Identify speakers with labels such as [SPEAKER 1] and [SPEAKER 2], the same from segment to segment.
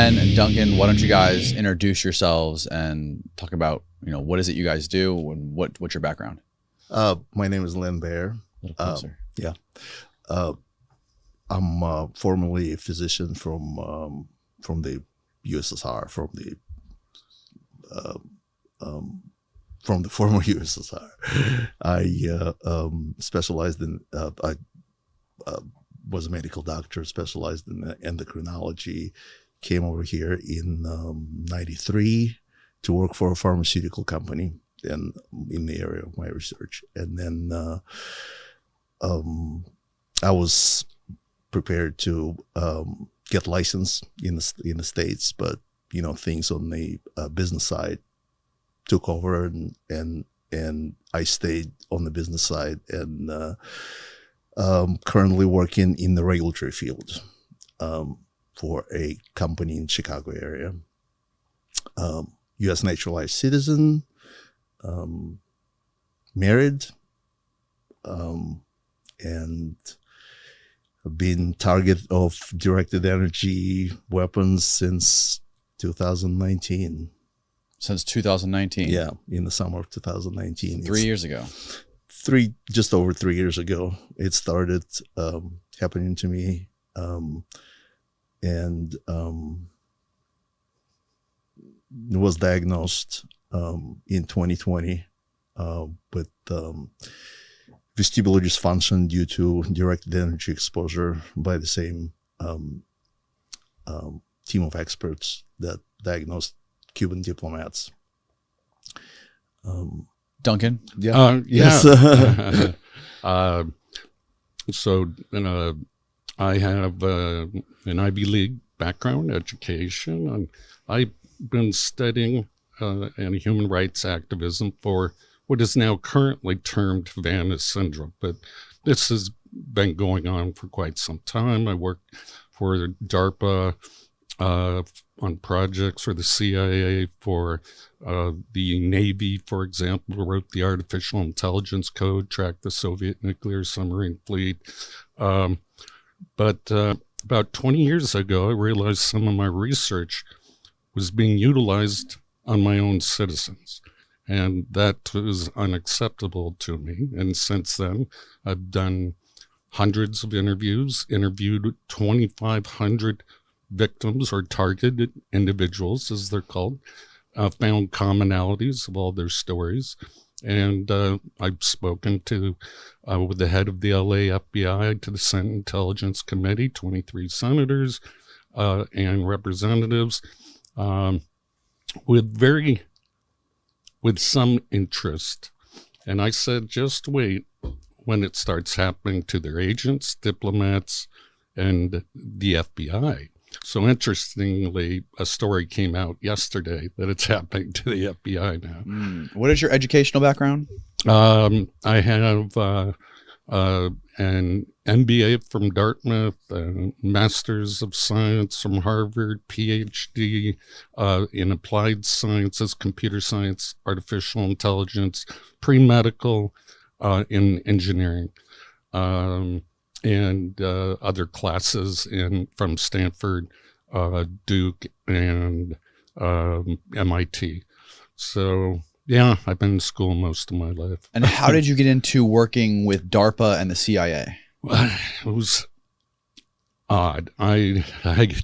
[SPEAKER 1] Len and Duncan, why don't you guys introduce yourselves and talk about, what is it you guys do and what's your background?
[SPEAKER 2] My name is Len Ber.
[SPEAKER 1] A little closer.
[SPEAKER 2] I'm formerly a physician from the USSR, from the former USSR. I specialized in, I was a medical doctor, specialized in endocrinology, came over here in 93 to work for a pharmaceutical company and in the area of my research. And then I was prepared to get licensed in the States, but things on the business side took over, and I stayed on the business side, and currently working in the regulatory field for a company in Chicago area. U.S. naturalized citizen, married, and been target of directed energy weapons since 2019.
[SPEAKER 1] Since 2019?
[SPEAKER 2] Yeah, in the summer of 2019.
[SPEAKER 1] 3 years ago.
[SPEAKER 2] Just over 3 years ago, it started happening to me. And was diagnosed in 2020 with vestibular dysfunction due to directed energy exposure by the same team of experts that diagnosed Cuban diplomats.
[SPEAKER 1] Duncan?
[SPEAKER 3] Yeah.
[SPEAKER 2] Yes.
[SPEAKER 3] So I have an Ivy League background, education, and I've been studying and human rights activism for what is now currently termed Havana syndrome, but this has been going on for quite some time. I worked for DARPA on projects for the CIA, for the Navy, for example, wrote the Artificial Intelligence Code, tracked the Soviet nuclear submarine fleet. But about 20 years ago, I realized some of my research was being utilized on my own citizens. And that was unacceptable to me. And since then, I've done hundreds of interviews, interviewed 2,500 victims or targeted individuals, as they're called, found commonalities of all their stories. And I've spoken to with the head of the LA FBI, to the Senate Intelligence Committee, 23 senators and representatives, with some interest. And I said, just wait when it starts happening to their agents, diplomats, and the FBI. So interestingly, a story came out yesterday that it's happening to the FBI now.
[SPEAKER 1] What is your educational background?
[SPEAKER 3] I have an MBA from Dartmouth, a Master's of Science from Harvard, PhD in Applied Sciences, Computer Science, Artificial Intelligence, pre-medical in engineering, and other classes from Stanford, Duke, and MIT. So yeah, I've been in school most of my life.
[SPEAKER 1] And how did you get into working with DARPA and the CIA?
[SPEAKER 3] It was odd. I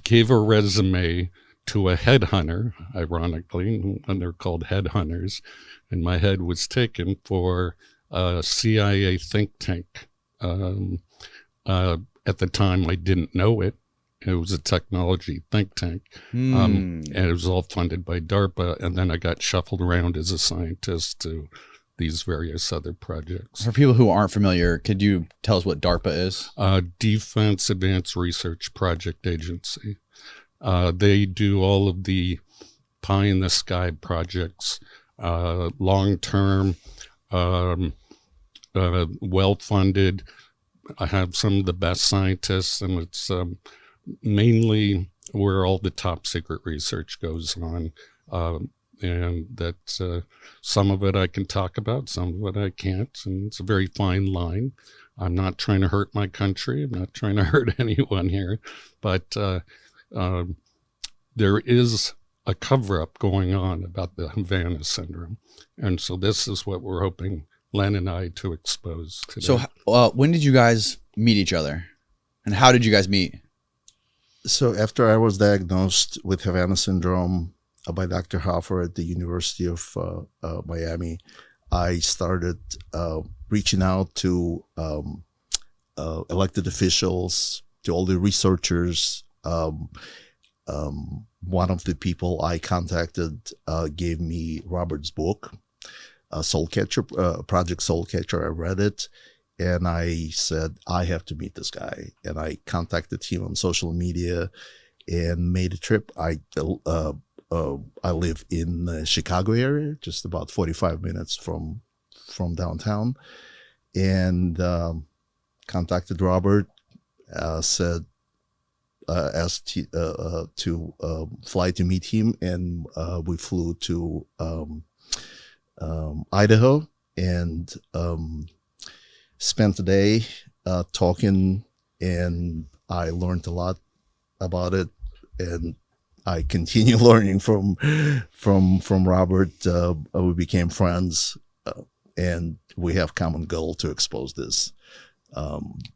[SPEAKER 3] gave a resume to a headhunter, ironically, and they're called headhunters, and my head was taken for a CIA think tank. At the time, I didn't know it. It was a technology think tank, and it was all funded by DARPA. And then I got shuffled around as a scientist to these various other projects.
[SPEAKER 1] For people who aren't familiar, could you tell us what DARPA is?
[SPEAKER 3] Defense Advanced Research Project Agency. They do all of the pie in the sky projects, long-term, well-funded. I have some of the best scientists, and it's mainly where all the top secret research goes on. And that some of it I can talk about, some of it I can't, and it's a very fine line. I'm not trying to hurt my country. I'm not trying to hurt anyone here, but there is a cover-up going on about the Havana syndrome. And so this is what we're hoping Len and I to expose today.
[SPEAKER 1] So when did you guys meet each other? And how did you guys meet?
[SPEAKER 2] So after I was diagnosed with Havana syndrome by Dr. Hoffer at the University of Miami, I started reaching out to elected officials, to all the researchers. One of the people I contacted gave me Robert's book, Soulcatcher, Project Soulcatcher. I read it, and I said, I have to meet this guy. And I contacted him on social media and made a trip. I live in the Chicago area, just about 45 minutes from downtown, and contacted Robert, asked to fly to meet him, and we flew to Idaho and spent the day talking, and I learned a lot about it, and I continue learning from Robert. We became friends, and we have common goal to expose this.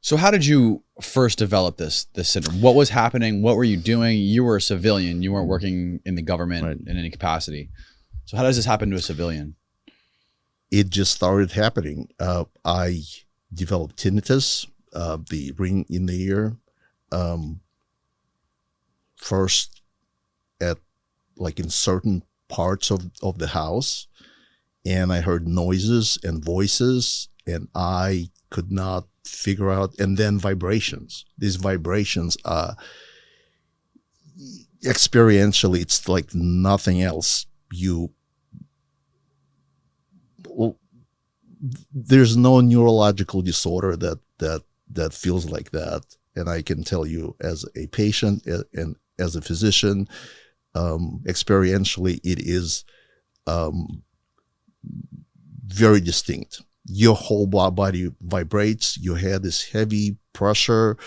[SPEAKER 1] So how did you first develop this syndrome? What was happening? What were you doing? You were a civilian. You weren't working in the government
[SPEAKER 2] Right.
[SPEAKER 1] in any capacity. So how does this happen to a civilian?
[SPEAKER 2] It just started happening. I developed tinnitus, the ring in the ear, first at like in certain parts of the house, and I heard noises and voices, and I could not figure out, and then vibrations. These vibrations, experientially, it's like nothing else. There's no neurological disorder that feels like that. And I can tell you, as a patient and as a physician, experientially, it is very distinct. Your whole body vibrates. Your head is heavy pressure.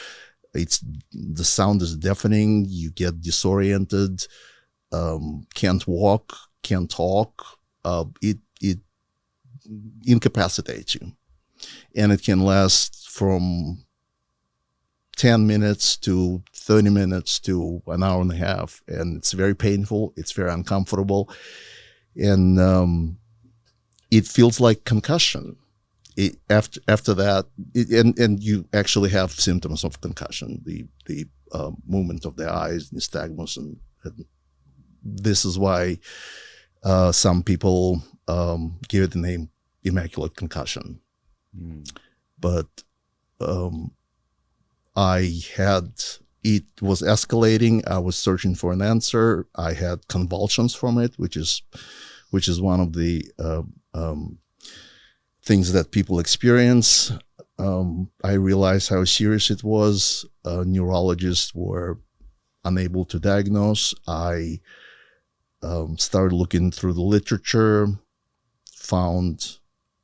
[SPEAKER 2] The sound is deafening. You get disoriented. Can't walk. Can't talk. It incapacitates you, and it can last from 10 minutes to 30 minutes to an hour and a half, and it's very painful. It's very uncomfortable, and it feels like concussion. After that, and you actually have symptoms of concussion, the movement of the eyes, nystagmus, and this is why some people give it the name immaculate concussion. But it was escalating. I was searching for an answer. I had convulsions from it, which is one of the things that people experience. I realized how serious it was. Neurologists were unable to diagnose. I started looking through the literature, found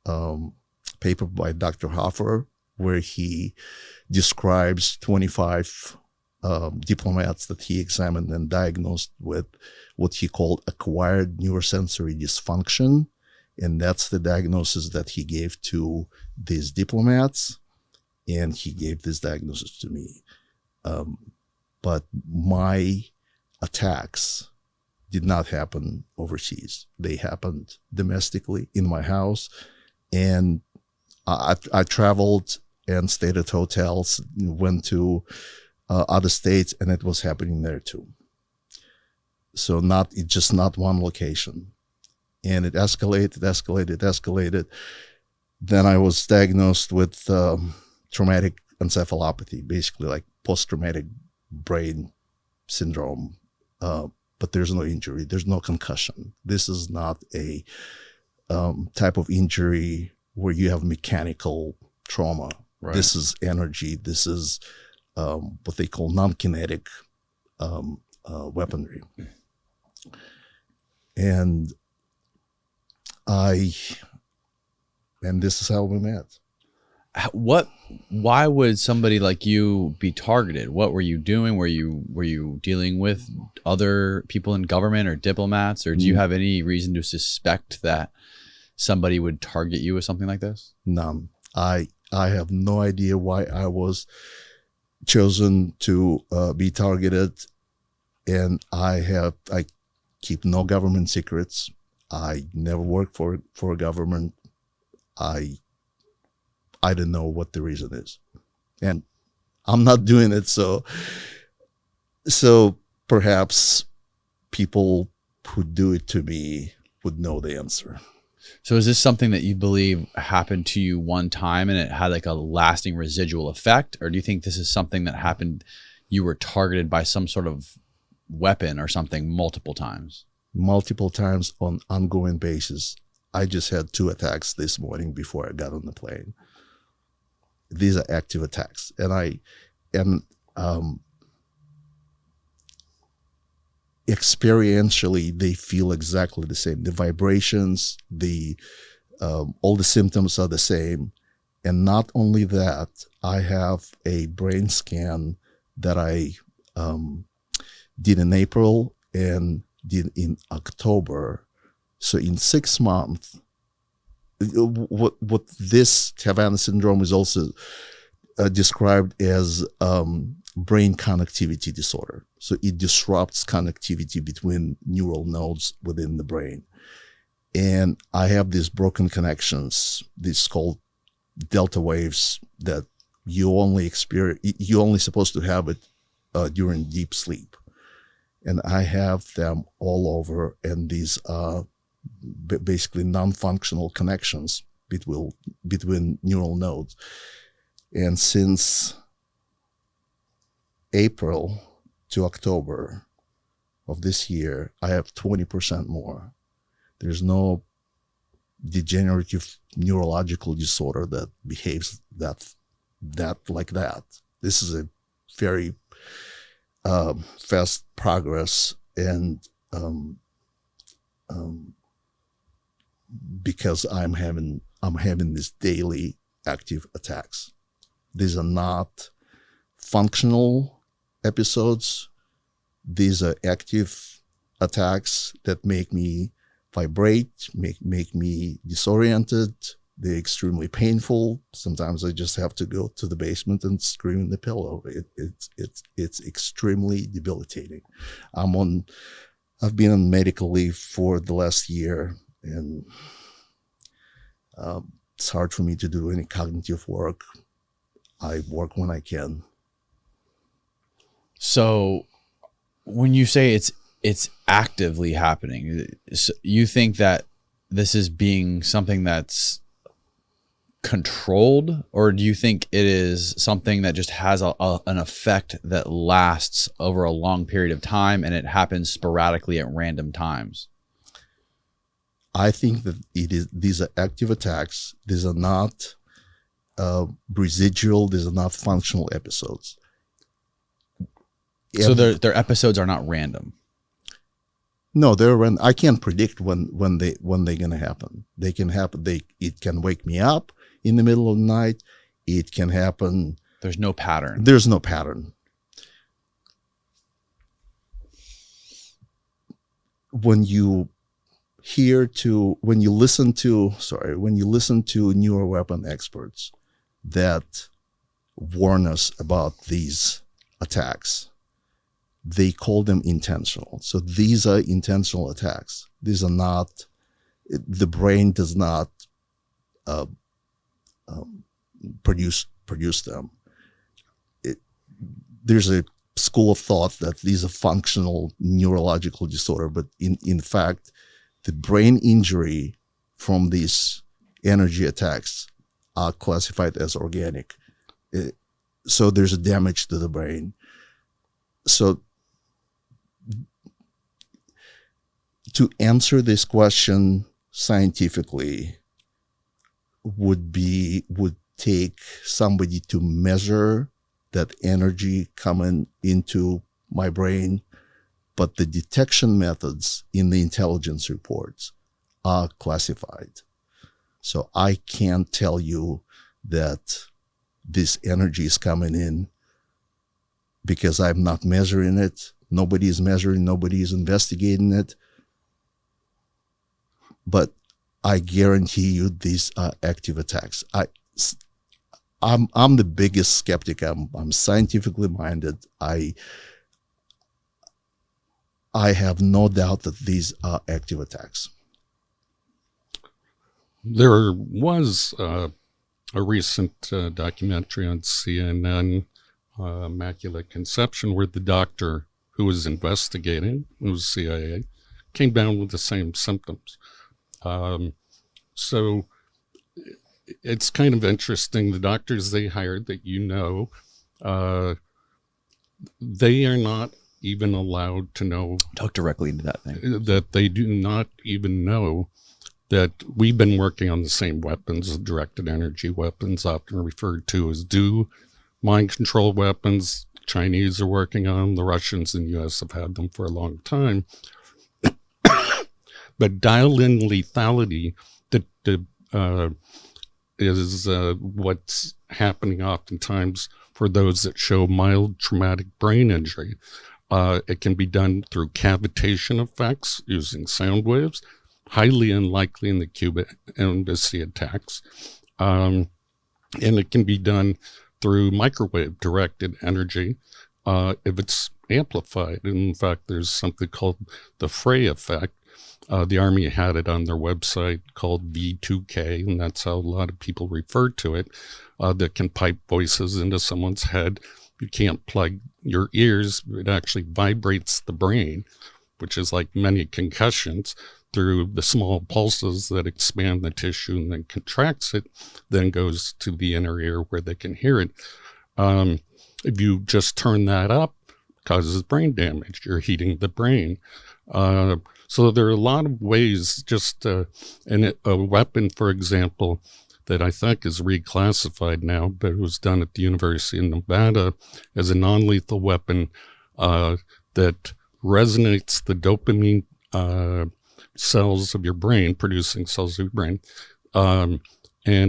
[SPEAKER 2] a paper by Dr. Hoffer where he describes 25 diplomats that he examined and diagnosed with what he called acquired neurosensory dysfunction. And that's the diagnosis that he gave to these diplomats. And he gave this diagnosis to me. But my attacks did not happen overseas. They happened domestically in my house. And I traveled and stayed at hotels, went to other states, and it was happening there too. So it's just not one location. And it escalated. Then I was diagnosed with traumatic encephalopathy, basically like post-traumatic brain syndrome. But there's no injury. There's no concussion. This is not a type of injury where you have mechanical trauma.
[SPEAKER 1] Right.
[SPEAKER 2] This is energy. This is what they call non-kinetic weaponry. And this is how we met.
[SPEAKER 1] why would somebody like you be targeted? What were you doing? Were you dealing with other people in government or diplomats, or do you have any reason to suspect that somebody would target you with something like this?
[SPEAKER 2] None. I have no idea why I was chosen to be targeted, and I keep no government secrets. I never worked for a government. I don't know what the reason is, and I'm not doing it. So perhaps people who do it to me would know the answer.
[SPEAKER 1] So is this something that you believe happened to you one time and it had like a lasting residual effect? Or do you think this is something that happened, you were targeted by some sort of weapon or something multiple times?
[SPEAKER 2] Multiple times on ongoing basis. I just had 2 attacks this morning before I got on the plane. These are active attacks. And experientially, they feel exactly the same. The vibrations, all the symptoms are the same. And not only that, I have a brain scan that I did in April and did in October. So in 6 months, what this Havana syndrome is also described as brain connectivity disorder. So it disrupts connectivity between neural nodes within the brain. And I have these broken connections, these called delta waves, that you only supposed to have it during deep sleep. And I have them all over, and these are basically non-functional connections between neural nodes. And since April to October of this year, I have 20% more. There's no degenerative neurological disorder that behaves that like that. This is a very fast progress, and because I'm having these daily active attacks. These are not functional episodes. These are active attacks that make me vibrate, make me disoriented. They're extremely painful. Sometimes I just have to go to the basement and scream in the pillow. It's extremely debilitating. I've been on medical leave for the last year, and it's hard for me to do any cognitive work. I work when I can.
[SPEAKER 1] So when you say it's actively happening, you think that this is being something that's controlled, or do you think it is something that just has an effect that lasts over a long period of time and it happens sporadically at random times?
[SPEAKER 2] I think that these are active attacks. These are not residual. These are not functional episodes.
[SPEAKER 1] So their episodes are not random.
[SPEAKER 2] No, I can't predict when they're gonna happen. They can happen. It can wake me up in the middle of the night. It can happen.
[SPEAKER 1] There's no pattern.
[SPEAKER 2] There's no pattern. When you listen to neuroweapon experts that warn us about these attacks, they call them intentional. So these are intentional attacks. These are not, the brain does not produce them. There's a school of thought that these are functional neurological disorder, but in fact, the brain injury from these energy attacks are classified as organic. So there's a damage to the brain. So to answer this question scientifically would take somebody to measure that energy coming into my brain, but the detection methods in the intelligence reports are classified. So I can't tell you that this energy is coming in because I'm not measuring it. Nobody is measuring, nobody is investigating it. But I guarantee you these are active attacks. I'm the biggest skeptic. I'm scientifically minded. I have no doubt that these are active attacks.
[SPEAKER 3] There was a recent documentary on CNN, Immaculate Conception, where the doctor who was investigating, who was CIA, came down with the same symptoms. So it's kind of interesting. The doctors they hired that they are not even allowed to know.
[SPEAKER 1] Talk directly into that thing.
[SPEAKER 3] That they do not even know that we've been working on the same weapons, directed energy weapons, often referred to as mind control weapons. Chinese are working on them. The Russians and U.S. have had them for a long time. But dial-in lethality that is what's happening oftentimes for those that show mild traumatic brain injury. It can be done through cavitation effects using sound waves, highly unlikely in the Cuban embassy attacks. And it can be done through microwave-directed energy if it's amplified. In fact, there's something called the Frey effect. The Army had it on their website called V2K, and that's how a lot of people refer to it, that can pipe voices into someone's head. You can't plug your ears. It actually vibrates the brain, which is like many concussions, through the small pulses that expand the tissue and then contracts it, then goes to the inner ear where they can hear it. If you just turn that up, it causes brain damage. You're heating the brain. So there are a lot of ways, and a weapon, for example, that I think is reclassified now, but it was done at the University of Nevada as a non-lethal weapon that resonates the dopamine cells of your brain, producing cells of your brain, and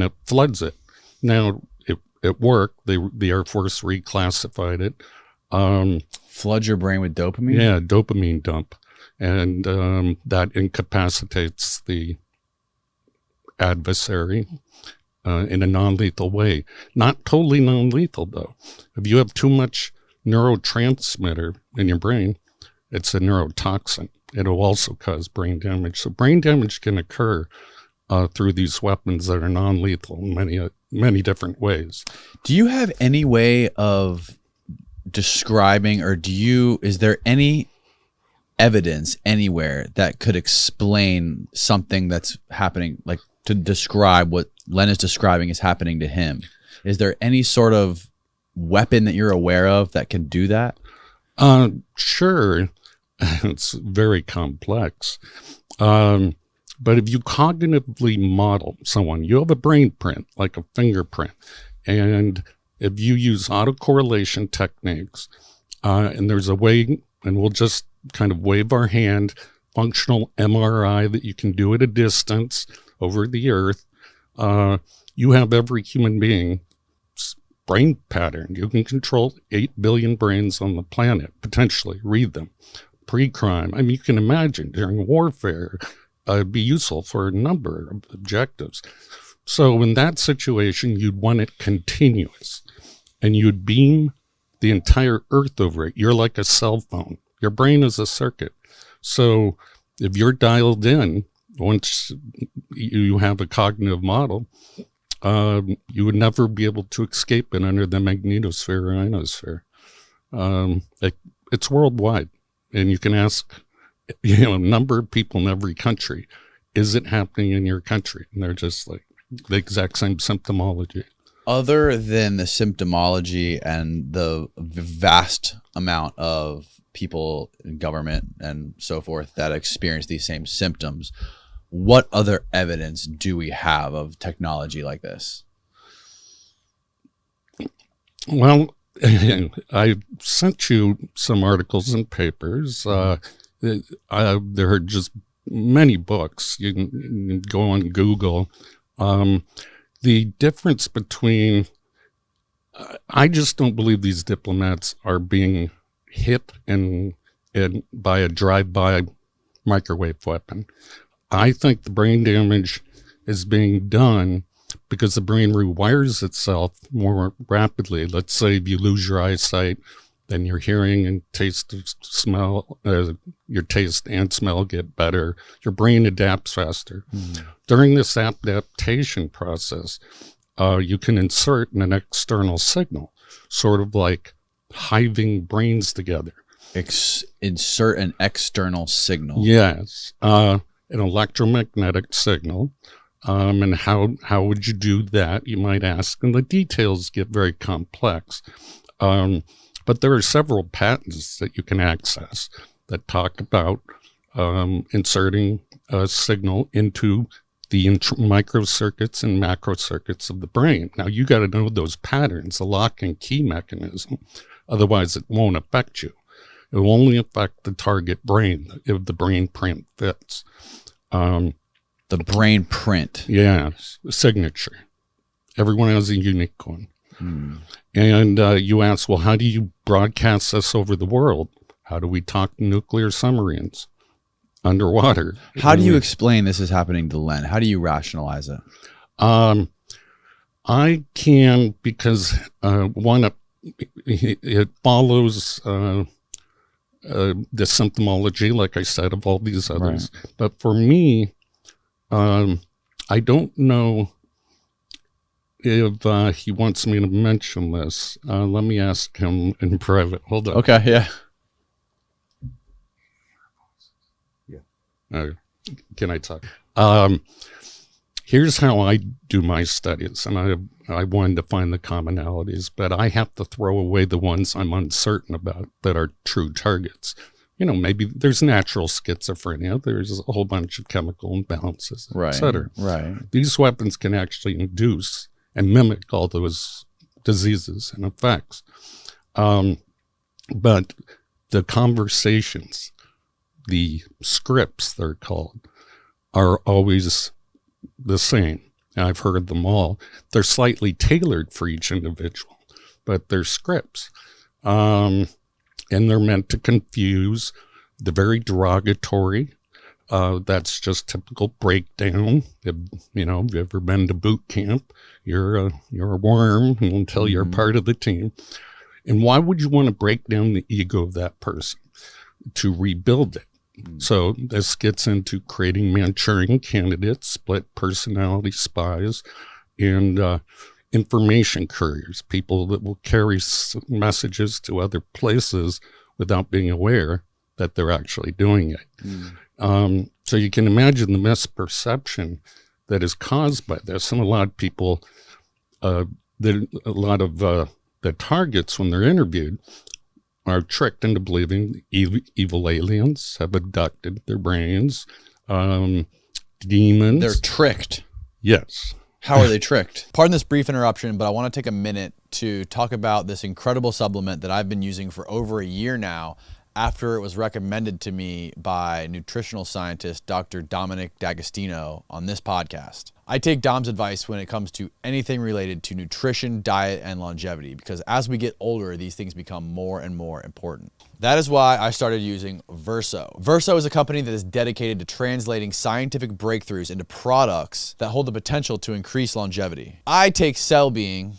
[SPEAKER 3] it floods it. Now, it worked. The Air Force reclassified it.
[SPEAKER 1] Flood your brain with dopamine?
[SPEAKER 3] Yeah, dopamine dump. And that incapacitates the adversary in a non-lethal way. Not totally non-lethal, though. If you have too much neurotransmitter in your brain, it's a neurotoxin. It'll also cause brain damage. So brain damage can occur through these weapons that are non-lethal in many different ways.
[SPEAKER 1] Do you have any way of describing, or is there any evidence anywhere that could explain something that's happening, like to describe what Len is describing is happening to him? Is there any sort of weapon that you're aware of that can do that?
[SPEAKER 3] Sure. It's very complex. But if you cognitively model someone, you have a brain print, like a fingerprint. And if you use autocorrelation techniques, and there's a way, and we'll just kind of wave our hand, functional MRI that you can do at a distance over the earth, you have every human being's brain pattern. You can control 8 billion brains on the planet, potentially, read them. Pre-crime, I mean, you can imagine during warfare, it'd be useful for a number of objectives. So in that situation, you'd want it continuous, and you'd beam the entire earth over it. You're like a cell phone. Your brain is a circuit. So if you're dialed in, once you have a cognitive model, you would never be able to escape it under the magnetosphere or ionosphere. It's worldwide. And you can ask, a number of people in every country, is it happening in your country? And they're just like the exact same symptomology.
[SPEAKER 1] Other than the symptomology and the vast amount of people in government and so forth that experience these same symptoms, what other evidence do we have of technology like this? Well,
[SPEAKER 3] I sent you some articles and papers. There are just many books. You can go on Google. The difference between, I just don't believe these diplomats are being hit by a drive-by microwave weapon. I think the brain damage is being done because the brain rewires itself more rapidly. Let's say if you lose your eyesight, then your hearing and taste, smell, your taste and smell get better. Your brain adapts faster. During this adaptation process, you can insert an external signal, sort of like hiving brains together.
[SPEAKER 1] Insert an external signal.
[SPEAKER 3] Yes, an electromagnetic signal. And how would you do that, you might ask? And the details get very complex. But there are several patents that you can access that talk about inserting a signal into the microcircuits and macrocircuits of the brain. Now, you got to know those patterns, the lock and key mechanism. Otherwise, it won't affect you. It will only affect the target brain if the brain print fits.
[SPEAKER 1] The brain print.
[SPEAKER 3] Yes, signature. Everyone has a unique one. And you ask, well, how do you broadcast this over the world? How do we talk to nuclear submarines underwater?
[SPEAKER 1] How do you explain this is happening to Len? How do you rationalize it?
[SPEAKER 3] I can, because one, it follows the symptomology, like I said, of all these others. Right. But for me, I don't know if he wants me to mention this. Let me ask him in private. Hold on.
[SPEAKER 1] Okay, yeah.
[SPEAKER 3] Can I talk? Here's how I do my studies, and I wanted to find the commonalities, but I have to throw away the ones I'm uncertain about that are true targets. You know, maybe there's natural schizophrenia, there's a whole bunch of chemical imbalances, et cetera.
[SPEAKER 1] Right.
[SPEAKER 3] These weapons can actually induce and mimic all those diseases and effects. But the conversations, the scripts, they're called, are always the same. I've heard them all. They're slightly tailored for each individual, but they're scripts. And they're meant to confuse the very derogatory. That's just typical breakdown. If you've ever been to boot camp, you're a worm until you're part of the team. And why would you want to break down the ego of that person? To rebuild it. So this gets into creating Manchurian candidates, split personality spies, and information couriers, people that will carry messages to other places without being aware that they're actually doing it. So you can imagine the misperception that is caused by this. And a lot of people, the targets when they're interviewed are tricked into believing evil aliens have abducted their brains, demons.
[SPEAKER 1] They're tricked.
[SPEAKER 3] Yes.
[SPEAKER 1] How are they tricked? Pardon this brief interruption, but I want to take a minute to talk about this incredible supplement that I've been using for over a year now after it was recommended to me by nutritional scientist Dr. Dominic D'Agostino on this podcast. I take Dom's advice when it comes to anything related to nutrition, diet, and longevity, because as we get older, these things become more and more important. That is why I started using Verso. Verso is a company that is dedicated to translating scientific breakthroughs into products that hold the potential to increase longevity. I take Cell Being,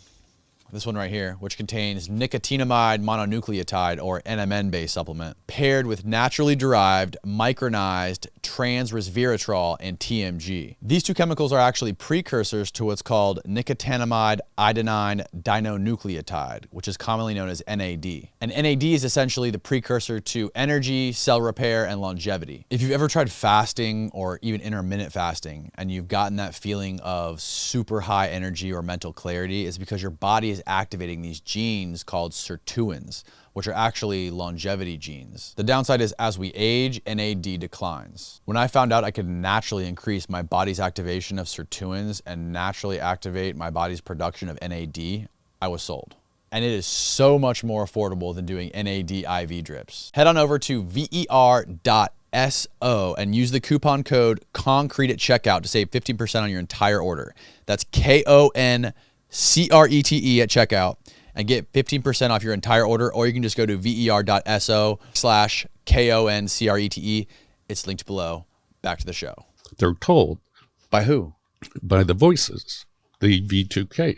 [SPEAKER 1] this one right here, which contains nicotinamide mononucleotide or NMN-based supplement, paired with naturally derived micronized trans resveratrol and TMG. These two chemicals are actually precursors to what's called nicotinamide adenine dinucleotide, which is commonly known as NAD. And NAD is essentially the precursor to energy, cell repair, and longevity. If you've ever tried fasting or even intermittent fasting and you've gotten that feeling of super high energy or mental clarity, it's because your body is activating these genes called sirtuins, which are actually longevity genes. The downside is as we age, NAD declines. When I found out I could naturally increase my body's activation of sirtuins and naturally activate my body's production of NAD, I was sold. And it is so much more affordable than doing NAD IV drips. Head on over to ver.me/Dr KONCRETE.SO and use the coupon code CONCRETE at checkout to save 15% on your entire order. That's KONCRETE at checkout and get 15% off your entire order, or you can just go to ver.so/KONCRETE. It's linked below. Back to the show.
[SPEAKER 3] They're told.
[SPEAKER 1] By who?
[SPEAKER 3] By the voices, the V2K.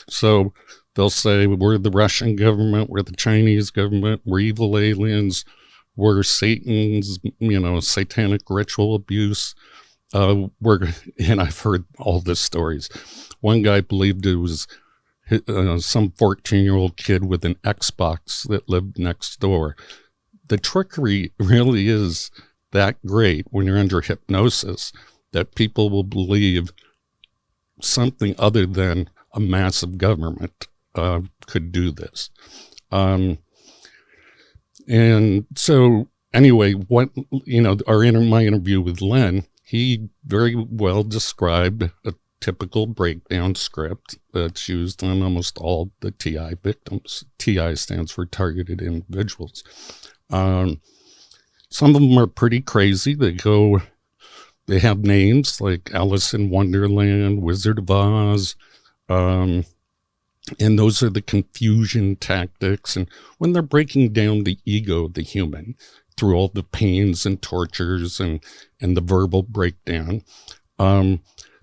[SPEAKER 3] So they'll say, we're the Russian government, we're the Chinese government, we're evil aliens, we're Satan's, satanic ritual abuse. And I've heard all the stories. One guy believed it was some 14-year-old kid with an Xbox that lived next door. The trickery really is that great when you're under hypnosis that people will believe something other than a massive government could do this. And so anyway, my interview with Len, he very well described a typical breakdown script that's used on almost all the TI victims. TI stands for targeted individuals. Some of them are pretty crazy. They have names like Alice in Wonderland, Wizard of Oz, and those are the confusion tactics. And when they're breaking down the ego of the human through all the pains and tortures and the verbal breakdown,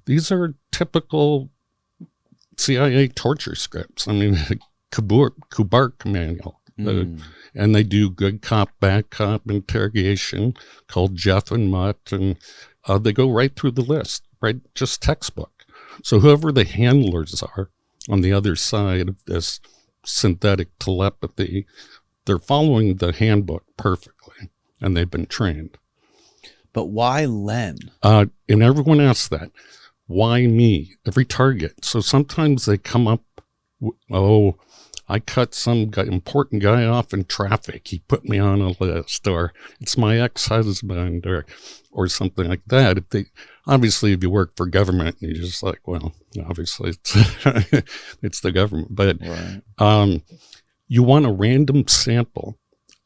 [SPEAKER 3] these are typical CIA torture scripts. I mean, Kubark manual. And they do good cop, bad cop interrogation called Jeff and Mutt, and they go right through the list, right? Just textbook. So whoever the handlers are on the other side of this synthetic telepathy, they're following the handbook perfectly, and they've been trained.
[SPEAKER 1] But why Len?
[SPEAKER 3] And everyone asks that. Why me? Every target. So sometimes they come up, I cut some important guy off in traffic. He put me on a list, or it's my ex-husband, or something like that. Obviously, if you work for government, you're just like, well, obviously it's the government. But right. You want a random sample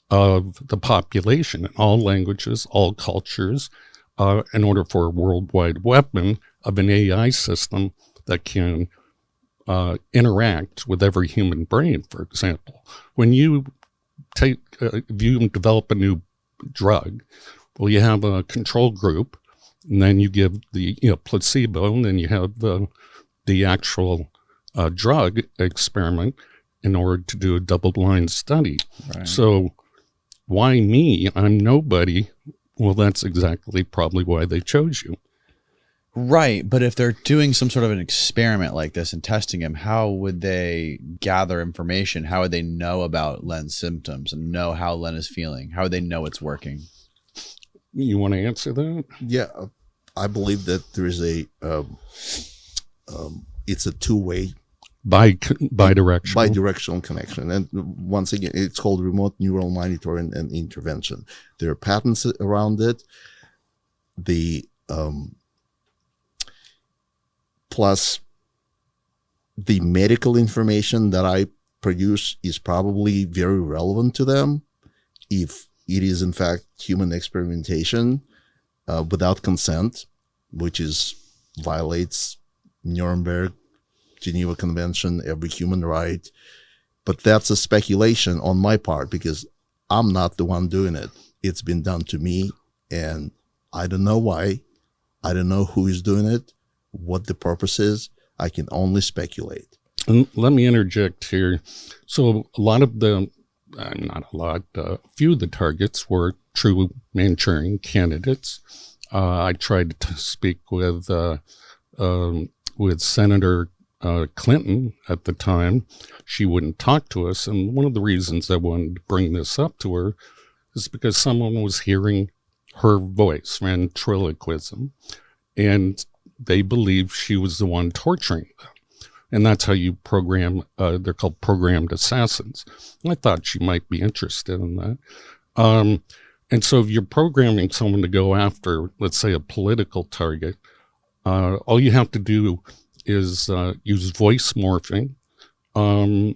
[SPEAKER 3] of the population in all languages, all cultures, in order for a worldwide weapon of an AI system that can interact with every human brain. For example, when you if you develop a new drug, well, you have a control group, and then you give the placebo, and then you have the actual drug experiment in order to do a double-blind study. Right. So why me? I'm nobody. Well, that's exactly probably why they chose you.
[SPEAKER 1] Right, but if they're doing some sort of an experiment like this and testing him, how would they gather information? How would they know about Len's symptoms and know how Len is feeling? How would they know it's working?
[SPEAKER 3] You want to answer that?
[SPEAKER 2] Yeah, I believe that there is it's a two-way, bidirectional connection. And once again, it's called remote neural monitoring and intervention. There are patents around it. Plus, the medical information that I produce is probably very relevant to them if it is, in fact, human experimentation without consent, which violates Nuremberg, Geneva Convention, every human right. But that's a speculation on my part because I'm not the one doing it. It's been done to me, and I don't know why. I don't know who is doing it, what the purpose is. I can only speculate.
[SPEAKER 3] And let me interject here. So a lot of a few of the targets were true Manchurian candidates. I tried to speak with Senator Clinton at the time. She wouldn't talk to us. And one of the reasons I wanted to bring this up to her is because someone was hearing her voice, ventriloquism, and they believed she was the one torturing them. And that's how you program, they're called programmed assassins. And I thought she might be interested in that. And so if you're programming someone to go after, let's say, a political target, all you have to do is use voice morphing and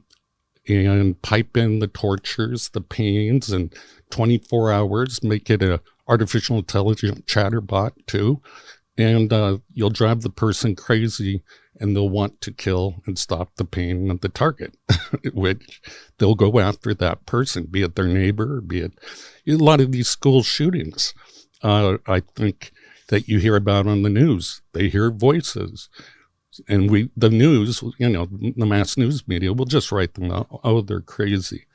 [SPEAKER 3] pipe in the tortures, the pains, and 24 hours, make it a artificial intelligence chatterbot too, and you'll drive the person crazy, and they'll want to kill and stop the pain of the target, which they'll go after that person, be it their neighbor, be it a lot of these school shootings. I think that you hear about on the news. They hear voices, and the news, the mass news media will just write them out. Oh, they're crazy.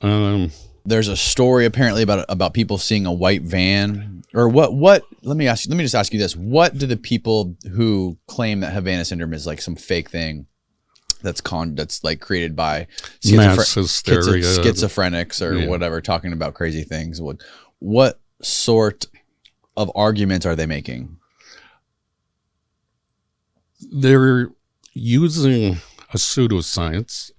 [SPEAKER 1] There's a story apparently about people seeing a white van, or what? Let me just ask you this: what do the people who claim that Havana syndrome is like some fake thing that's like created by
[SPEAKER 3] mass hysteria,
[SPEAKER 1] schizophrenics or whatever, talking about crazy things? What sort of arguments are they making?
[SPEAKER 3] They're using a pseudoscience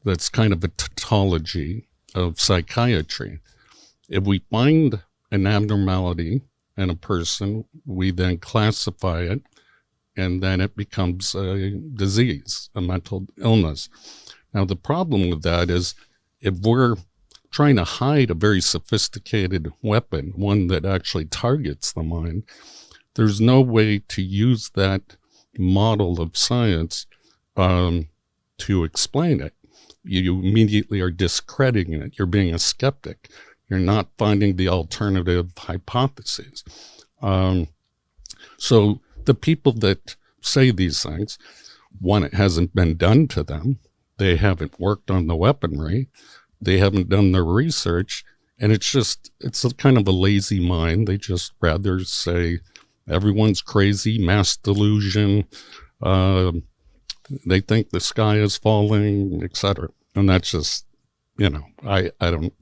[SPEAKER 3] that's kind of a tautology of psychiatry. If we find an abnormality in a person, we then classify it, and then it becomes a disease, a mental illness. Now, the problem with that is if we're trying to hide a very sophisticated weapon, one that actually targets the mind, there's no way to use that model of science to explain it. You immediately are discrediting it. You're being a skeptic. You're not finding the alternative hypotheses. So the people that say these things, one, it hasn't been done to them. They haven't worked on the weaponry. They haven't done their research. And it's a kind of a lazy mind. They just rather say everyone's crazy, mass delusion, they think the sky is falling, etc. And that's just, I don't,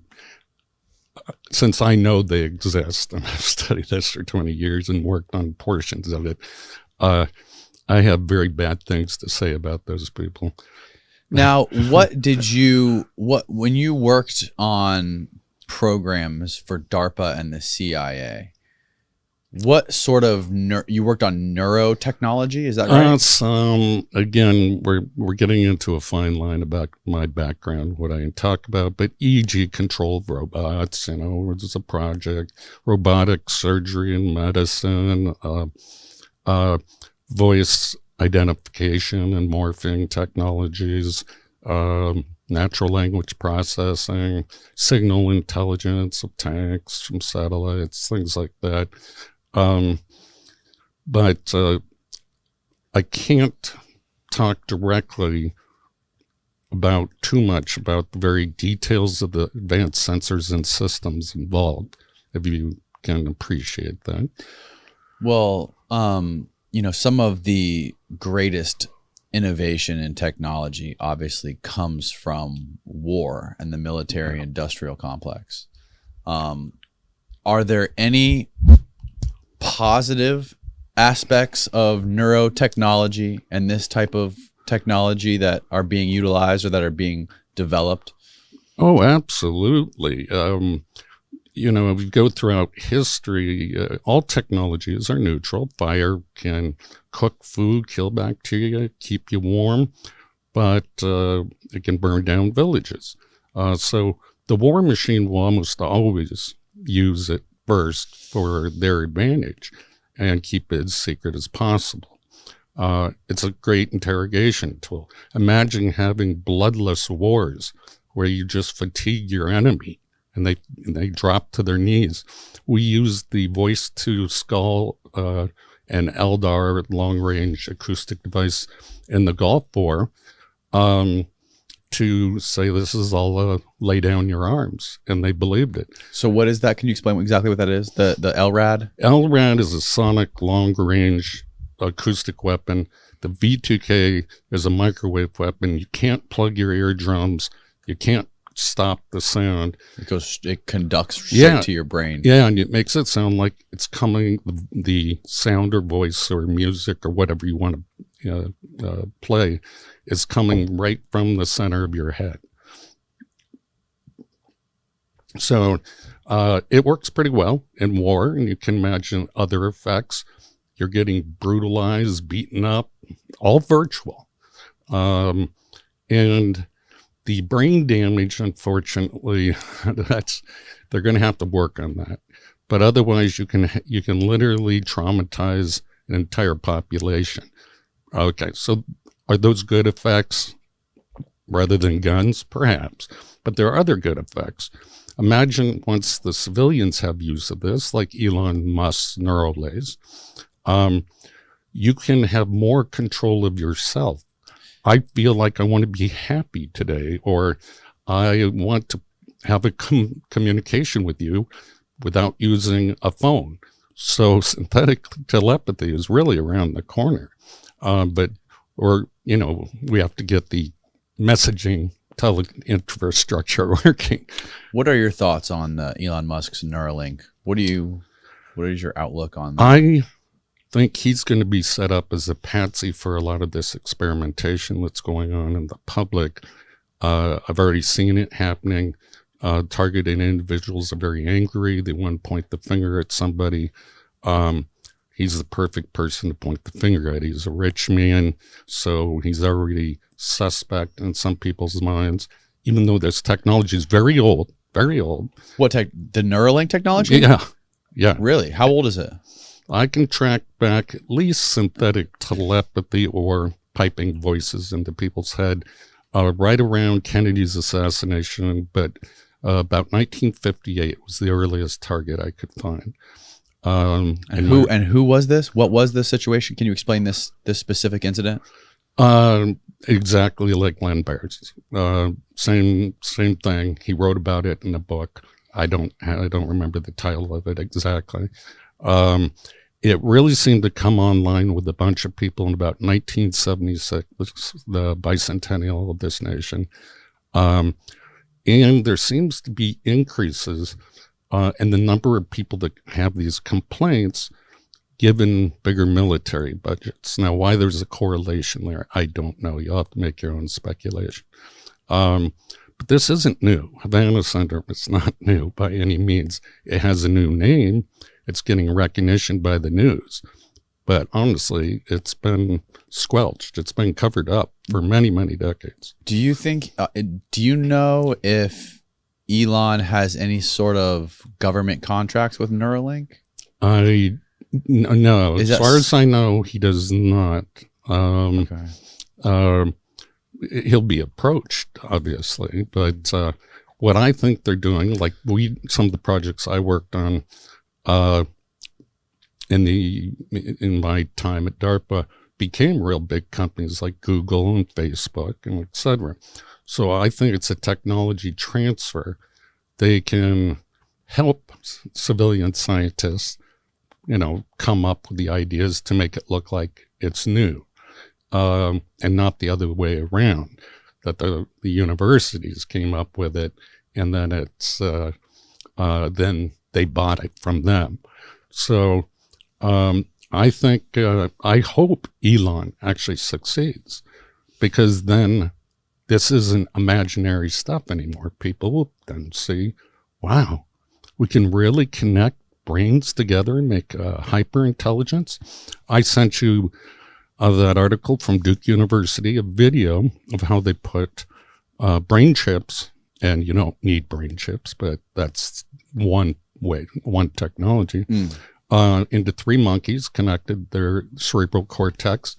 [SPEAKER 3] since I know they exist, and I've studied this for 20 years and worked on portions of it, I have very bad things to say about those people.
[SPEAKER 1] Now, when you worked on programs for DARPA and the CIA, what sort of you worked on neurotechnology? Is that right?
[SPEAKER 3] Again, we're getting into a fine line about my background, what I talk about, but e.g. controlled robots, it's a project, robotic surgery and medicine, voice identification and morphing technologies, natural language processing, signal intelligence of tanks from satellites, things like that. But I can't talk directly about too much about the very details of the advanced sensors and systems involved, if you can appreciate that.
[SPEAKER 1] Well, some of the greatest innovation in technology obviously comes from war and the military industrial complex. Are there any positive aspects of neurotechnology and this type of technology that are being utilized or that are being developed?
[SPEAKER 3] Oh, absolutely. If you go throughout history, all technologies are neutral. Fire can cook food, kill bacteria, keep you warm, but it can burn down villages. So the war machine will almost always use it first for their advantage and keep it as secret as possible. It's a great interrogation tool. Imagine having bloodless wars where you just fatigue your enemy and they drop to their knees. We use the voice-to-skull and LDAR long-range acoustic device in the Gulf War to say this is all lay down your arms, and they believed it.
[SPEAKER 1] So what is that? Can you explain exactly what that is? The LRAD?
[SPEAKER 3] LRAD is a sonic long-range acoustic weapon. The V2K is a microwave weapon. You can't plug your eardrums. You can't stop the sound.
[SPEAKER 1] It conducts straight to your brain.
[SPEAKER 3] Yeah, and it makes it sound like it's coming, the sound or voice or music or whatever you want to play is coming right from the center of your head. So it works pretty well in war, and you can imagine other effects. You're getting brutalized, beaten up, all virtual. And The brain damage, unfortunately, they're going to have to work on that. But otherwise, you can literally traumatize an entire population. Okay, so are those good effects rather than guns? Perhaps. But there are other good effects. Imagine once the civilians have use of this, like Elon Musk's Neuralaser, you can have more control of yourself. I feel like I want to be happy today, or I want to have a communication with you without using a phone. So synthetic telepathy is really around the corner. We have to get the messaging infrastructure working.
[SPEAKER 1] What are your thoughts on Elon Musk's Neuralink? What is your outlook on that?
[SPEAKER 3] I think he's going to be set up as a patsy for a lot of this experimentation that's going on in the public. I've already seen it happening. Targeted individuals are very angry. They want to point the finger at somebody. He's the perfect person to point the finger at. He's a rich man, so he's already suspect in some people's minds, even though this technology is very old, very old.
[SPEAKER 1] What the Neuralink technology?
[SPEAKER 3] Yeah.
[SPEAKER 1] Really? How old is it?
[SPEAKER 3] I can track back at least synthetic telepathy or piping voices into people's head right around Kennedy's assassination, but about 1958 was the earliest target I could find.
[SPEAKER 1] And who was this? What was the situation? Can you explain this specific incident?
[SPEAKER 3] Exactly like Len Ber's. Same thing. He wrote about it in a book. I don't remember the title of it exactly. It really seemed to come online with a bunch of people in about 1976, the bicentennial of this nation. And there seems to be increases in the number of people that have these complaints given bigger military budgets. Now, why there's a correlation there, I don't know. You'll have to make your own speculation. But this isn't new. Havana syndrome is not new by any means. It has a new name. It's getting recognition by the news. But honestly, it's been squelched. It's been covered up for many, many decades.
[SPEAKER 1] Do you know if Elon has any sort of government contracts with Neuralink?
[SPEAKER 3] No. As far as I know, he does not.
[SPEAKER 1] Okay.
[SPEAKER 3] He'll be approached, obviously, but what I think they're doing, like some of the projects I worked on in my time at DARPA, became real big companies like Google and Facebook and et cetera. So I think it's a technology transfer. They can help civilian scientists, come up with the ideas to make it look like it's new. And not the other way around, that the universities came up with it and then it's then they bought it from them. So I think I hope Elon actually succeeds, because then this isn't imaginary stuff anymore. People will then see, wow, we can really connect brains together and make hyper intelligence. I sent you that article from Duke University, a video of how they put brain chips, and you don't need brain chips, but that's one technology, into 3 monkeys, connected their cerebral cortex.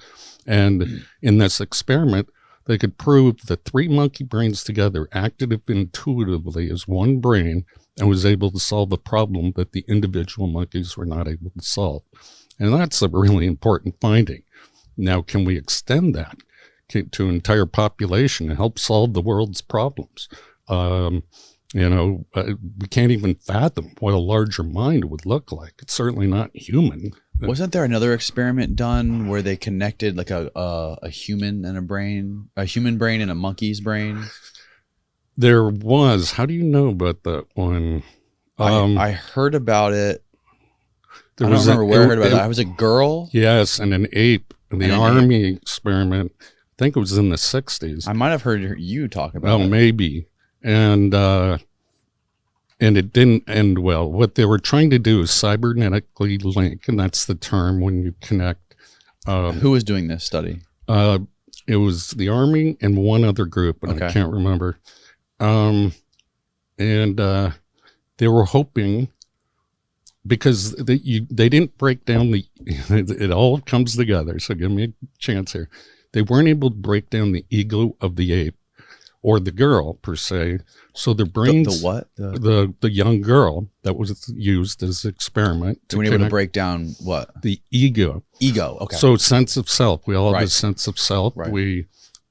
[SPEAKER 3] And in this experiment, they could prove that 3 monkey brains together acted intuitively as one brain and was able to solve a problem that the individual monkeys were not able to solve. And that's a really important finding. Now, can we extend that to an entire population and help solve the world's problems? We can't even fathom what a larger mind would look like. It's certainly not human.
[SPEAKER 1] Wasn't there another experiment done where they connected like a human and a human brain and a monkey's brain?
[SPEAKER 3] There was. How do you know about that one?
[SPEAKER 1] I heard about it. I don't remember where I heard about it. I was a girl.
[SPEAKER 3] Yes, and an ape. The Army experiment, I think it was in the 60s.
[SPEAKER 1] I might have heard you talk about it.
[SPEAKER 3] Well, maybe. And it didn't end well. What they were trying to do is cybernetically link, and that's the term when you connect.
[SPEAKER 1] Who was doing this study?
[SPEAKER 3] It was the Army and one other group, and I can't remember. They were hoping, because they didn't break down it all comes together, so give me a chance here. They weren't able to break down the ego of the ape or the girl per se. So their brains,
[SPEAKER 1] the what?
[SPEAKER 3] The young girl that was used as an experiment.
[SPEAKER 1] They weren't able to break down what?
[SPEAKER 3] The ego.
[SPEAKER 1] Ego, okay.
[SPEAKER 3] So sense of self. We all have a sense of self.
[SPEAKER 1] Right.
[SPEAKER 3] We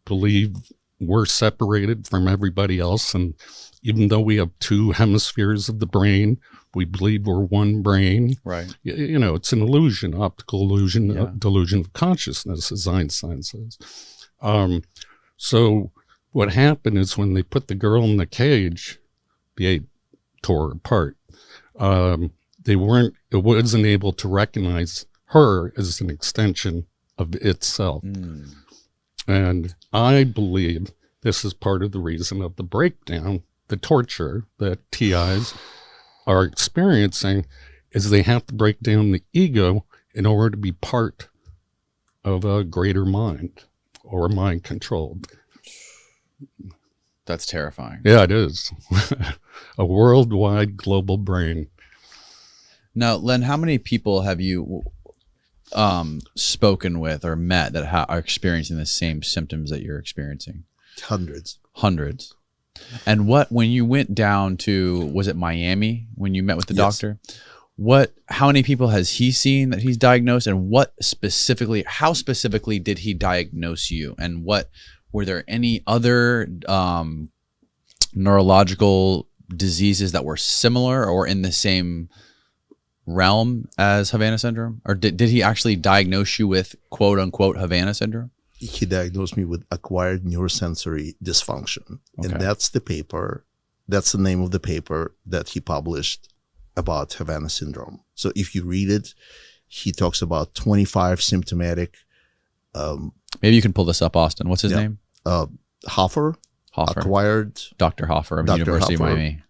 [SPEAKER 3] believe we're separated from everybody else. And even though we have two hemispheres of the brain, we believe we're one brain.
[SPEAKER 1] Right.
[SPEAKER 3] You know, it's an illusion, optical illusion, delusion of consciousness, as Einstein says. So what happened is when they put the girl in the cage, the ape tore her apart. It wasn't able to recognize her as an extension of itself. And I believe this is part of the reason of the breakdown, the torture that TIs are experiencing, is they have to break down the ego in order to be part of a greater mind or mind controlled.
[SPEAKER 1] That's terrifying.
[SPEAKER 3] Yeah, it is. A worldwide global brain.
[SPEAKER 1] Now, Len, how many people have you spoken with or met that are experiencing the same symptoms that you're experiencing?
[SPEAKER 2] Hundreds.
[SPEAKER 1] And when you went down to, was it Miami when you met with the doctor? How many people has he seen that he's diagnosed, and how specifically did he diagnose you? And were there any other neurological diseases that were similar or in the same realm as Havana syndrome? Or did he actually diagnose you with quote unquote Havana syndrome?
[SPEAKER 2] He diagnosed me with acquired neurosensory dysfunction. Okay. And that's the name of the paper that he published about Havana syndrome. So if you read it, he talks about 25 symptomatic.
[SPEAKER 1] Maybe you can pull this up, Austin. What's his name?
[SPEAKER 2] Hoffer. Acquired.
[SPEAKER 1] Dr. Hoffer of the University of Miami.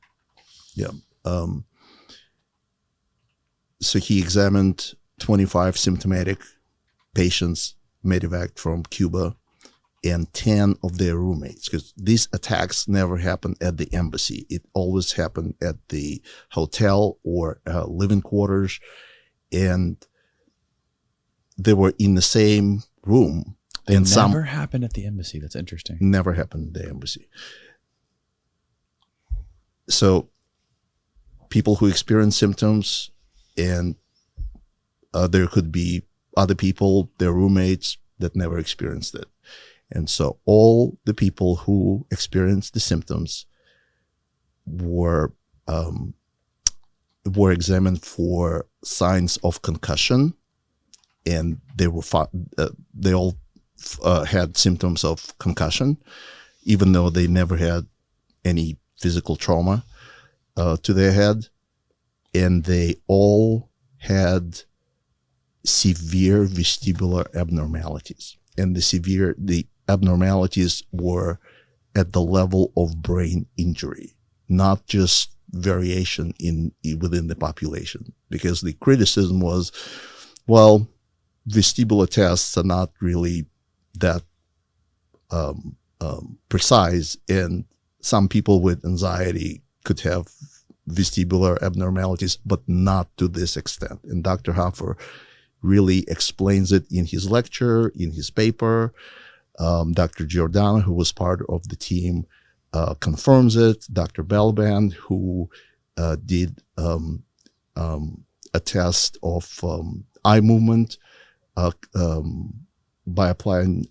[SPEAKER 2] Yeah. So he examined 25 symptomatic patients medevaced from Cuba and 10 of their roommates, because these attacks never happened at the embassy. It always happened at the hotel or living quarters, and they were in the same room.
[SPEAKER 1] They never happened at the embassy. That's interesting.
[SPEAKER 2] Never happened at the embassy. So people who experience symptoms, and there could be other people, their roommates, that never experienced it. And so all the people who experienced the symptoms were examined for signs of concussion, and they all had symptoms of concussion, even though they never had any physical trauma to their head. And they all had severe vestibular abnormalities. And the abnormalities were at the level of brain injury, not just variation within the population. Because the criticism was, well, vestibular tests are not really that precise, and some people with anxiety could have vestibular abnormalities, but not to this extent. And Dr. Hoffer really explains it in his lecture, in his paper. Dr. Giordano, who was part of the team, confirms it. Dr. Balaban, who did a test of eye movement by applying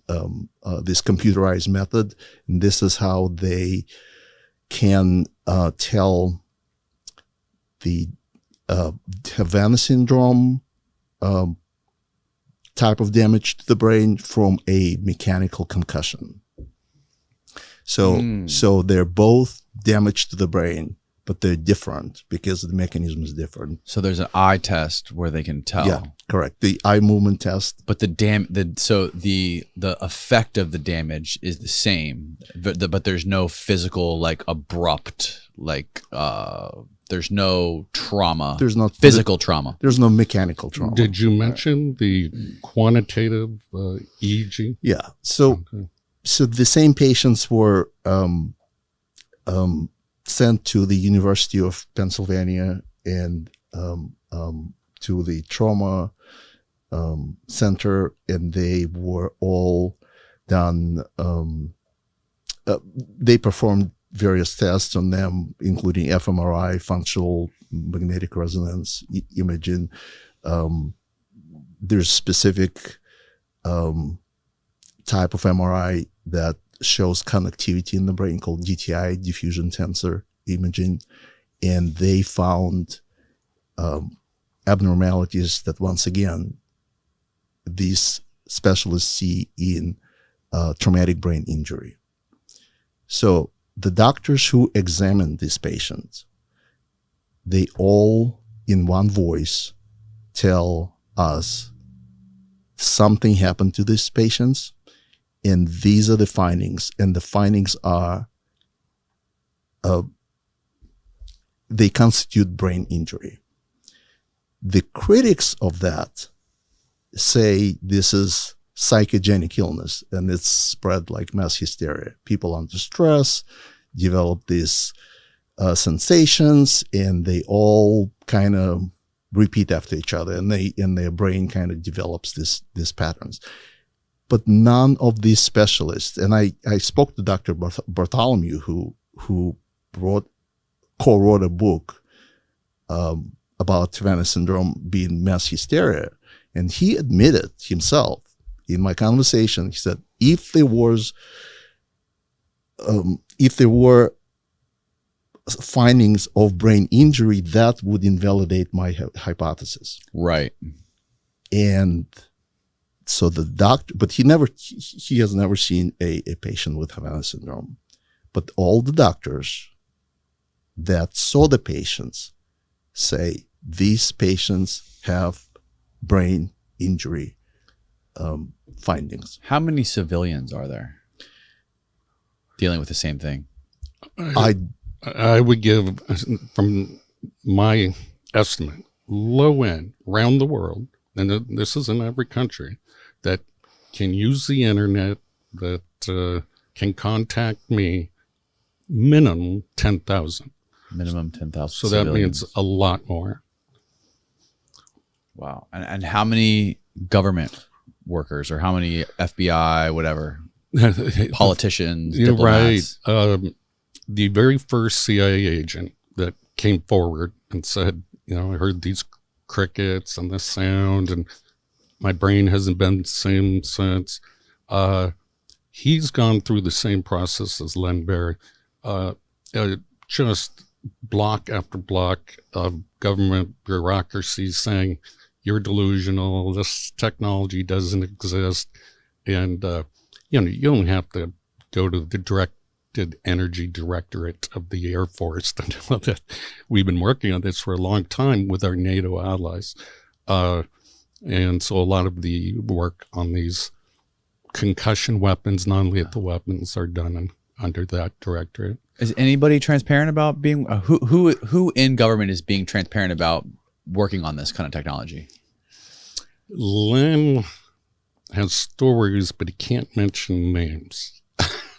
[SPEAKER 2] this computerized method. And this is how they can tell the Havana syndrome type of damage to the brain from a mechanical concussion. So they're both damage to the brain, but they're different because the mechanism is different.
[SPEAKER 1] So there's an eye test where they can tell.
[SPEAKER 2] Yeah, correct. The eye movement test.
[SPEAKER 1] But the effect of the damage is the same, but there's no physical, like, abrupt, like There's no trauma.
[SPEAKER 2] There's no
[SPEAKER 1] physical trauma.
[SPEAKER 2] There's no mechanical trauma.
[SPEAKER 3] Did you mention the quantitative EEG?
[SPEAKER 2] Yeah. So the same patients were sent to the University of Pennsylvania and to the trauma center, and they were all done. They performed various tests on them, including fMRI, functional magnetic resonance imaging. There's specific type of MRI that shows connectivity in the brain called DTI, diffusion tensor imaging, and they found abnormalities that, once again, these specialists see in traumatic brain injury. So the doctors who examined these patients, they all in one voice tell us something happened to these patients, and these are the findings. And the findings are they constitute brain injury. The critics of that say this is psychogenic illness, and it's spread like mass hysteria. People under stress develop these sensations, and they all kind of repeat after each other, and their brain kind of develops these patterns. But none of these specialists, and I spoke to Dr. Bartholomew, who co-wrote a book about Havana syndrome being mass hysteria, and he admitted himself in my conversation. He said, if there were findings of brain injury, that would invalidate my hypothesis.
[SPEAKER 1] Right.
[SPEAKER 2] And so the doctor, but he has never seen a patient with Havana syndrome. But all the doctors that saw the patients say these patients have brain injury findings.
[SPEAKER 1] How many civilians are there dealing with the same thing?
[SPEAKER 3] I would give, from my estimate, low end, around the world, and this is in every country, that can use the internet, that can contact me, minimum 10,000.
[SPEAKER 1] Minimum 10,000
[SPEAKER 3] So
[SPEAKER 1] civilians.
[SPEAKER 3] that means a lot more.
[SPEAKER 1] Wow. And how many government workers, or how many FBI, whatever, politicians,
[SPEAKER 3] You're
[SPEAKER 1] diplomats?
[SPEAKER 3] right. The very first CIA agent that came forward and said, I heard these crickets and this sound, and my brain hasn't been the same since. He's gone through the same process as Len Ber. Just block after block of government bureaucracy saying, you're delusional, this technology doesn't exist. And, you don't have to go to the Directed Energy Directorate of the Air Force to know that we've been working on this for a long time with our NATO allies. And so a lot of the work on these concussion weapons, non-lethal weapons, are done under that directorate.
[SPEAKER 1] Is anybody transparent about being who in government is being transparent about working on this kind of technology?
[SPEAKER 3] Len has stories, but he can't mention names.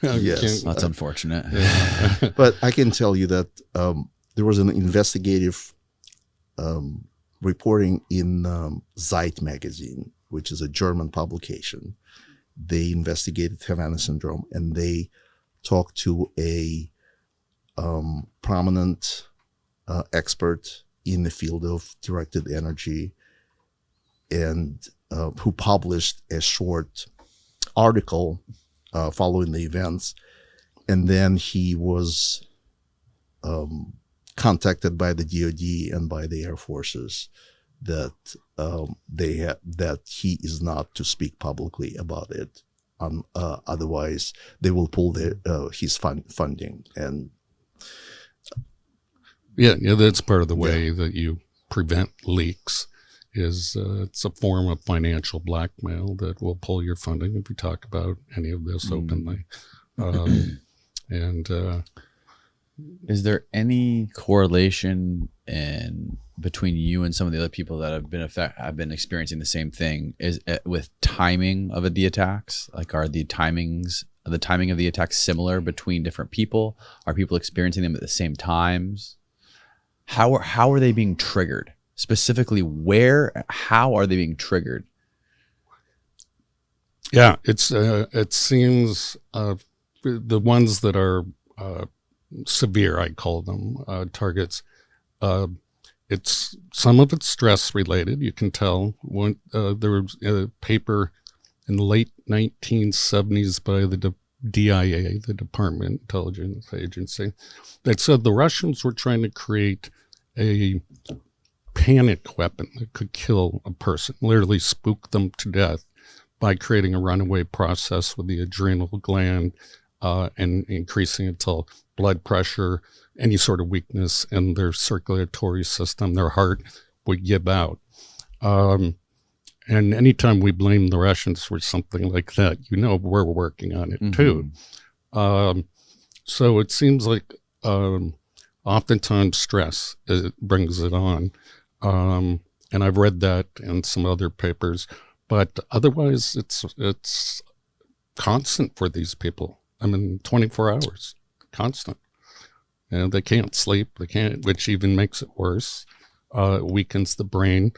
[SPEAKER 2] Yes,
[SPEAKER 1] that's unfortunate.
[SPEAKER 3] Yeah.
[SPEAKER 2] But I can tell you that there was an investigative reporting in Zeit magazine, which is a German publication. They investigated Havana syndrome, and they talked to a prominent expert in the field of directed energy, and who published a short article following the events. And then he was contacted by the DoD and by the Air Forces that that he is not to speak publicly about it. Otherwise, they will pull his funding. And
[SPEAKER 3] yeah, that's part of the way that you prevent leaks. Is it's a form of financial blackmail that will pull your funding if you talk about any of this openly. And
[SPEAKER 1] Is there any correlation between you and some of the other people that have been experiencing the same thing? Is with timing of the attacks? Like, are the timing of the attacks similar between different people? Are people experiencing them at the same times? How are they being triggered? Specifically, how are they being triggered?
[SPEAKER 3] Yeah, it seems the ones that are severe, I call them, targets. Some of it's stress related. You can tell. There was a paper in the late 1970s by the DIA, the Department Intelligence Agency, that said the Russians were trying to create a panic weapon that could kill a person, literally spook them to death by creating a runaway process with the adrenal gland and increasing it till blood pressure, any sort of weakness in their circulatory system, their heart would give out. And anytime we blame the Russians for something like that, we're working on it too. So it seems like oftentimes stress brings it on. And I've read that in some other papers, but otherwise it's constant for these people. 24 hours, constant. And they can't sleep, which even makes it worse. It weakens the brain.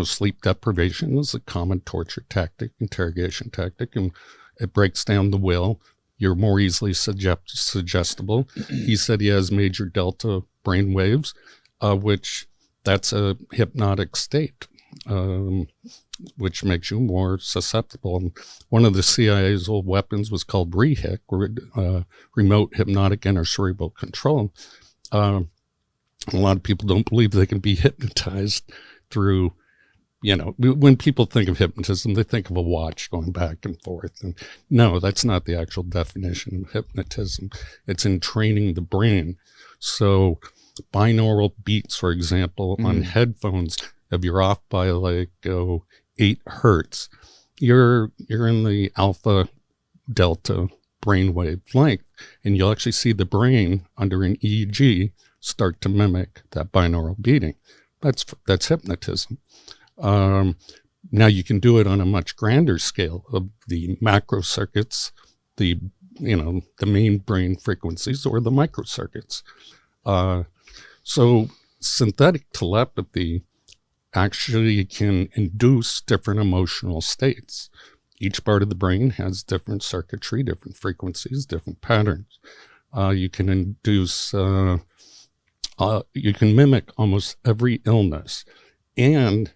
[SPEAKER 3] Sleep deprivation is a common torture tactic, interrogation tactic, and it breaks down the will. You're more easily suggestible. He said he has major delta brain waves, which that's a hypnotic state, which makes you more susceptible. And one of the CIA's old weapons was called REHIC, remote hypnotic intracerebral control. A lot of people don't believe they can be hypnotized through, when people think of hypnotism, they think of a watch going back and forth. And no, that's not the actual definition of hypnotism. It's in training the brain. So binaural beats, for example, on headphones, if you're off by 8 hertz, you're in the alpha delta brainwave length, and you'll actually see the brain under an EEG start to mimic that binaural beating. That's hypnotism. Now you can do it on a much grander scale of the macro circuits, the main brain frequencies, or the microcircuits. So synthetic telepathy actually can induce different emotional states. Each part of the brain has different circuitry, different frequencies, different patterns. You can induce, you can mimic almost every illness and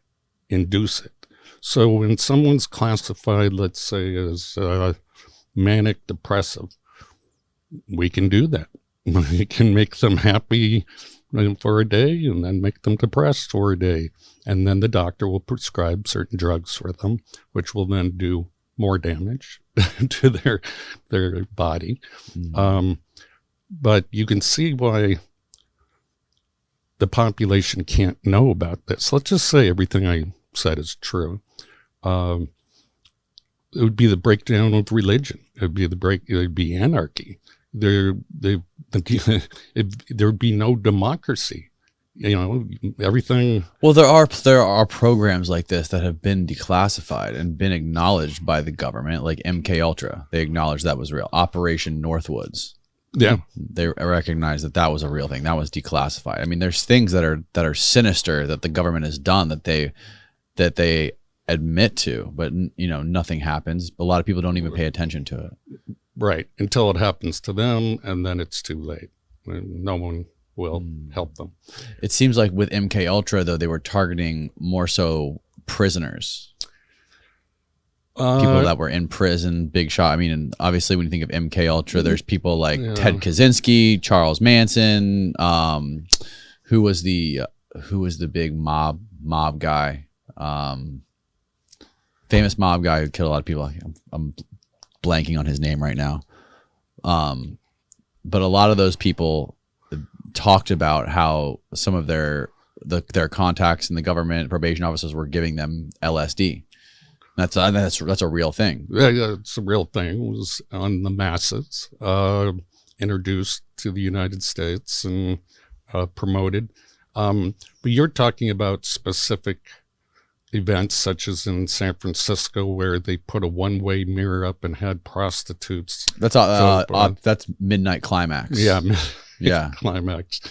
[SPEAKER 3] induce it. So when someone's classified, let's say, as manic depressive, we can do that. We can make them happy for a day and then make them depressed for a day. And then the doctor will prescribe certain drugs for them, which will then do more damage to their body. But you can see why the population can't know about this. Let's just say everything I said is true. It would be the breakdown of religion. It would be anarchy. There'd be no democracy. Everything. Well,
[SPEAKER 1] there are programs like this that have been declassified and been acknowledged by the government, like MK Ultra. They acknowledged that was real. Operation Northwoods.
[SPEAKER 3] Yeah,
[SPEAKER 1] they recognize that was a real thing. That was declassified. There's things that are sinister that the government has done that they admit to, but nothing happens. A lot of people don't even pay attention to it.
[SPEAKER 3] Right, until it happens to them, and then it's too late. No one will help them.
[SPEAKER 1] It seems like with MK Ultra, though, they were targeting more so prisoners. People that were in prison, big shot. And obviously when you think of MK Ultra, there's people like Ted Kaczynski, Charles Manson, who was the big mob guy, famous mob guy who killed a lot of people. I'm blanking on his name right now. But a lot of those people talked about how some of their contacts in the government, probation officers, were giving them LSD. That's a real thing.
[SPEAKER 3] Yeah, it's a real thing. It was on the masses. introduced to the United States and promoted. But you're talking about specific events such as in San Francisco where they put a one-way mirror up and had prostitutes.
[SPEAKER 1] That's that's Midnight Climax.
[SPEAKER 3] Yeah.
[SPEAKER 1] Yeah.
[SPEAKER 3] Climax.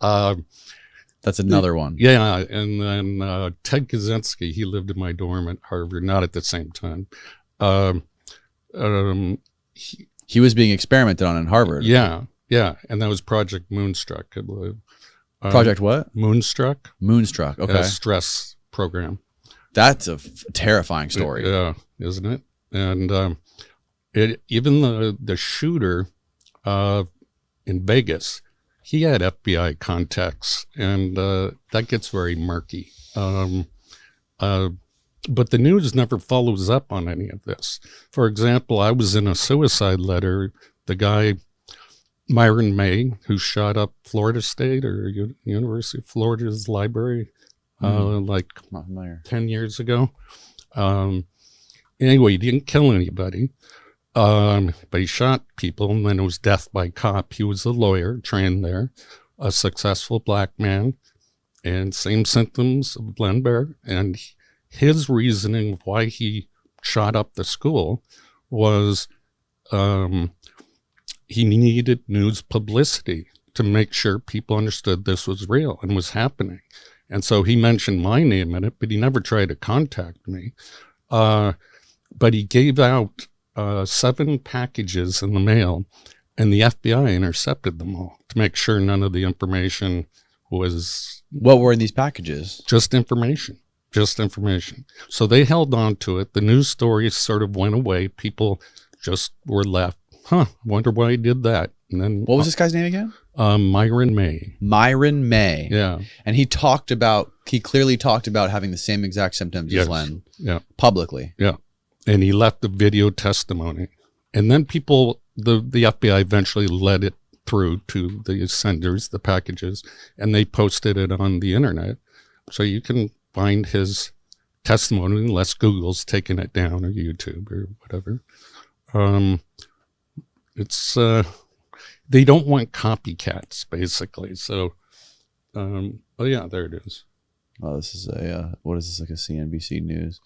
[SPEAKER 1] That's another one.
[SPEAKER 3] Yeah. And then Ted Kaczynski, he lived in my dorm at Harvard, not at the same time.
[SPEAKER 1] He was being experimented on in Harvard.
[SPEAKER 3] Yeah. And that was Project Moonstruck, I believe.
[SPEAKER 1] Project what?
[SPEAKER 3] Moonstruck.
[SPEAKER 1] Moonstruck. Okay.
[SPEAKER 3] Stress program.
[SPEAKER 1] That's a terrifying story.
[SPEAKER 3] Yeah, isn't it? And even the shooter in Vegas, he had FBI contacts, and that gets very murky. But the news never follows up on any of this. For example, I was in a suicide letter. The guy, Myron May, who shot up Florida State or University of Florida's library, like 10 years ago. Anyway, he didn't kill anybody, but he shot people, and then it was death by cop. He was a lawyer, trained there, a successful black man, and same symptoms of Len Ber. And his reasoning of why he shot up the school was he needed news publicity to make sure people understood this was real and was happening. And so he mentioned my name in it, but he never tried to contact me. But he gave out 7 packages in the mail, and the FBI intercepted them all to make sure none of the information was...
[SPEAKER 1] What were in these packages?
[SPEAKER 3] Just information. So they held on to it. The news stories sort of went away. People just were left, wonder why he did that. And then
[SPEAKER 1] what was this guy's name again?
[SPEAKER 3] Myron May.
[SPEAKER 1] Myron May.
[SPEAKER 3] Yeah.
[SPEAKER 1] And he clearly talked about having the same exact symptoms as Len.
[SPEAKER 3] Yeah.
[SPEAKER 1] Publicly.
[SPEAKER 3] Yeah. And he left a video testimony. And then people, the FBI eventually led it through to the senders, the packages, and they posted it on the internet. So you can find his testimony unless Google's taken it down, or YouTube or whatever. They don't want copycats, basically. So, oh yeah, there it is.
[SPEAKER 1] Oh, this is what is this, like a CNBC News?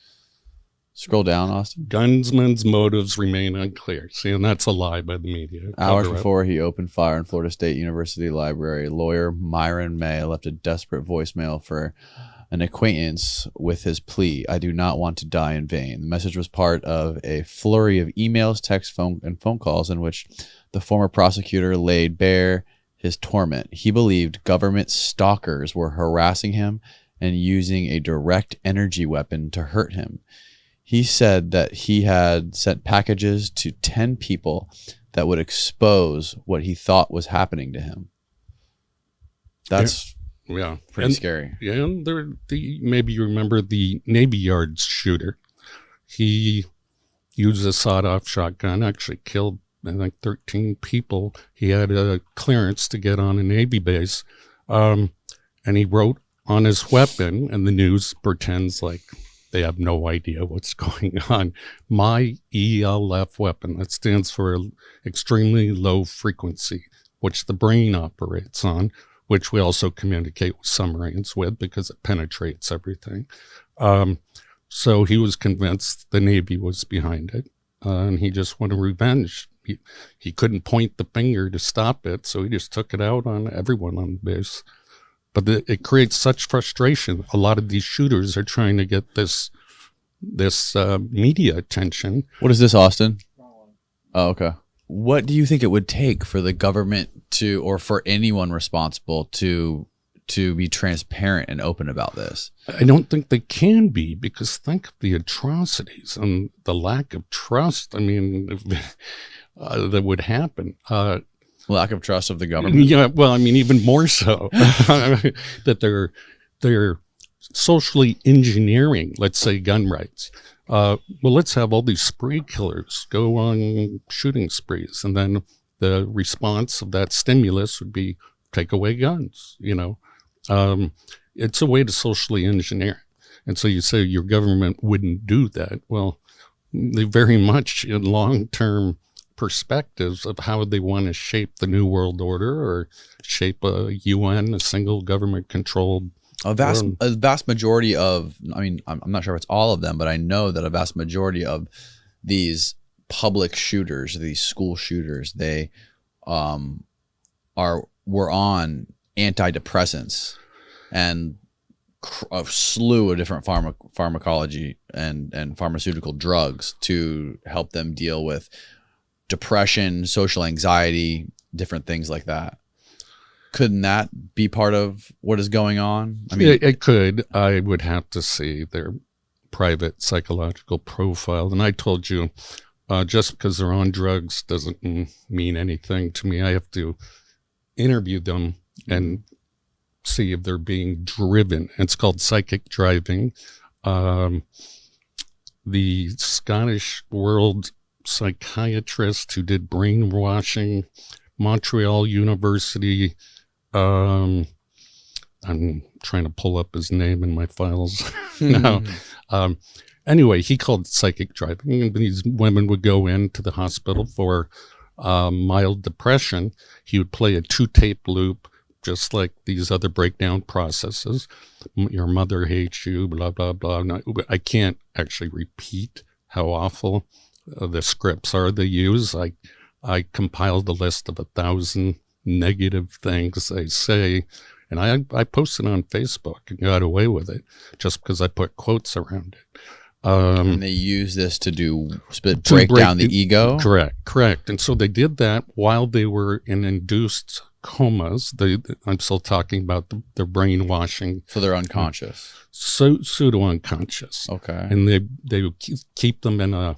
[SPEAKER 1] Scroll down, Austin.
[SPEAKER 3] Gunman's motives remain unclear. See, and that's a lie by the media.
[SPEAKER 1] Hours before he opened fire in Florida State University Library, lawyer Myron May left a desperate voicemail for an acquaintance with his plea: "I do not want to die in vain." The message was part of a flurry of emails, texts, and phone calls in which the former prosecutor laid bare his torment. He believed government stalkers were harassing him and using a direct energy weapon to hurt him. He said that he had sent packages to 10 people that would expose what he thought was happening to him. That's pretty scary.
[SPEAKER 3] Yeah, and maybe you remember the Navy Yards shooter. He used a sawed-off shotgun, actually killed, I think, 13 people. He had a clearance to get on a Navy base, and he wrote on his weapon, and the news pretends like they have no idea what's going on. My ELF weapon, that stands for extremely low frequency, which the brain operates on, which we also communicate with submarines with because it penetrates everything. So he was convinced the Navy was behind it, and he just wanted revenge. He couldn't point the finger to stop it, so he just took it out on everyone on the base. But it creates such frustration. A lot of these shooters are trying to get this media attention.
[SPEAKER 1] What is this, Austin? Oh, okay. What do you think it would take for the government to, or for anyone responsible to be transparent and open about this?
[SPEAKER 3] I don't think they can be, because think of the atrocities and the lack of trust. I mean, that would happen.
[SPEAKER 1] Lack of trust of the government.
[SPEAKER 3] Yeah, well, I mean, even more so that they're socially engineering, let's say, gun rights. Well, let's have all these spree killers go on shooting sprees, and then the response of that stimulus would be take away guns. It's a way to socially engineer. And so you say your government wouldn't do that. Well, they very much in long-term perspectives of how they want to shape the New World Order or shape a UN, a single government-controlled
[SPEAKER 1] a vast majority of, I mean, I'm not sure if it's all of them, but I know that a vast majority of these public shooters, these school shooters, they were on antidepressants and a slew of different pharmacology and pharmaceutical drugs to help them deal with depression, social anxiety, different things like that. Couldn't that be part of what is going on? I mean,
[SPEAKER 3] it could. I would have to see their private psychological profile. And I told you, just because they're on drugs doesn't mean anything to me. I have to interview them and see if they're being driven. It's called psychic driving. The Scottish world psychiatrist who did brainwashing, Montreal University, I'm trying to pull up his name in my files now. Anyway, he called it psychic driving, and these women would go into the hospital for mild depression. He would play a 2-tape loop, just like these other breakdown processes. Your mother hates you, blah, blah, blah. Now, I can't actually repeat how awful the scripts are they use. I compiled a list of 1,000 negative things they say, and I posted on Facebook and got away with it just because I put quotes around it.
[SPEAKER 1] And they use this to break down the ego?
[SPEAKER 3] Correct. And so they did that while they were in induced comas. I'm still talking about the brainwashing.
[SPEAKER 1] So they're unconscious.
[SPEAKER 3] Pseudo-unconscious.
[SPEAKER 1] Okay.
[SPEAKER 3] And they would keep them in a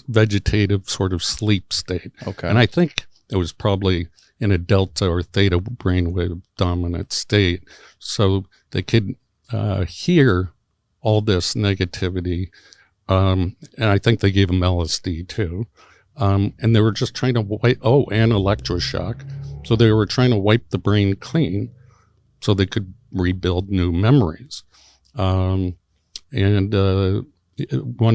[SPEAKER 3] vegetative sort of sleep state.
[SPEAKER 1] Okay.
[SPEAKER 3] And I think it was probably in a delta or theta brainwave dominant state. So they could hear all this negativity. And I think they gave them LSD too. And they were just trying to and electroshock. So they were trying to wipe the brain clean so they could rebuild new memories. One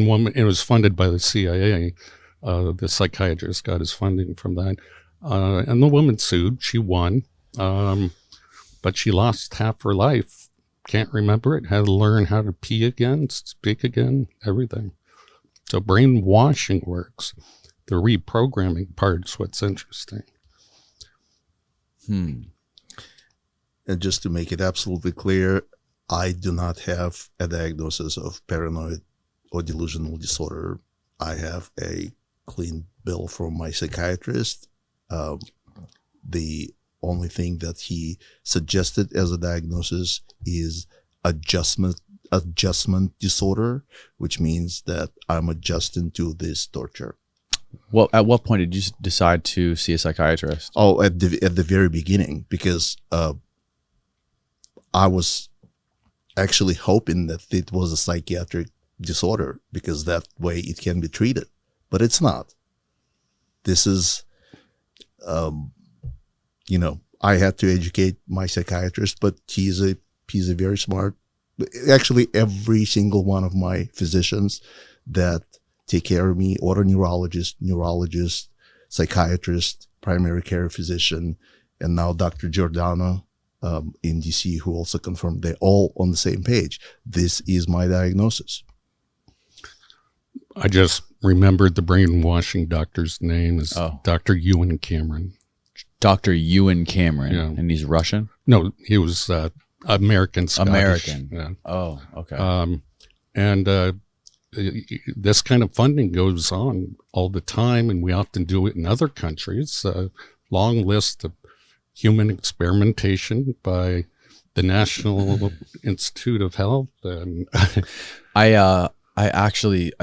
[SPEAKER 3] woman, it was funded by the CIA. The psychiatrist got his funding from that. And the woman sued. She won. But she lost half her life. Can't remember it. Had to learn how to pee again, speak again, everything. So brainwashing works. The reprogramming part's what's interesting.
[SPEAKER 2] And just to make it absolutely clear, I do not have a diagnosis of paranoid or delusional disorder. I have a clean bill from my psychiatrist. The only thing that he suggested as a diagnosis is adjustment disorder, which means that I'm adjusting to this torture.
[SPEAKER 1] Well, at what point did you decide to see a psychiatrist?
[SPEAKER 2] Oh, at the very beginning, because I was actually hoping that it was a psychiatric disorder, because that way it can be treated, but it's not. This is, I had to educate my psychiatrist, but he's a very smart. Actually, every single one of my physicians that take care of me, neurologist, psychiatrist, primary care physician, and now Dr. Giordano in DC, who also confirmed, they're all on the same page. This is my diagnosis.
[SPEAKER 3] I just remembered the brainwashing doctor's name is Dr. Ewan Cameron.
[SPEAKER 1] Dr. Ewan Cameron,
[SPEAKER 3] yeah.
[SPEAKER 1] And he's Russian?
[SPEAKER 3] No, he was American Scottish.
[SPEAKER 1] American.
[SPEAKER 3] Yeah.
[SPEAKER 1] Oh, okay.
[SPEAKER 3] This kind of funding goes on all the time, and we often do it in other countries. Long list of human experimentation by the National Institute of Health. And
[SPEAKER 1] I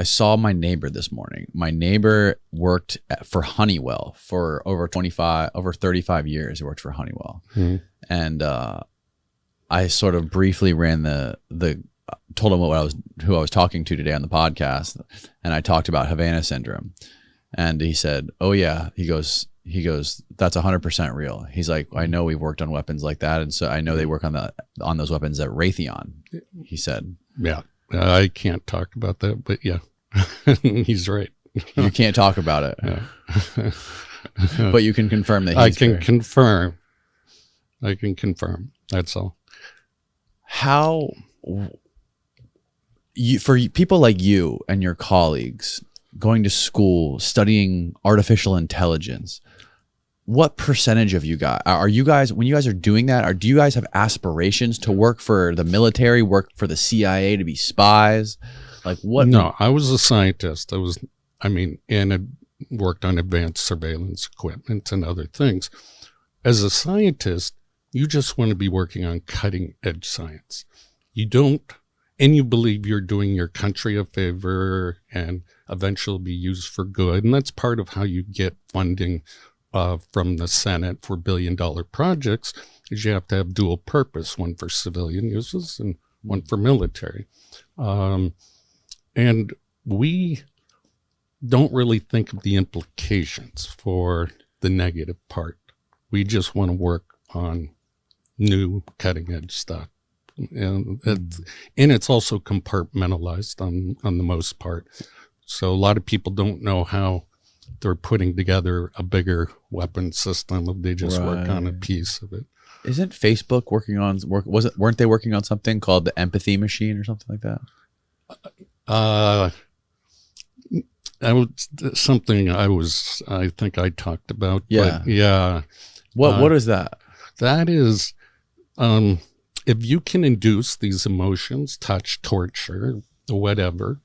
[SPEAKER 1] saw my neighbor this morning. My neighbor worked for Honeywell for over 35 years. He worked for Honeywell.
[SPEAKER 3] Mm-hmm.
[SPEAKER 1] And I sort of briefly ran told him who I was talking to today on the podcast, and I talked about Havana syndrome, and he said, "Oh yeah," he goes, "That's 100% real." He's like, "I know we've worked on weapons like that, and so I know they work on those weapons at Raytheon." He said,
[SPEAKER 3] "Yeah, I can't talk about that, but yeah, he's right."
[SPEAKER 1] You can't talk about it.
[SPEAKER 3] Yeah.
[SPEAKER 1] But you can confirm that
[SPEAKER 3] I
[SPEAKER 1] he's
[SPEAKER 3] can
[SPEAKER 1] very...
[SPEAKER 3] confirm. I can confirm. That's all.
[SPEAKER 1] How, for people like you and your colleagues going to school, studying artificial intelligence, what percentage of you guys, are you guys, when you guys are doing that, or do you guys have aspirations to work for the military, work for the CIA, to be spies? Like what?
[SPEAKER 3] No, I was a scientist. Worked on advanced surveillance equipment and other things. As a scientist, you just want to be working on cutting edge science. You don't, and you believe you're doing your country a favor and eventually be used for good. And that's part of how you get funding from the Senate for billion-dollar projects, is you have to have dual purpose, one for civilian uses and one for military. And we don't really think of the implications for the negative part. We just want to work on new cutting-edge stuff. And it's also compartmentalized on the most part. So a lot of people don't know how they're putting together a bigger weapon system. They just work on a piece of it.
[SPEAKER 1] Isn't Facebook working on weren't they working on something called the empathy machine or something like that? I think I talked about. Yeah.
[SPEAKER 3] But yeah.
[SPEAKER 1] What is that?
[SPEAKER 3] That is, if you can induce these emotions, touch, torture, whatever,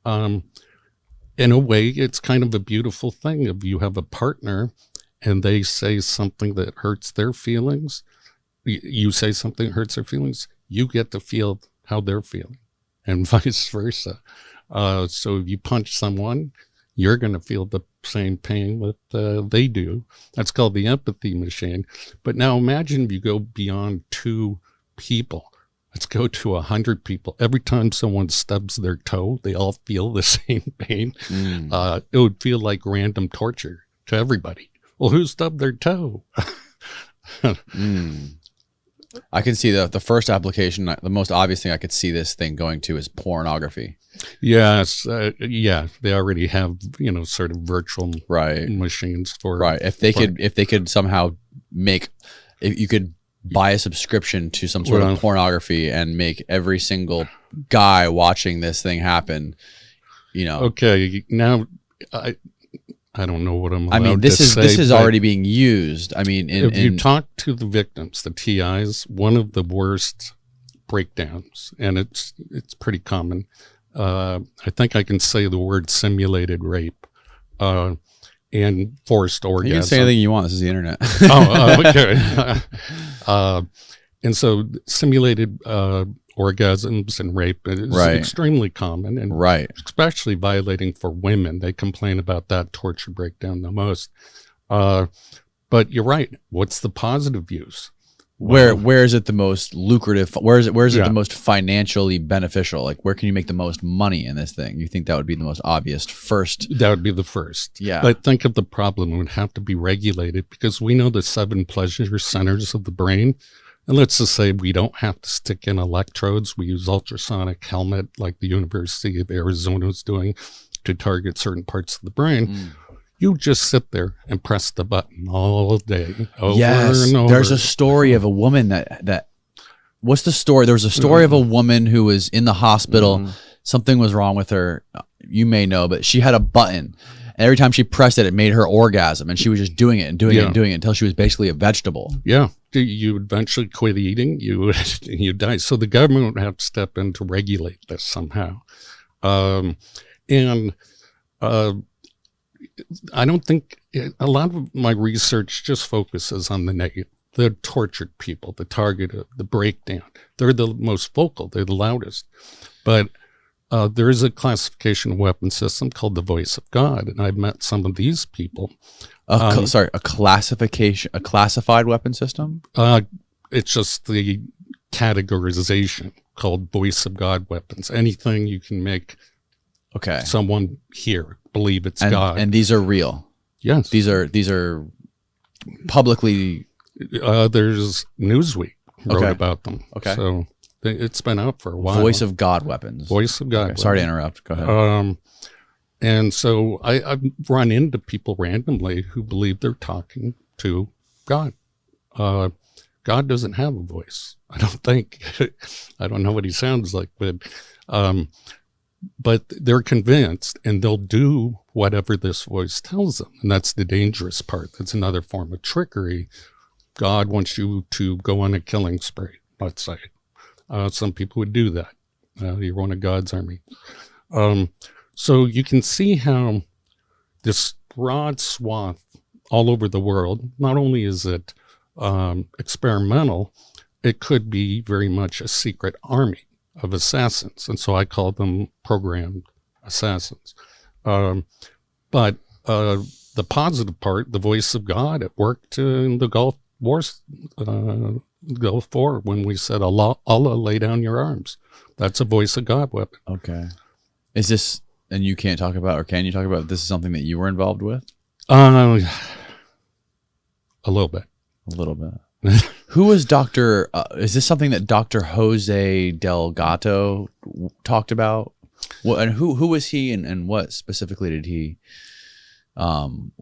[SPEAKER 3] in a way, it's kind of a beautiful thing. If you have a partner and they say something that hurts their feelings, you say something that hurts their feelings, you get to feel how they're feeling, and vice versa. So if you punch someone, you're going to feel the same pain that they do. That's called the empathy machine. But now imagine if you go beyond 2 people. Let's go to 100 people. Every time someone stubs their toe, they all feel the same pain. It would feel like random torture to everybody. Well, who stubbed their toe?
[SPEAKER 1] I can see the first application, the most obvious thing I could see this thing going to is pornography.
[SPEAKER 3] Yes. They already have, sort of virtual machines for
[SPEAKER 1] Right. If they could somehow if you could buy a subscription to some sort of pornography and make every single guy watching this thing happen,
[SPEAKER 3] Okay, now I don't know what I'm allowed
[SPEAKER 1] this
[SPEAKER 3] to say.
[SPEAKER 1] This is already being used. If
[SPEAKER 3] you talk to the victims, the TIs, one of the worst breakdowns, and it's pretty common. I think I can say the word simulated rape. And forced orgasm.
[SPEAKER 1] You can say anything you want. This is the internet.
[SPEAKER 3] Okay. And so simulated orgasms and rape is extremely common, and especially violating for women. They complain about that torture breakdown the most. But you're right. What's the positive use?
[SPEAKER 1] Where is it the most lucrative? Where is it the most financially beneficial? Like, where can you make the most money in this thing? You think that would be the most obvious first?
[SPEAKER 3] That would be the first.
[SPEAKER 1] Yeah.
[SPEAKER 3] But think of the problem. It would have to be regulated, because we know the 7 pleasure centers of the brain. And let's just say we don't have to stick in electrodes. We use ultrasonic helmet like the University of Arizona is doing to target certain parts of the brain. You just sit there and press the button all day, over and over.
[SPEAKER 1] There's a story of a woman that what's the story? There was a story of a woman who was in the hospital. Something was wrong with her. You may know, but she had a button. And every time she pressed it, it made her orgasm. And she was just doing it and doing it and doing it until she was basically a vegetable. Yeah.
[SPEAKER 3] You eventually quit eating. You die. So the government would have to step in to regulate this somehow. I don't think a lot of my research just focuses on the negative. The tortured people, the targeted, the breakdown. They're the most vocal. They're the loudest. But there is a classification of weapon system called the voice of God, and I've met some of these people.
[SPEAKER 1] A classified weapon system?
[SPEAKER 3] It's just the categorization called voice of God weapons. Anything you can make someone hear, believe it's God.
[SPEAKER 1] And these are real?
[SPEAKER 3] Yes.
[SPEAKER 1] These are publicly...
[SPEAKER 3] there's Newsweek wrote about them.
[SPEAKER 1] Okay.
[SPEAKER 3] So it's been out for a while.
[SPEAKER 1] Voice of God weapons.
[SPEAKER 3] Voice of God weapons.
[SPEAKER 1] Sorry to interrupt. Go ahead.
[SPEAKER 3] And so I've run into people randomly who believe they're talking to God. God doesn't have a voice, I don't think. I don't know what he sounds like, but they're convinced, and they'll do whatever this voice tells them. And that's the dangerous part. That's another form of trickery. God wants you to go on a killing spree, let's say. Some people would do that. You're one of God's army. So you can see how this broad swath all over the world, not only is it experimental, it could be very much a secret army of assassins. And so I call them programmed assassins. But the positive part, the voice of God, it worked in the Gulf Wars, Gulf War, when we said, Allah, lay down your arms. That's a voice of God weapon.
[SPEAKER 1] Okay. Is this, and you can't talk about, or can you talk about, this is something that you were involved with?
[SPEAKER 3] A little bit.
[SPEAKER 1] A little bit. Who was Dr. Is this something that Dr. Jose Delgado talked about? What, and who was he, and what specifically did he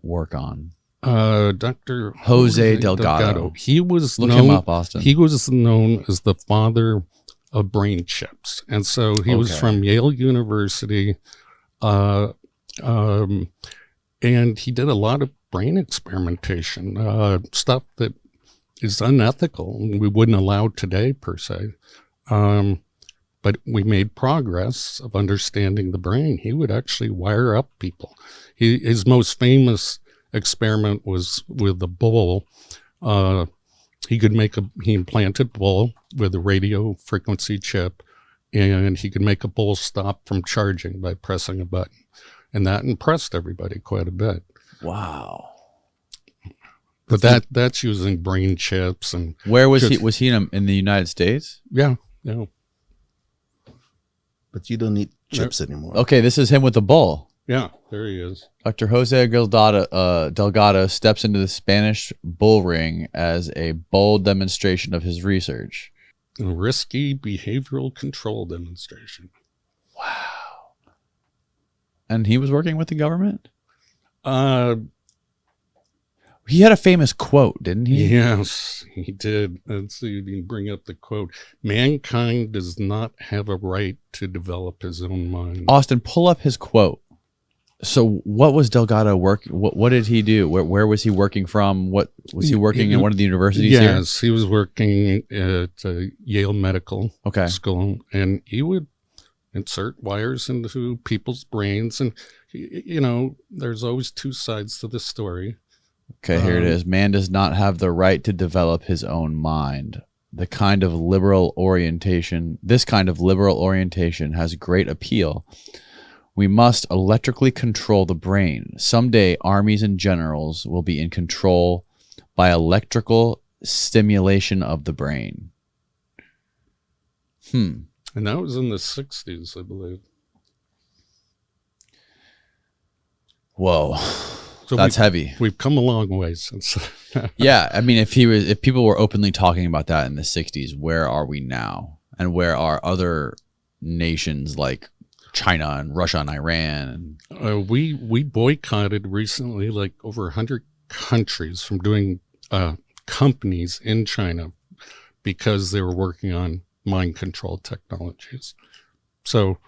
[SPEAKER 1] work on?
[SPEAKER 3] Dr.
[SPEAKER 1] Jose Delgado.
[SPEAKER 3] He was
[SPEAKER 1] Look
[SPEAKER 3] known,
[SPEAKER 1] him up, Austin.
[SPEAKER 3] He was known as the father of brain chips. And so he was from Yale University. And he did a lot of brain experimentation, stuff that is unethical and we wouldn't allow today per se. But we made progress of understanding the brain. He would actually wire up people. His most famous experiment was with a bull. He implanted bull with a radio frequency chip, and he could make a bull stop from charging by pressing a button. And that impressed everybody quite a bit.
[SPEAKER 1] Wow.
[SPEAKER 3] But that's using brain chips. And
[SPEAKER 1] where was he? Was he in the United States?
[SPEAKER 3] Yeah.
[SPEAKER 2] But you don't need chips anymore.
[SPEAKER 1] Okay, this is him with the bull.
[SPEAKER 3] Yeah, there he is.
[SPEAKER 1] Dr. Jose Delgado steps into the Spanish bull ring as a bold demonstration of his research.
[SPEAKER 3] A risky behavioral control demonstration.
[SPEAKER 1] Wow. And he was working with the government? He had a famous quote, didn't he?
[SPEAKER 3] Yes, he did. Let's see if you can bring up the quote. Mankind does not have a right to develop his own mind.
[SPEAKER 1] Austin, pull up his quote. So what was Delgado what did he do? Where was he working from? What was he working in one of the universities here?
[SPEAKER 3] Yes, he was working at Yale Medical School, and he would insert wires into people's brains. And, there's always two sides to the story.
[SPEAKER 1] Okay, here it is. Man does not have the right to develop his own mind. This kind of liberal orientation has great appeal. We must electrically control the brain. Someday, armies and generals will be in control by electrical stimulation of the brain.
[SPEAKER 3] And that was in the 60s, I believe.
[SPEAKER 1] Whoa. So that's heavy.
[SPEAKER 3] We've come a long way since.
[SPEAKER 1] Yeah, I mean, if people were openly talking about that in the 60s, where are we now? And where are other nations like China and Russia and Iran?
[SPEAKER 3] We boycotted recently like over 100 countries from doing companies in China because they were working on mind control technologies. So,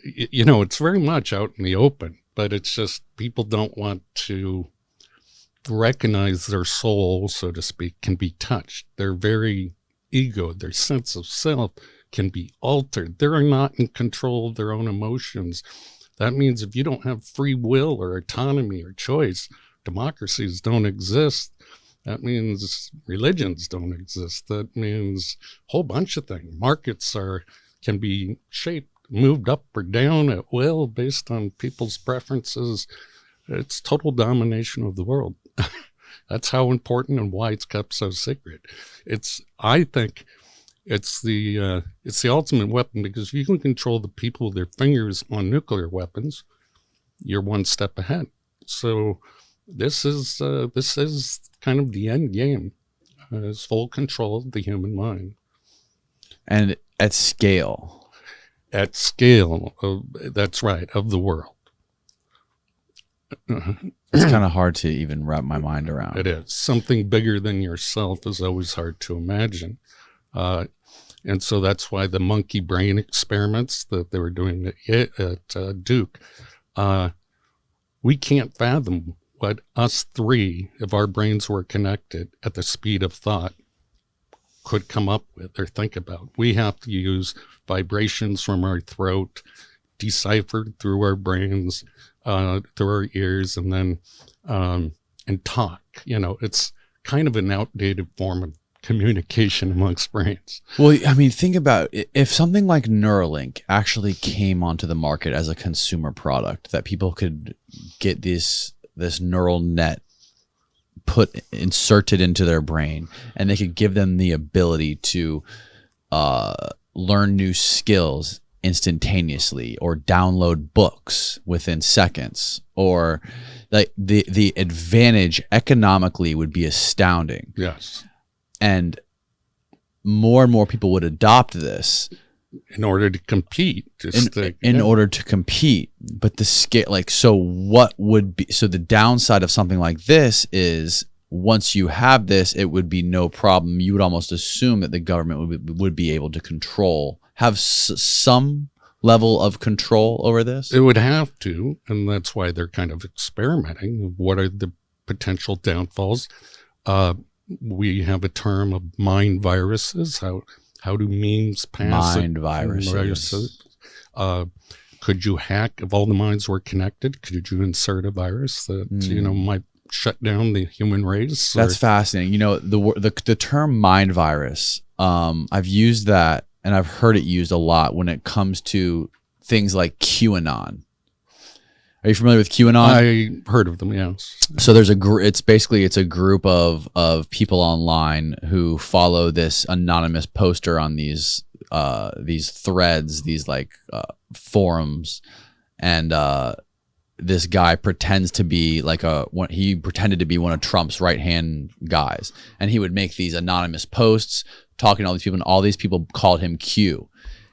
[SPEAKER 3] it's very much out in the open. But it's just people don't want to recognize their soul, so to speak, can be touched. Their very ego, their sense of self can be altered. They're not in control of their own emotions. That means if you don't have free will or autonomy or choice, democracies don't exist. That means religions don't exist. That means a whole bunch of things. Markets can be shaped, moved up or down at will based on people's preferences. It's total domination of the world. That's how important and why it's kept so secret. I think it's the ultimate weapon, because if you can control the people with their fingers on nuclear weapons, you're one step ahead. So this is kind of the end game, is full control of the human mind.
[SPEAKER 1] And at scale.
[SPEAKER 3] at scale, that's right, of the world.
[SPEAKER 1] It's kind of hard to even wrap my mind around.
[SPEAKER 3] It is. Something bigger than yourself is always hard to imagine. And so that's why the monkey brain experiments that they were doing at Duke, we can't fathom what us three, if our brains were connected at the speed of thought, could come up with or think about. We have to use vibrations from our throat, deciphered through our brains, through our ears, and then and talk. It's kind of an outdated form of communication amongst brains.
[SPEAKER 1] Well, I mean, think about it. If something like Neuralink actually came onto the market as a consumer product, that people could get this neural net inserted into their brain, and they could give them the ability to learn new skills instantaneously, or download books within seconds, or like the advantage economically would be astounding.
[SPEAKER 3] Yes.
[SPEAKER 1] And more people would adopt this
[SPEAKER 3] in order to compete.
[SPEAKER 1] In order to compete. But the scale, so the downside of something like this is, once you have this, it would be no problem. You would almost assume that the government would be able to have some level of control over this.
[SPEAKER 3] It would have to, and that's why they're kind of experimenting. What are the potential downfalls? We have a term of mind viruses. How do memes pass?
[SPEAKER 1] Mind viruses.
[SPEAKER 3] Could you hack, if all the minds were connected, could you insert a virus that might shut down the human race?
[SPEAKER 1] That's fascinating. The term mind virus, I've used that, and I've heard it used a lot when it comes to things like QAnon. Are you familiar with QAnon?
[SPEAKER 3] I heard of them, yes.
[SPEAKER 1] So there's it's a group of people online who follow this anonymous poster on these threads, these forums, and this guy pretends to be he pretended to be one of Trump's right-hand guys, and he would make these anonymous posts talking to all these people, and all these people called him Q.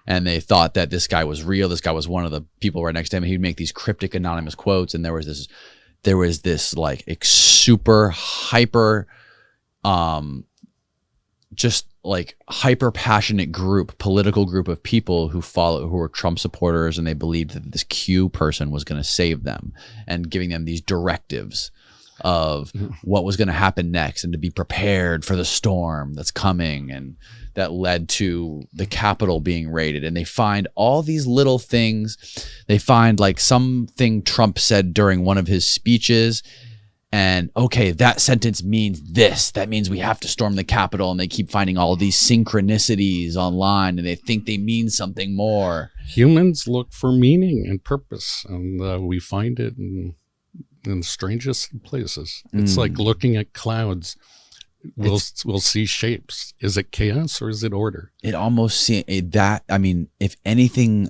[SPEAKER 1] And they thought that this guy was real. This guy was one of the people right next to him. And he'd make these cryptic anonymous quotes. And there was this super hyper, just hyper passionate political group of people who were Trump supporters. And they believed that this Q person was going to save them, and giving them these directives of what was going to happen next, and to be prepared for the storm that's coming. And that led to the Capitol being raided. And they find all these little things. They find something Trump said during one of his speeches, and okay, that sentence means this. That means we have to storm the Capitol. And they keep finding all these synchronicities online, and they think they mean something more.
[SPEAKER 3] Humans look for meaning and purpose, and we find it in the strangest places. It's like looking at clouds. We'll see shapes. Is it chaos or is it order?
[SPEAKER 1] It almost if anything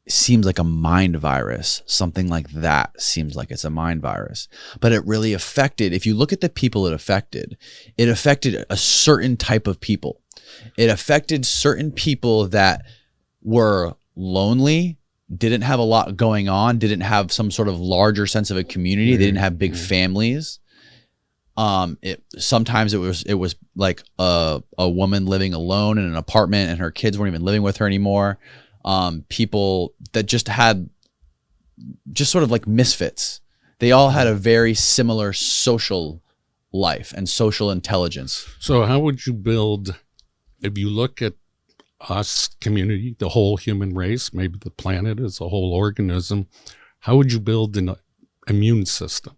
[SPEAKER 1] seems like a mind virus, something like that seems like it's a mind virus. But it really affected, if you look at the people it affected a certain type of people. It affected certain people that were lonely, didn't have a lot going on, didn't have some sort of larger sense of a community. They didn't have big families. Sometimes it was like a woman living alone in an apartment, and her kids weren't even living with her anymore. People that just sort of like misfits. They all had a very similar social life and social intelligence.
[SPEAKER 3] So how would you build, if you look at us community, the whole human race, maybe the planet as a whole organism, how would you build an immune system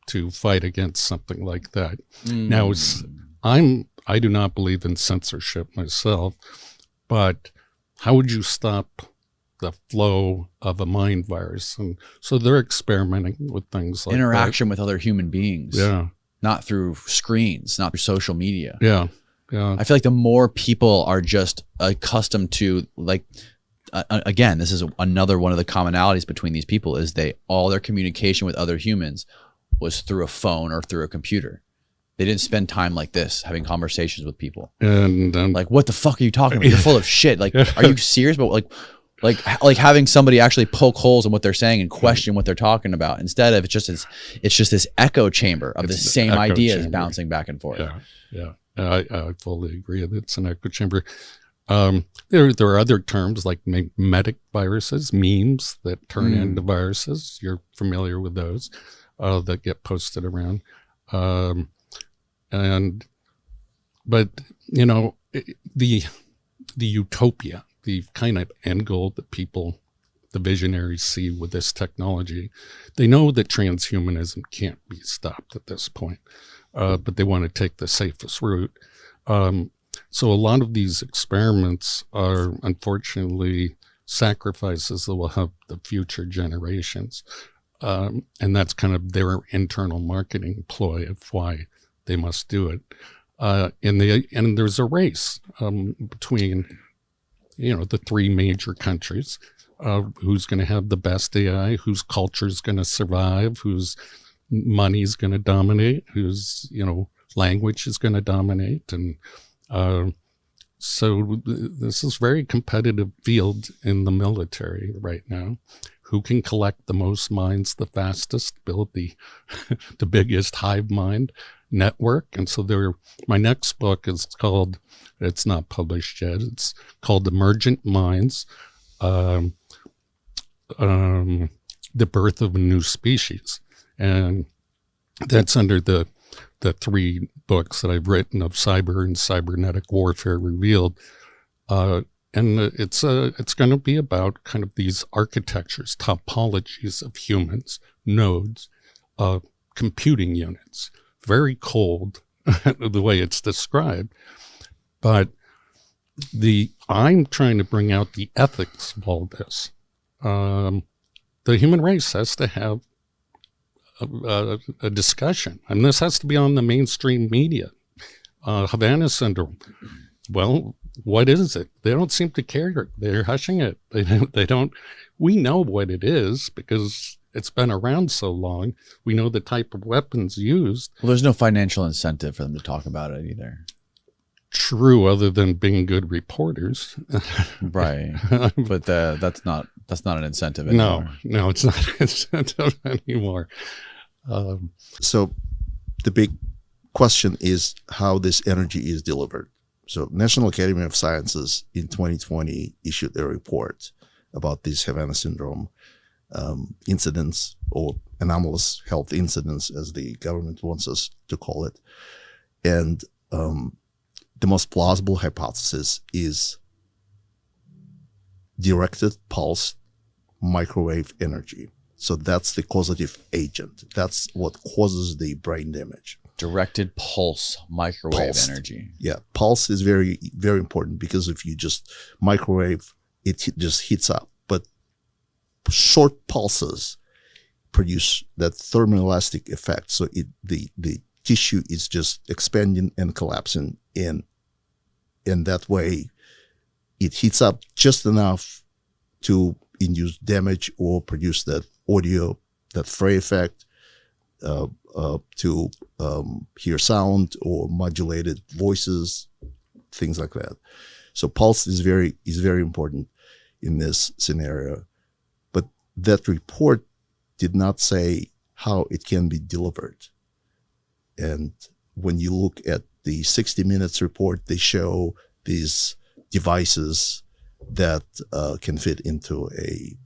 [SPEAKER 3] to fight against something like that? Now, I do not believe in censorship myself, but how would you stop the flow of a mind virus? And so they're experimenting with things like
[SPEAKER 1] interaction with other human beings.
[SPEAKER 3] Yeah.
[SPEAKER 1] Not through screens, not through social media.
[SPEAKER 3] Yeah. Yeah.
[SPEAKER 1] I feel like the more people are just accustomed to, again, this is another one of the commonalities between these people, is all their communication with other humans was through a phone or through a computer. They didn't spend time like this having conversations with people.
[SPEAKER 3] And
[SPEAKER 1] what the fuck are you talking about? You're full of shit. Are you serious? But like having somebody actually poke holes in what they're saying and question what they're talking about, instead of it's just this echo chamber of the same ideas bouncing back and forth.
[SPEAKER 3] Yeah. I fully agree. It's an echo chamber. There are other terms like mimetic viruses, memes that turn into viruses. You're familiar with those that get posted around. But you know, the utopia, the kind of end goal that people, the visionaries, see with this technology, they know that transhumanism can't be stopped at this point, but they want to take the safest route. So a lot of these experiments are unfortunately sacrifices that will help the future generations. And that's kind of their internal marketing ploy of why they must do it. And there's a race between, you know, the three major countries, who's going to have the best AI, whose culture is going to survive, whose money is going to dominate, whose, you know, language is going to dominate. And so this is very competitive field in the military right now. Who can collect the most minds the fastest, build the the biggest hive mind network. And so my next book is called, it's not published yet, it's called Emergent Minds, The Birth of a New Species. And that's under the three books that I've written of cyber and cybernetic warfare revealed. And it's going to be about kind of these architectures, topologies of humans, nodes, computing units. Very cold, the way it's described. But I'm trying to bring out the ethics of all this. The human race has to have a discussion. And this has to be on the mainstream media. Havana syndrome. Well, what is it? They don't seem to care. They're hushing it. They don't. We know what it is because it's been around so long. We know the type of weapons used.
[SPEAKER 1] Well, there's no financial incentive for them to talk about it either.
[SPEAKER 3] True, other than being good reporters.
[SPEAKER 1] Right. But that's not an incentive anymore.
[SPEAKER 3] No, it's not an incentive anymore.
[SPEAKER 2] So the big question is how this energy is delivered. So National Academy of Sciences in 2020 issued a report about this Havana syndrome incidents, or anomalous health incidents, as the government wants us to call it. And the most plausible hypothesis is directed pulse microwave energy. So that's the causative agent. That's what causes the brain damage.
[SPEAKER 1] Directed pulse microwave energy.
[SPEAKER 2] Yeah, pulse is very, very important, because if you just microwave, it just heats up. But short pulses produce that thermoelastic effect. So the tissue is just expanding and collapsing, and that way it heats up just enough to induce damage or produce that audio, that fray effect, to hear sound or modulated voices, things like that. So pulse is very important in this scenario. But that report did not say how it can be delivered. And when you look at the 60 Minutes report, they show these devices that can fit into a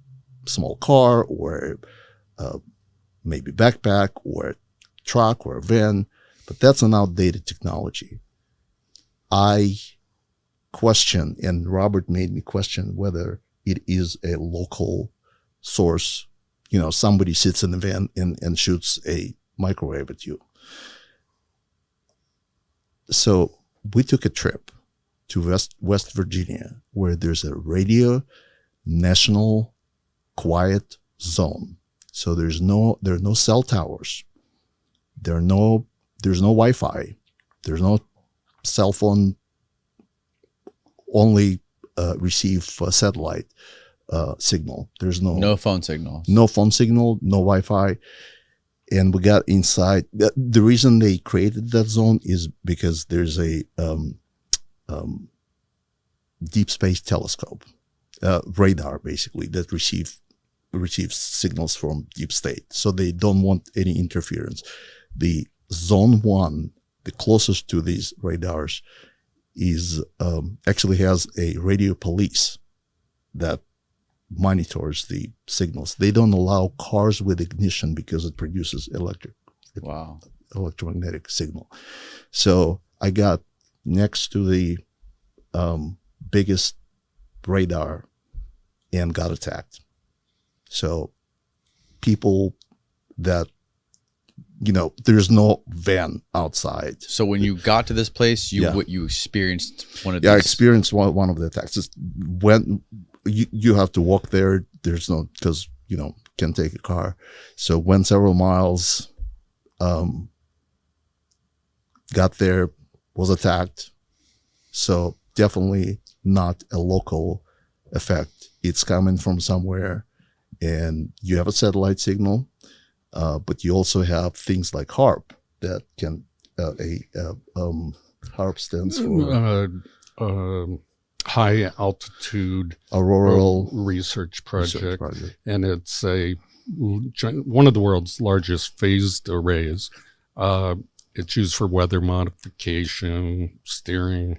[SPEAKER 2] small car, or maybe backpack, or a truck, or a van, but that's an outdated technology. I question, and Robert made me question, whether it is a local source. You know, somebody sits in the van and shoots a microwave at you. So we took a trip to West Virginia, where there's a radio national quiet zone. So there are no cell towers. There's no Wi-Fi. There's no cell phone, only receive satellite signal. There's no
[SPEAKER 1] phone signal.
[SPEAKER 2] No phone signal, no Wi-Fi. And we got inside. The reason they created that zone is because there's a deep space telescope radar, basically, that receives signals from deep state. So they don't want any interference. The zone 1, the closest to these radars, is actually has a radio police that monitors the signals. They don't allow cars with ignition because it produces electromagnetic signal. So I got next to the biggest radar and got attacked. So people that, there's no van outside.
[SPEAKER 1] So when you got to this place, you experienced one of these?
[SPEAKER 2] Yeah, I experienced one of the attacks. It's when you have to walk there. There's no, because, can't take a car. So went several miles, got there, was attacked. So definitely not a local effect. It's coming from somewhere, and you have a satellite signal, but you also have things like HARP that can, HARP stands for
[SPEAKER 3] High Altitude
[SPEAKER 2] Auroral
[SPEAKER 3] Research Project. And it's one of the world's largest phased arrays. It's used for weather modification, steering.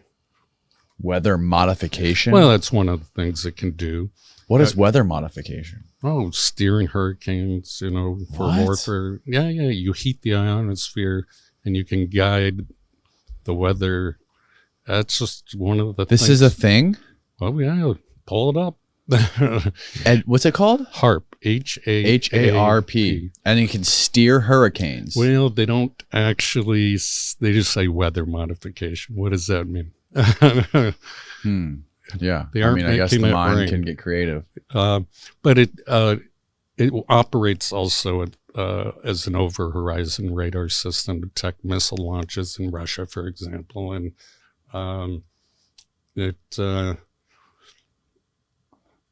[SPEAKER 1] Weather modification?
[SPEAKER 3] Well, that's one of the things it can do.
[SPEAKER 1] What is weather modification?
[SPEAKER 3] Oh, steering hurricanes, for warfare. Yeah. You heat the ionosphere and you can guide the weather. That's just one of the things.
[SPEAKER 1] This is a thing?
[SPEAKER 3] Oh, yeah. Pull it up.
[SPEAKER 1] And what's it called?
[SPEAKER 3] HARP. H-A-R-P.
[SPEAKER 1] And you can steer hurricanes.
[SPEAKER 3] Well, they don't actually, they just say weather modification. What does that mean?
[SPEAKER 1] Yeah.
[SPEAKER 3] I
[SPEAKER 1] guess the mind can get creative.
[SPEAKER 3] But it operates also as an over-horizon radar system to detect missile launches in Russia, for example. And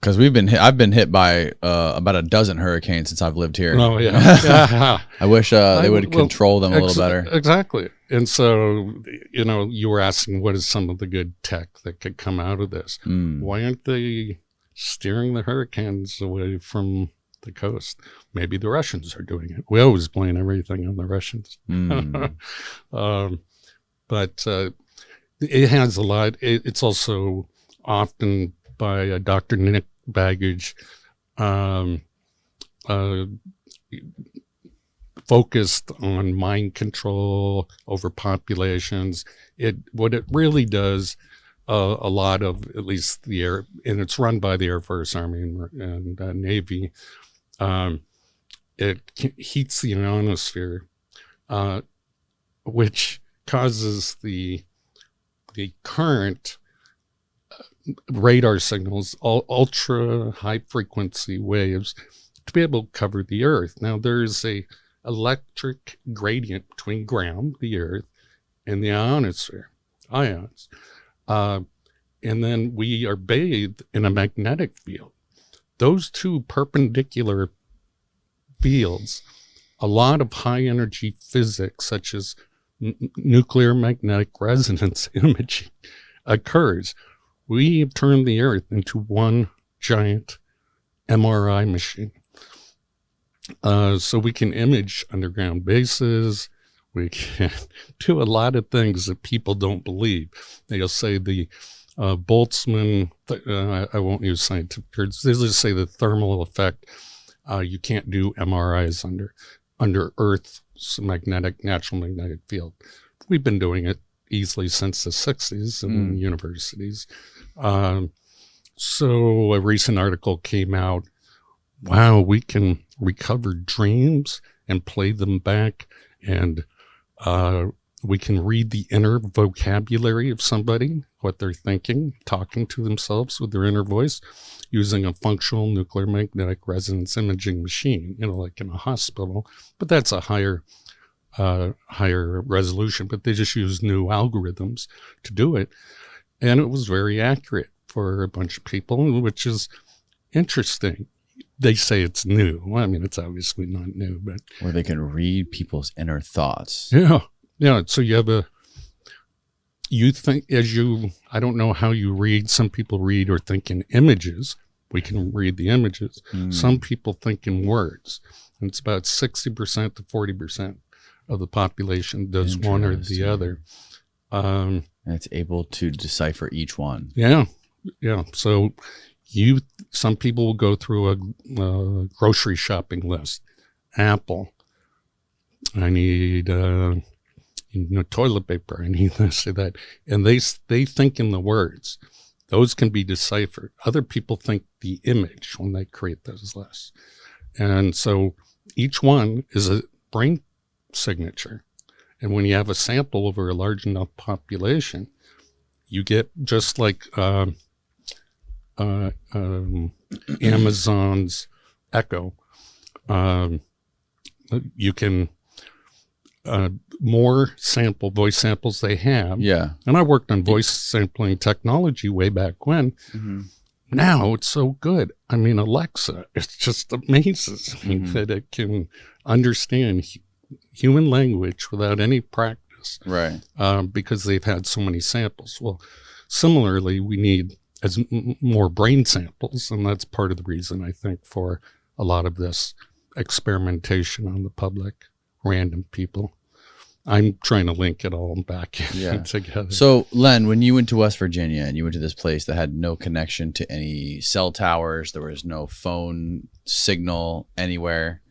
[SPEAKER 1] because I've been hit by about a dozen hurricanes since I've lived here.
[SPEAKER 3] Oh yeah.
[SPEAKER 1] I wish they would control them a little better.
[SPEAKER 3] Exactly. And so, you were asking what is some of the good tech that could come out of this? Why aren't they steering the hurricanes away from the coast? Maybe the Russians are doing it. We always blame everything on the Russians. But it has a lot. It's also often by Dr. Nick Baggage, focused on mind control over populations. What it really does, a lot of, at least the air, and it's run by the Air Force, Army, and Navy. It heats the ionosphere, which causes the current radar signals, ultra high frequency waves, to be able to cover the Earth. Now there's a electric gradient between ground, the Earth, and the ionosphere, ions. And then we are bathed in a magnetic field. Those two perpendicular fields, a lot of high energy physics, such as nuclear magnetic resonance imaging, occurs. We have turned the Earth into one giant MRI machine. So we can image underground bases. We can do a lot of things that people don't believe. They'll say the Boltzmann, I won't use scientific terms, they'll just say the thermal effect. You can't do MRIs under Earth's natural magnetic field. We've been doing it easily since the 60s in universities. So a recent article came out, wow, we can recover dreams and play them back, and we can read the inner vocabulary of somebody, what they're thinking, talking to themselves with their inner voice, using a functional nuclear magnetic resonance imaging machine, like in a hospital. But that's a higher resolution, but they just use new algorithms to do it. And it was very accurate for a bunch of people, which is interesting. They say it's new. Well, I mean, it's obviously not new, but...
[SPEAKER 1] Or they can read people's inner thoughts.
[SPEAKER 3] Yeah. So you have you think I don't know how you read. Some people read or think in images. We can read the images. Some people think in words. And it's about 60% to 40% of the population does one or the other.
[SPEAKER 1] And it's able to decipher each one.
[SPEAKER 3] Yeah. So some people will go through a grocery shopping list. Apple. I need toilet paper. I need this or that. And they think in the words. Those can be deciphered. Other people think the image when they create those lists. And so each one is a brain signature. And when you have a sample over a large enough population, you get just like Amazon's Echo. You can more voice samples they have.
[SPEAKER 1] Yeah.
[SPEAKER 3] And I worked on voice sampling technology way back when. Now it's so good. I mean, Alexa, it just amazes me that it can understand human language without any practice.
[SPEAKER 1] Right.
[SPEAKER 3] Because they've had so many samples. Well, similarly, we need more brain samples, and that's part of the reason, I think, for a lot of this experimentation on the public, random people. I'm trying to link it all back together.
[SPEAKER 1] So, Len, when you went to West Virginia and you went to this place that had no connection to any cell towers, there was no phone signal anywhere,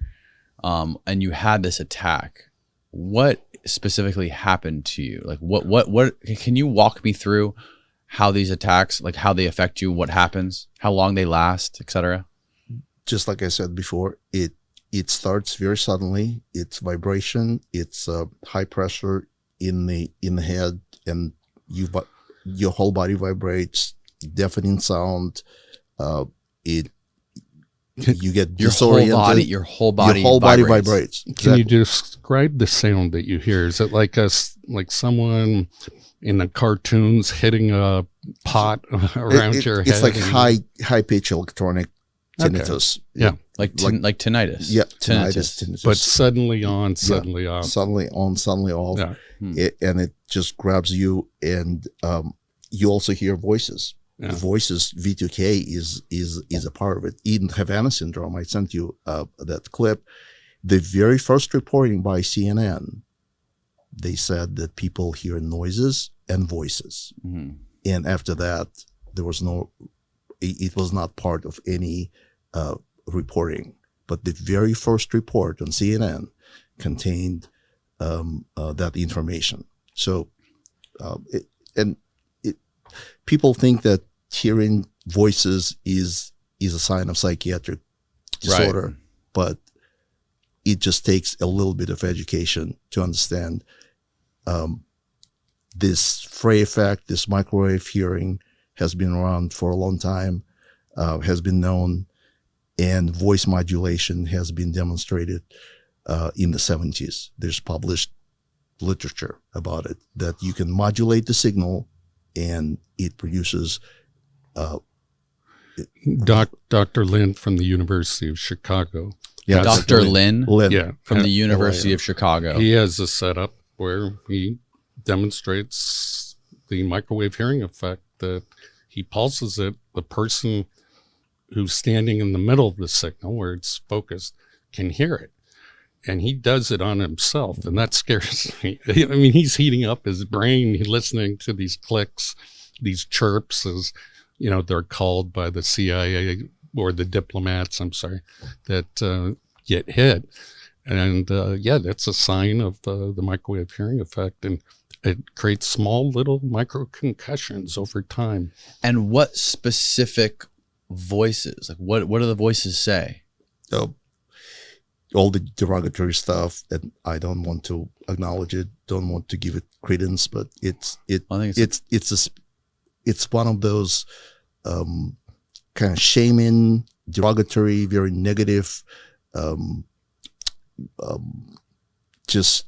[SPEAKER 1] and you had this attack, what specifically happened to you? Like, what can you walk me through how these attacks, like how they affect you, what happens, how long they last, etc.?
[SPEAKER 2] Just like I said before, it starts very suddenly. It's vibration. It's high pressure in the head, and your whole body vibrates. Deafening sound. You get disoriented.
[SPEAKER 1] Your whole body
[SPEAKER 2] vibrates.
[SPEAKER 3] Can you describe the sound that you hear? Is it like someone in the cartoons hitting a pot around your head?
[SPEAKER 2] It's like high pitch electronic tinnitus.
[SPEAKER 3] Okay. Yeah.
[SPEAKER 1] Like tinnitus.
[SPEAKER 2] Yeah, tinnitus.
[SPEAKER 3] But suddenly on, suddenly off.
[SPEAKER 2] Suddenly on, suddenly off. Yeah. And it just grabs you, and you also hear voices. Yeah. The voices, V2K is a part of it. In Havana syndrome, I sent you that clip. The very first reporting by CNN, they said that people hear noises and voices. And after that, there was it was not part of any reporting, but the very first report on CNN contained that information. So, people think that hearing voices is a sign of psychiatric disorder, right. But it just takes a little bit of education to understand this Frey effect, this microwave hearing has been around for a long time, has been known, and voice modulation has been demonstrated in the 70s. There's published literature about it, that you can modulate the signal and it produces...
[SPEAKER 3] Dr. Len from the University of Chicago.
[SPEAKER 1] Yeah, Dr. Len?
[SPEAKER 3] Yeah,
[SPEAKER 1] from the University of Chicago.
[SPEAKER 3] He has a setup where he demonstrates the microwave hearing effect, that he pulses it. The person who's standing in the middle of the signal where it's focused can hear it. And he does it on himself, and that scares me. I mean, he's heating up his brain, he's listening to these clicks, these chirps, as you know, they're called by the CIA or the diplomats, that get hit. And that's a sign of the microwave hearing effect. And it creates small little micro concussions over time.
[SPEAKER 1] And what specific voices, like what do the voices say?
[SPEAKER 2] All the derogatory stuff that I don't want to acknowledge it, don't want to give it credence, but it's one of those kind of shaming, derogatory, very negative, just.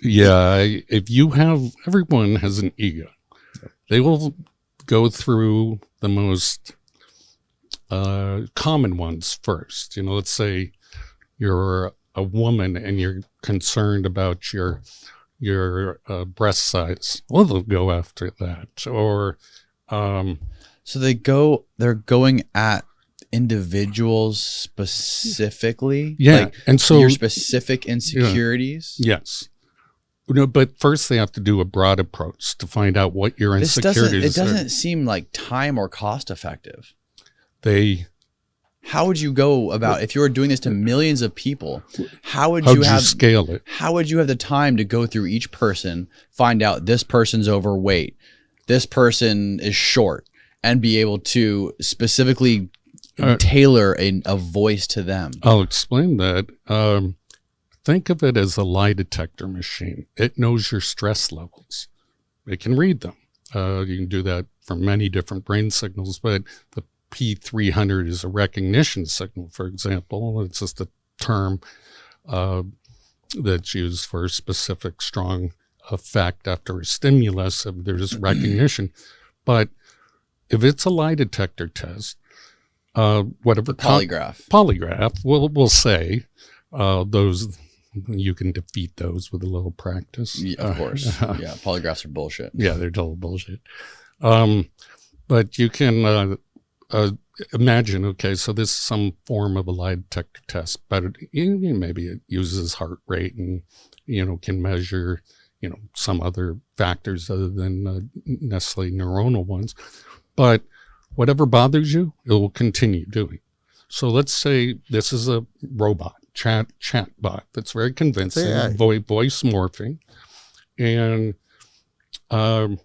[SPEAKER 3] Yeah, if you have, everyone has an ego. They will go through the most common ones first. You know, let's say you're a woman and you're concerned about your your breast size. Well, they'll go after that. Or
[SPEAKER 1] so they're going at individuals specifically.
[SPEAKER 3] Yeah,
[SPEAKER 1] like
[SPEAKER 3] and so
[SPEAKER 1] your specific insecurities.
[SPEAKER 3] Yes. But first they have to do a broad approach to find out what your insecurities are.
[SPEAKER 1] It doesn't seem like time or cost effective.
[SPEAKER 3] How
[SPEAKER 1] would you go about, if you were doing this to millions of people, how would you
[SPEAKER 3] scale it?
[SPEAKER 1] How would you have the time to go through each person, find out this person's overweight, this person is short, and be able to specifically tailor a voice to them?
[SPEAKER 3] I'll explain that. Think of it as a lie detector machine. It knows your stress levels. It can read them. You can do that from many different brain signals, but the P300 is a recognition signal, for example. It's just a term that's used for a specific strong effect after a stimulus if there's recognition. But if it's a lie detector test, whatever polygraph, we'll say those. You can defeat those with a little practice.
[SPEAKER 1] Yeah, of course. Yeah, polygraphs are bullshit.
[SPEAKER 3] Yeah, they're total bullshit. But you can imagine, okay, so this is some form of a lie detector test, but maybe it uses heart rate and, can measure, some other factors other than necessarily neuronal ones. But whatever bothers you, it will continue doing. So let's say this is a robot. Chat bot that's very convincing, voice morphing, and we're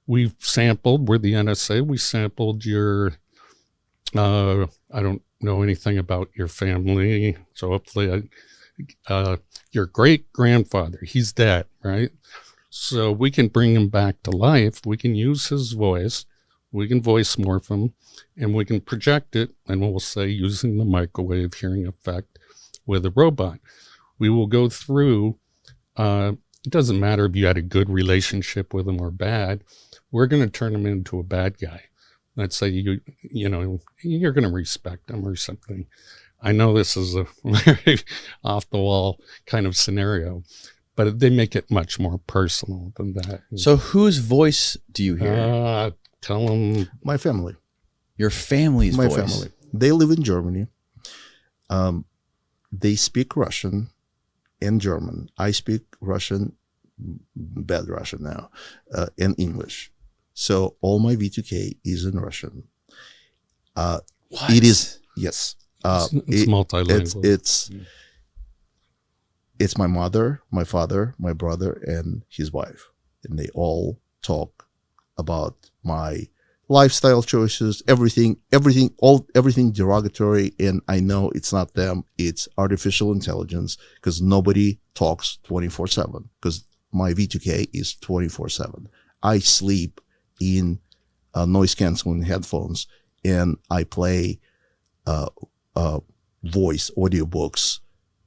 [SPEAKER 3] the NSA, we sampled your I don't know anything about your family, so hopefully your great grandfather, he's dead, right? So we can bring him back to life. We can use his voice, we can voice morph him, and we can project it, and we'll say using the microwave hearing effect with a robot. We will go through, it doesn't matter if you had a good relationship with him or bad, we're going to turn him into a bad guy. Let's say you're going to respect him or something. I know this is a very off the wall kind of scenario, but they make it much more personal than that.
[SPEAKER 1] So whose voice do you hear?
[SPEAKER 3] Tell them.
[SPEAKER 2] My family.
[SPEAKER 1] Your family's voice.
[SPEAKER 2] My family. They live in Germany. They speak Russian and German. I speak Russian, bad Russian now, and English. So all my V2K is in Russian.
[SPEAKER 1] What?
[SPEAKER 2] It is, yes.
[SPEAKER 3] It's multilingual.
[SPEAKER 2] It's my mother, my father, my brother, and his wife. And they all talk about my lifestyle choices, everything derogatory. And I know it's not them, it's artificial intelligence, because nobody talks 24/7, because my V2K is 24/7. I sleep in noise canceling headphones, and I play voice audiobooks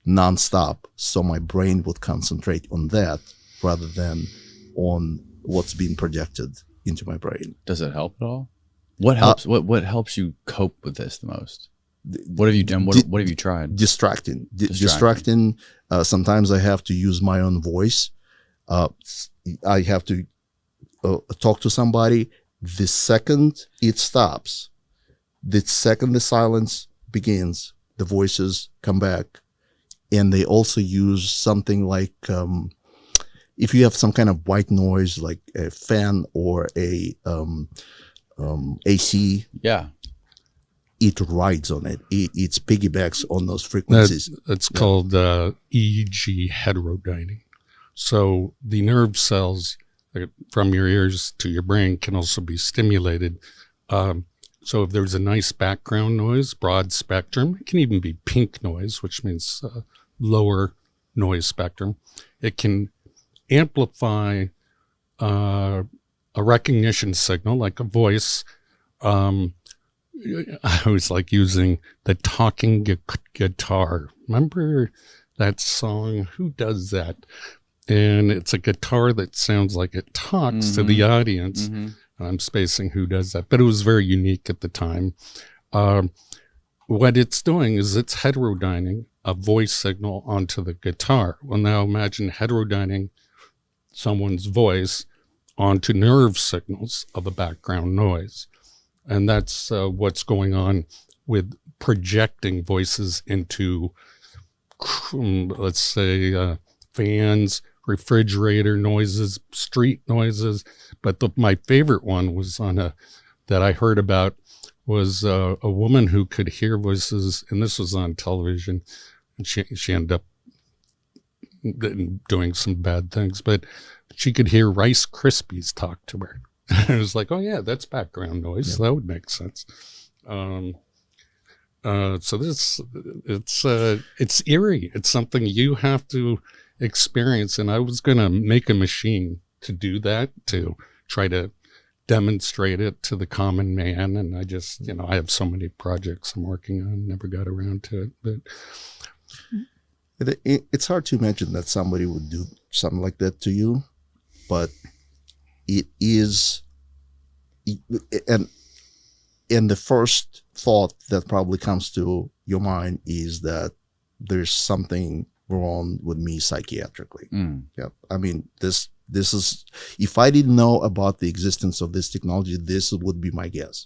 [SPEAKER 2] nonstop, so my brain would concentrate on that rather than on what's being projected into my brain.
[SPEAKER 1] Does it help at all? What helps? What helps you cope with this the most? What have you done? What have you tried?
[SPEAKER 2] Distracting. Sometimes I have to use my own voice. I have to talk to somebody. The second it stops, the second the silence begins, the voices come back. And they also use something like, if you have some kind of white noise, like a fan or a AC,
[SPEAKER 1] yeah,
[SPEAKER 2] it rides on it. It's piggybacks on those frequencies.
[SPEAKER 3] It's called EEG heterodyning. So the nerve cells from your ears to your brain can also be stimulated. So if there's a nice background noise, broad spectrum, it can even be pink noise, which means lower noise spectrum. It can amplify a recognition signal, like a voice. I always like using the talking guitar. Remember that song? Who does that? And it's a guitar that sounds like it talks to the audience. Mm-hmm. I'm spacing who does that, but it was very unique at the time. What it's doing is it's heterodyning a voice signal onto the guitar. Well, now imagine heterodyning someone's voice onto nerve signals of a background noise. And that's what's going on with projecting voices into, let's say, fans, refrigerator noises, street noises. But my favorite one was that I heard about was a woman who could hear voices, and this was on television, and she ended up doing some bad things, but she could hear Rice Krispies talk to her. I was like, oh yeah, that's background noise. Yeah. That would make sense. So it's eerie. It's something you have to experience. And I was going to make a machine to do that, to try to demonstrate it to the common man. And I just, I have so many projects I'm working on, never got around to it. But
[SPEAKER 2] it's hard to imagine that somebody would do something like that to you, but it is, and the first thought that probably comes to your mind is that there's something wrong with me psychiatrically. Yeah, I mean, this is, if I didn't know about the existence of this technology, this would be my guess,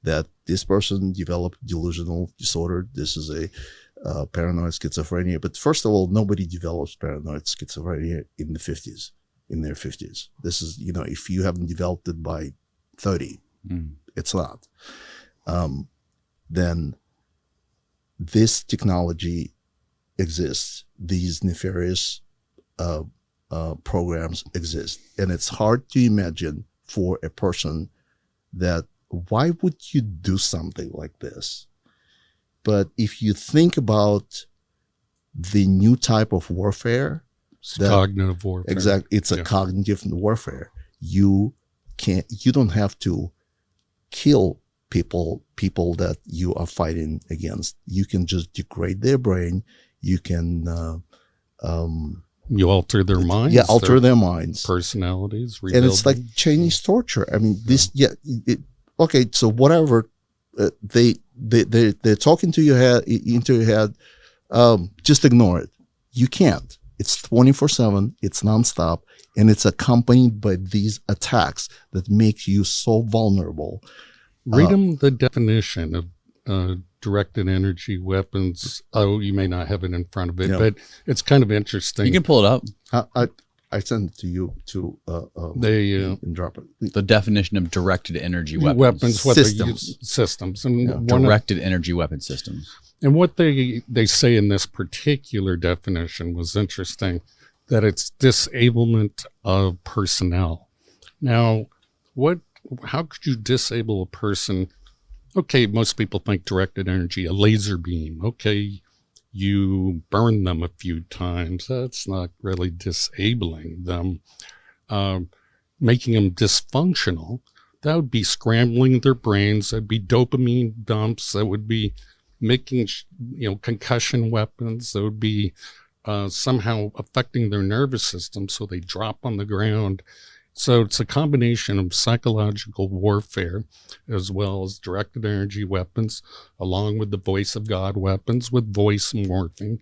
[SPEAKER 2] that this person developed delusional disorder. This is a paranoid schizophrenia. But first of all, nobody develops paranoid schizophrenia in their 50s. This is, if you haven't developed it by 30, it's not. Then this technology exists. These nefarious programs exist. And it's hard to imagine for a person that, why would you do something like this? But if you think about the new type of warfare,
[SPEAKER 3] cognitive warfare.
[SPEAKER 2] Exactly. It's a cognitive warfare. You don't have to kill people that you are fighting against. You can just degrade their brain. You can,
[SPEAKER 3] you alter their minds.
[SPEAKER 2] Yeah, alter their minds.
[SPEAKER 3] Personalities.
[SPEAKER 2] And it's like Chinese torture. I mean, okay, so whatever, they're talking to your head, into your head, just ignore it. You can't. It's 24/7. It's nonstop, and it's accompanied by these attacks that make you so vulnerable.
[SPEAKER 3] Read them the definition of directed energy weapons. Oh, you may not have it in front of it, but it's kind of interesting.
[SPEAKER 1] You can pull it up.
[SPEAKER 2] I sent it to you to and drop it.
[SPEAKER 1] The definition of directed energy weapons.
[SPEAKER 3] What systems. They use, systems. And
[SPEAKER 1] directed energy weapon systems.
[SPEAKER 3] And what they say in this particular definition was interesting, that it's disablement of personnel. Now, how could you disable a person? Okay, most people think directed energy, a laser beam. Okay, you burn them a few times. That's not really disabling them. Making them dysfunctional, that would be scrambling their brains. That'd be dopamine dumps. That would be making, concussion weapons. That would be somehow affecting their nervous system so they drop on the ground. So it's a combination of psychological warfare as well as directed energy weapons, along with the voice of God weapons, with voice morphing,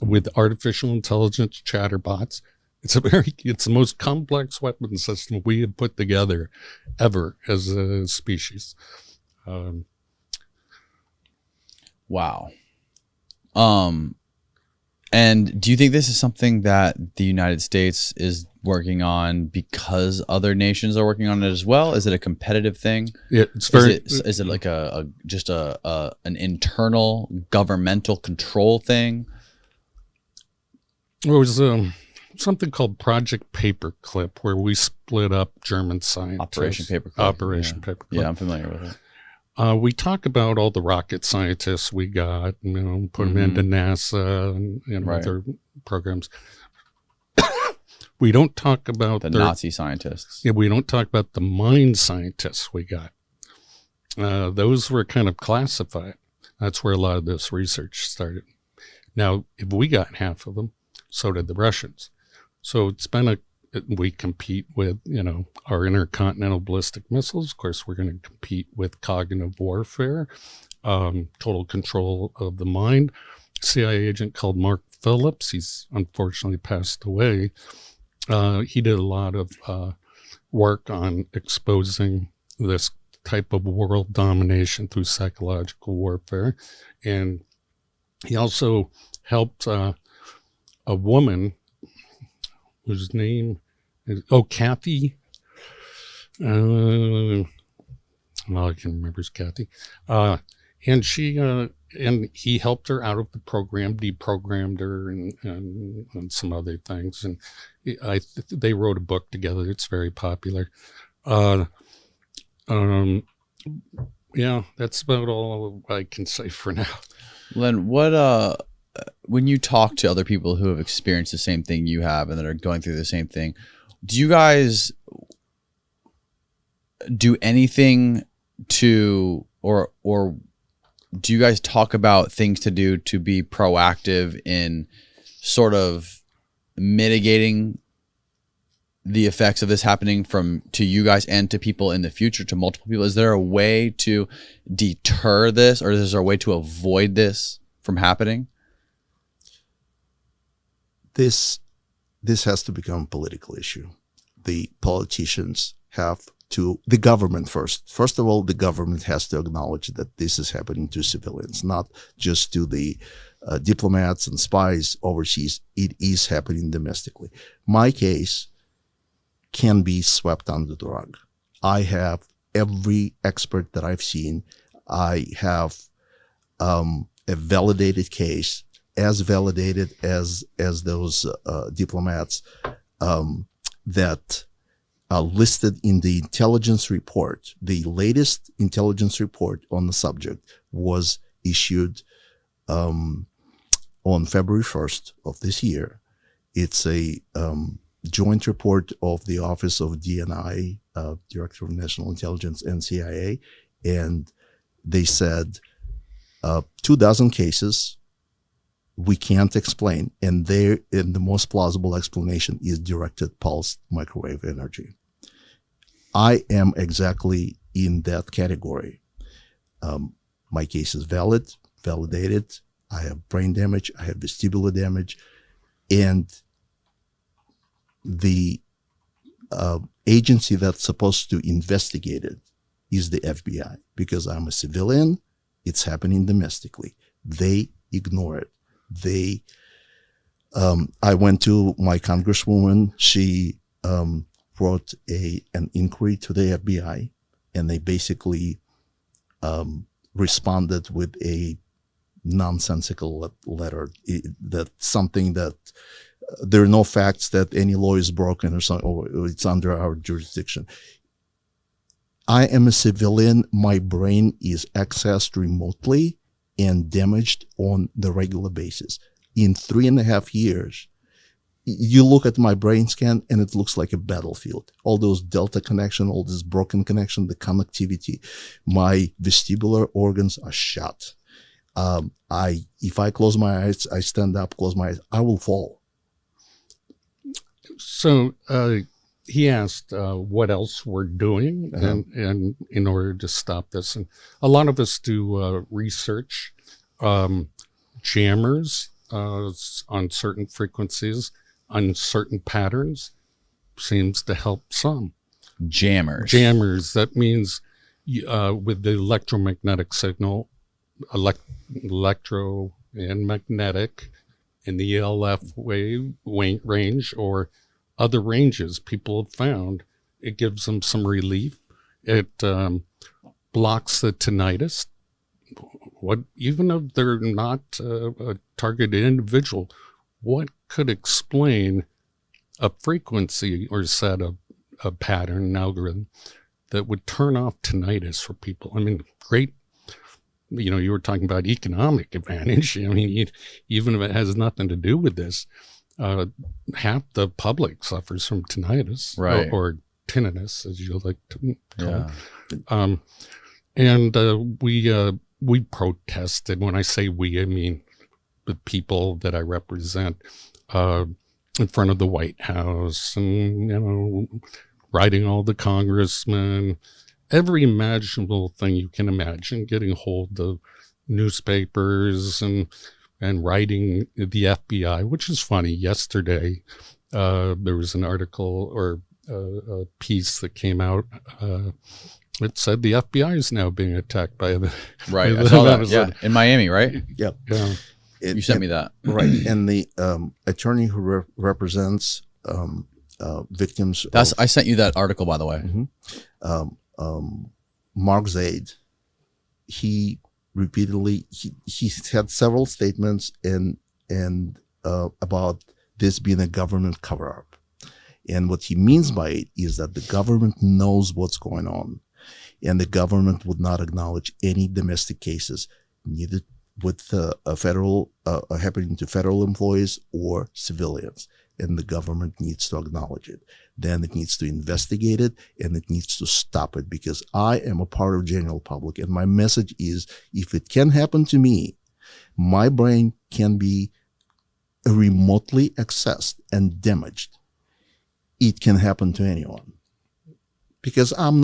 [SPEAKER 3] with artificial intelligence chatterbots. It's the most complex weapon system we have put together ever as a species.
[SPEAKER 1] Wow. And do you think this is something that the United States is working on because other nations are working on it as well? Is it a competitive thing?
[SPEAKER 3] Yeah, it's very.
[SPEAKER 1] Is it like just an internal governmental control thing?
[SPEAKER 3] There was something called Project Paperclip, where we split up German scientists.
[SPEAKER 1] Operation Paperclip.
[SPEAKER 3] Paperclip.
[SPEAKER 1] Yeah, I'm familiar with it.
[SPEAKER 3] We talk about all the rocket scientists we got, put them into NASA and other programs. We don't talk about
[SPEAKER 1] the Nazi scientists.
[SPEAKER 3] Yeah, we don't talk about the mind scientists we got. Those were kind of classified. That's where a lot of this research started. Now, if we got half of them, so did the Russians. So it's been we compete with, our intercontinental ballistic missiles. Of course, we're going to compete with cognitive warfare, total control of the mind. CIA agent called Mark Phillips, he's unfortunately passed away, he did a lot of work on exposing this type of world domination through psychological warfare. And he also helped a woman whose name is, Kathy. I can remember, it's Kathy. And she, and he helped her out of the program, deprogrammed her, and some other things. And they wrote a book together. It's very popular. Yeah, that's about all I can say for now.
[SPEAKER 1] Len, what when you talk to other people who have experienced the same thing you have and that are going through the same thing, do you guys do anything to or do you guys talk about things to do to be proactive in sort of mitigating the effects of this happening to you guys and to people in the future, to multiple people? Is there a way to deter this, or is there a way to avoid this from happening?
[SPEAKER 2] This has to become a political issue. The politicians have to, the government first of all, the government has to acknowledge that this is happening to civilians, not just to the diplomats and spies overseas. It is happening domestically. My case can be swept under the rug. I have every expert that I've seen. I have a validated case, as validated as those diplomats that listed in the intelligence report. The latest intelligence report on the subject was issued on February 1st of this year. It's a joint report of the Office of DNI, Director of National Intelligence, and CIA, and they said 24 cases we can't explain, and the most plausible explanation is directed pulse microwave energy. I am exactly in that category. My case is valid, validated. I have brain damage, I have vestibular damage, and the agency that's supposed to investigate it is the FBI. Because I'm a civilian, it's happening domestically. They ignore it. I went to my congresswoman. She wrote an inquiry to the FBI, and they basically responded with a nonsensical letter that something that there are no facts that any law is broken or something, or it's under our jurisdiction. I am a civilian. My brain is accessed remotely and damaged on the regular basis. In 3.5 years, you look at my brain scan and it looks like a battlefield. All those delta connection, all this broken connection, the connectivity, my vestibular organs are shut. If I close my eyes, I stand up, close my eyes, I will fall.
[SPEAKER 3] So he asked what else we're doing and in order to stop this. And a lot of us do research, jammers on certain frequencies, on certain patterns, seems to help some. Jammers, that means with the electromagnetic signal, electro and magnetic in the ELF wave range or other ranges people have found, it gives them some relief. It blocks the tinnitus. Even if they're not a targeted individual, what could explain a frequency or set of a pattern, an algorithm that would turn off tinnitus for people? I mean, great. You were talking about economic advantage. I mean, even if it has nothing to do with this, half the public suffers from tinnitus,
[SPEAKER 1] right,
[SPEAKER 3] or tinnitus, as you like to call it. And we protested. When I say we, I mean the people that I represent, in front of the White House, and writing all the congressmen, every imaginable thing you can imagine, getting hold of newspapers and writing the FBI, which is funny. Yesterday, There was an article or a piece that came out. It said the FBI is now being attacked by the
[SPEAKER 1] Right. I saw that. Yeah, in Miami, right?
[SPEAKER 2] Yep.
[SPEAKER 3] Yeah.
[SPEAKER 1] You sent me that.
[SPEAKER 2] Right. And the attorney who represents victims.
[SPEAKER 1] I sent you that article, by the way.
[SPEAKER 2] Mark Zaid, he repeatedly he had several statements and about this being a government cover-up. And what he means by it is that the government knows what's going on, and the government would not acknowledge any domestic cases, neither with federal happening to federal employees or civilians. And the government needs to acknowledge it. Then it needs to investigate it, and it needs to stop it, because I am a part of general public. And my message is, if it can happen to me, my brain can be remotely accessed and damaged. It can happen to anyone, because I'm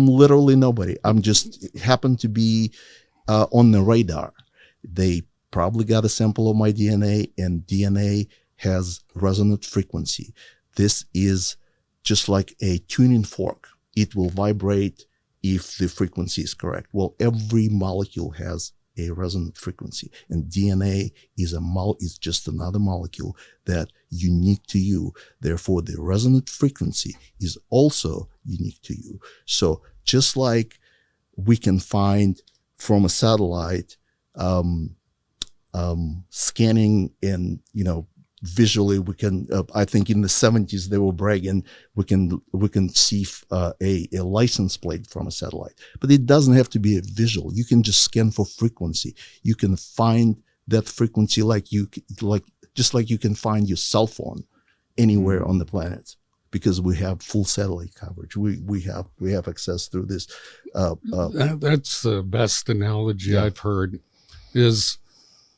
[SPEAKER 2] literally nobody. I'm just happen to be on the radar. They probably got a sample of my DNA, and DNA has resonant frequency. This is just like a tuning fork. It will vibrate if the frequency is correct. Well, every molecule has a resonant frequency, and DNA is just another molecule that unique to you. Therefore, the resonant frequency is also unique to you. So just like we can find from a satellite, scanning and, visually we can, I think in the 70s they were bragging, we can see a license plate from a satellite, but it doesn't have to be a visual. You can just scan for frequency. You can find that frequency just like you can find your cell phone anywhere on the planet, because we have full satellite coverage. We have access through this.
[SPEAKER 3] That's the best analogy I've heard, is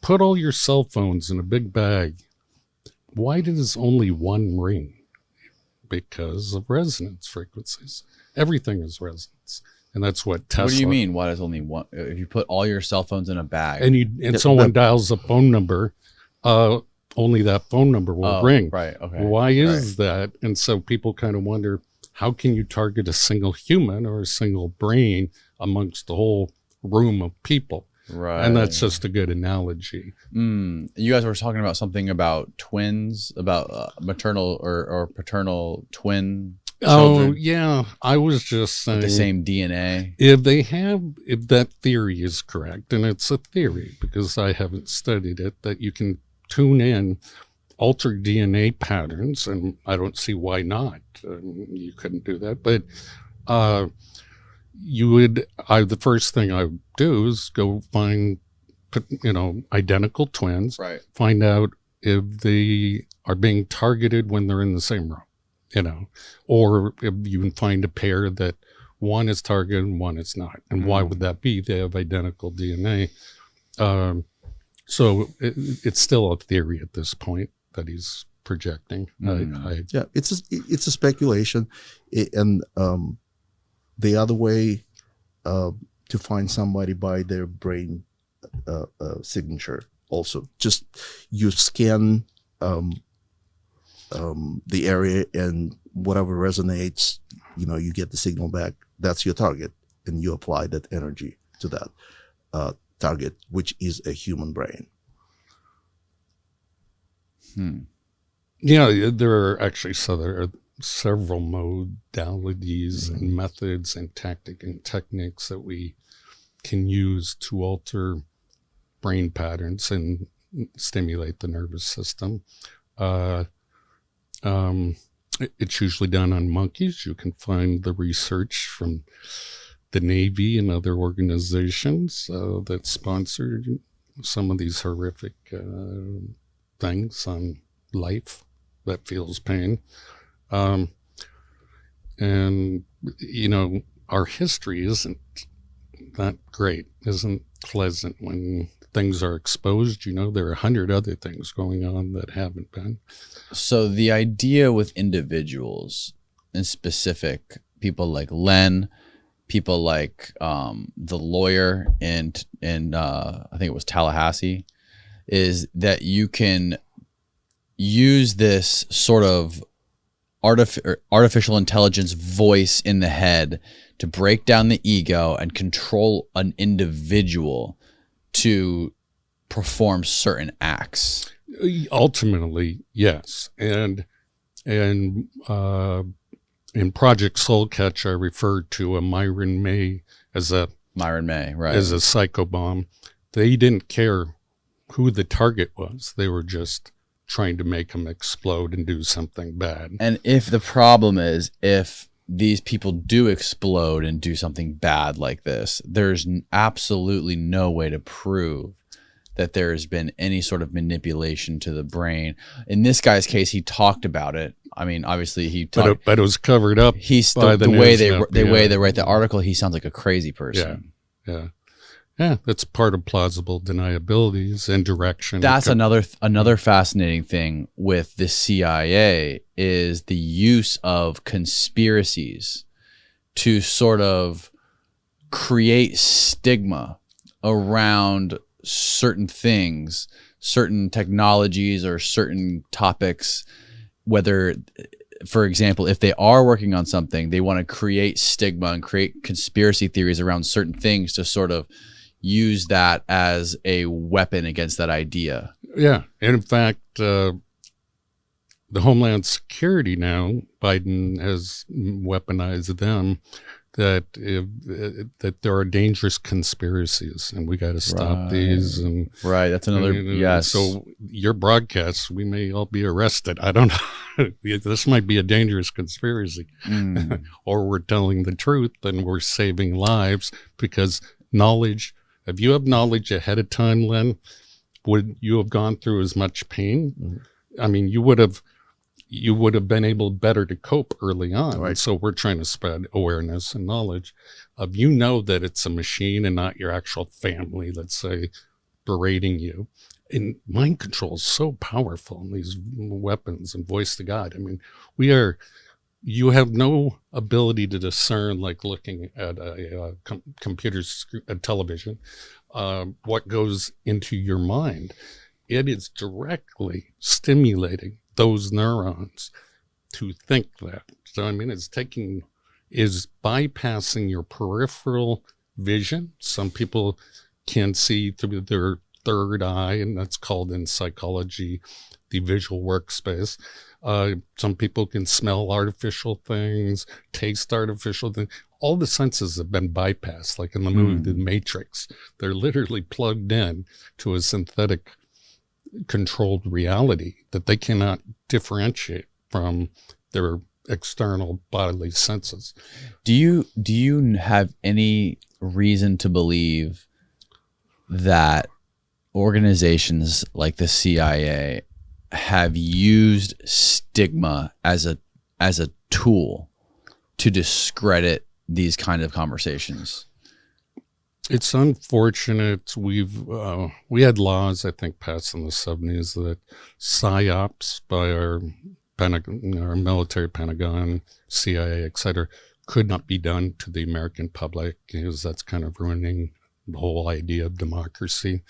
[SPEAKER 3] put all your cell phones in a big bag. Why does only one ring? Because of resonance frequencies. Everything is resonance. And that's what Tesla...
[SPEAKER 1] What do you mean, why does only one? If you put all your cell phones in a bag...
[SPEAKER 3] And someone dials a phone number, only that phone number will ring.
[SPEAKER 1] Right, okay.
[SPEAKER 3] Why is that? And so people kind of wonder, how can you target a single human or a single brain amongst the whole room of people?
[SPEAKER 1] Right.
[SPEAKER 3] And that's just a good analogy.
[SPEAKER 1] You guys were talking about something about twins, about maternal or paternal twin children.
[SPEAKER 3] Oh, yeah. I was just saying,
[SPEAKER 1] the same DNA.
[SPEAKER 3] If that theory is correct, and it's a theory because I haven't studied it, that you can tune in altered DNA patterns, and I don't see why not. You couldn't do that. But the first thing I would do is go find, identical twins,
[SPEAKER 1] right? Find
[SPEAKER 3] out if they are being targeted when they're in the same room, or if you can find a pair that one is targeted and one is not. And why would that be? They have identical DNA. So it's still a theory at this point that he's projecting.
[SPEAKER 2] It's a speculation, and the other way to find somebody by their brain signature also, just you scan the area, and whatever resonates, you get the signal back. That's your target, and you apply that energy to that target, which is a human brain.
[SPEAKER 3] Yeah, there are several modalities and methods and techniques that we can use to alter brain patterns and stimulate the nervous system. It's usually done on monkeys. You can find the research from the Navy and other organizations that sponsored some of these horrific things on life that feels pain. And, our history isn't that great, isn't pleasant when things are exposed. There are 100 other things going on that haven't been.
[SPEAKER 1] So the idea with individuals, in specific, people like Len, people like the lawyer in I think it was Tallahassee, is that you can use this sort of artificial intelligence voice in the head to break down the ego and control an individual to perform certain acts.
[SPEAKER 3] Ultimately, yes. And in Project Soul Catch, I referred to a Myron May, right, as a psychobomb. They didn't care who the target was. They were just trying to make him explode and do something bad.
[SPEAKER 1] And if the problem is, if these people do explode and do something bad like this, there's absolutely no way to prove that there has been any sort of manipulation to the brain. In this guy's case, he talked about it. I mean, obviously he talked,
[SPEAKER 3] but it was covered up.
[SPEAKER 1] The way they write the article, he sounds like a crazy person.
[SPEAKER 3] Yeah, that's part of plausible deniabilities and direction.
[SPEAKER 1] That's another fascinating thing with the CIA is the use of conspiracies to sort of create stigma around certain things, certain technologies or certain topics, whether, for example, if they are working on something, they want to create stigma and create conspiracy theories around certain things to sort of use that as a weapon against that idea.
[SPEAKER 3] Yeah. And in fact, the Homeland Security now, Biden has weaponized them, that there are dangerous conspiracies and we got to stop these. And
[SPEAKER 1] that's another, yes.
[SPEAKER 3] So your broadcasts, we may all be arrested. I don't know. This might be a dangerous conspiracy. Or we're telling the truth and we're saving lives because knowledge. If you have knowledge ahead of time, Len, would you have gone through as much pain? I mean, you would have been able better to cope early on. Right. So we're trying to spread awareness and knowledge of, that it's a machine and not your actual family, let's say, berating you. And mind control is so powerful in these weapons and voice to God. I mean, you have no ability to discern, like looking at a television, what goes into your mind. It is directly stimulating those neurons to think that. So, I mean, is bypassing your peripheral vision. Some people can see through their third eye, and that's called in psychology the visual workspace. Some people can smell artificial things, taste artificial things. All the senses have been bypassed, like in the movie The Matrix. They're literally plugged in to a synthetic controlled reality that they cannot differentiate from their external bodily senses.
[SPEAKER 1] Do you have any reason to believe that organizations like the CIA have used stigma as a tool to discredit these kind of conversations?
[SPEAKER 3] It's unfortunate. We had laws, I think, passed in the 70s that psyops by our military, Pentagon, CIA, et cetera, could not be done to the American public because that's kind of ruining the whole idea of democracy.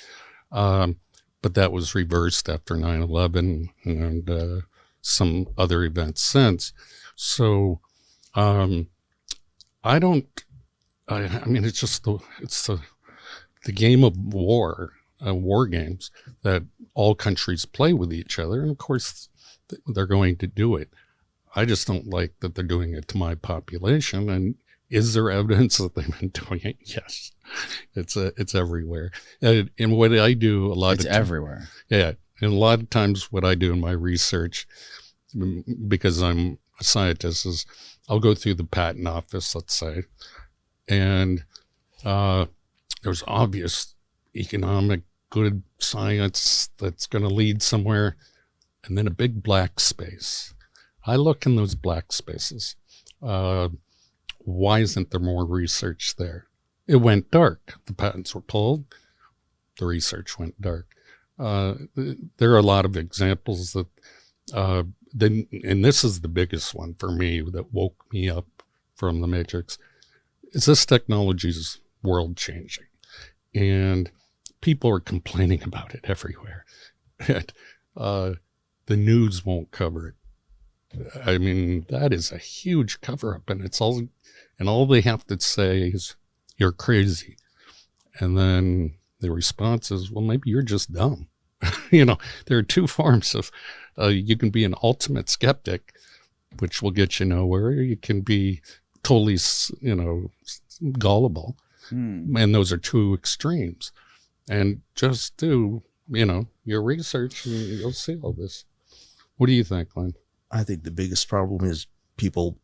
[SPEAKER 3] But that was reversed after 9/11 and some other events since. So I mean, it's just the game of war games that all countries play with each other, and of course they're going to do it. I just don't like that they're doing it to my population. And is there evidence that they've been doing it? Yes, it's everywhere. And what I do
[SPEAKER 1] it's everywhere.
[SPEAKER 3] Yeah, and a lot of times what I do in my research, because I'm a scientist, is I'll go through the patent office, let's say, and there's obvious economic good science that's going to lead somewhere, and then a big black space. I look in those black spaces. Why isn't there more research there? It went dark. The patents were pulled. The research went dark. There are a lot of examples that, and this is the biggest one for me that woke me up from the Matrix, is this technology is world changing. And people are complaining about it everywhere. the news won't cover it. I mean, that is a huge cover-up, and all they have to say is, "You're crazy." And then the response is, "Well, maybe you're just dumb." There are two forms of, you can be an ultimate skeptic, which will get you nowhere, or you can be totally, gullible. And those are two extremes. And just do, your research, and you'll see all this. What do you think, Len?
[SPEAKER 2] I think the biggest problem is people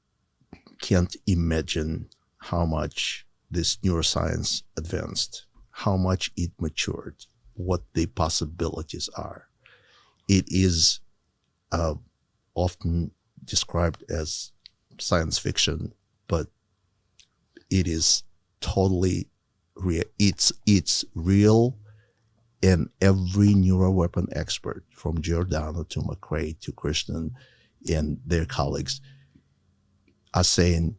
[SPEAKER 2] can't imagine how much this neuroscience advanced, how much it matured, what the possibilities are. It is often described as science fiction, but it is totally real. It's real, and every neuroweapon expert, from Giordano to McRae to Krishnan and their colleagues, are saying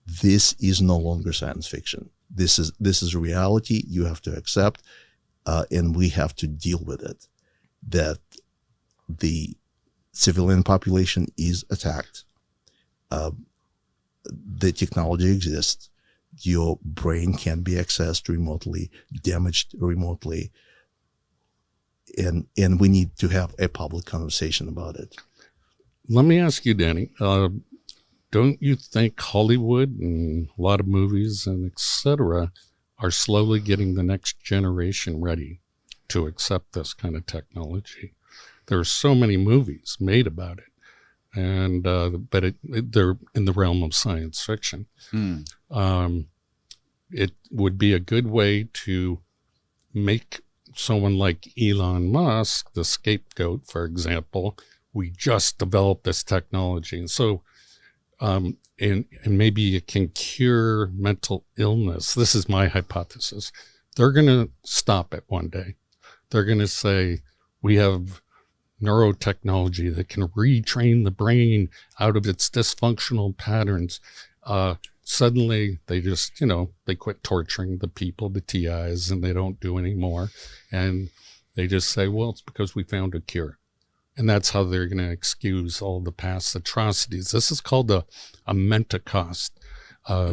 [SPEAKER 2] this is no longer science fiction. This is reality. You have to accept, and we have to deal with it. That the civilian population is attacked. The technology exists. Your brain can be accessed remotely, damaged remotely, and we need to have a public conversation about it.
[SPEAKER 3] Let me ask you, Danny, don't you think Hollywood and a lot of movies and et cetera are slowly getting the next generation ready to accept this kind of technology? There are so many movies made about it, and but they're in the realm of science fiction. It would be a good way to make someone like Elon Musk the scapegoat, for example. We just developed this technology, and so and maybe it can cure mental illness. This is my hypothesis. They're going to stop it one day. They're going to say, we have neurotechnology that can retrain the brain out of its dysfunctional patterns. Suddenly they just, they quit torturing the people, the TIs, and they don't do any more. And they just say, well, it's because we found a cure. And that's how they're going to excuse all the past atrocities. This is called a Mentacost,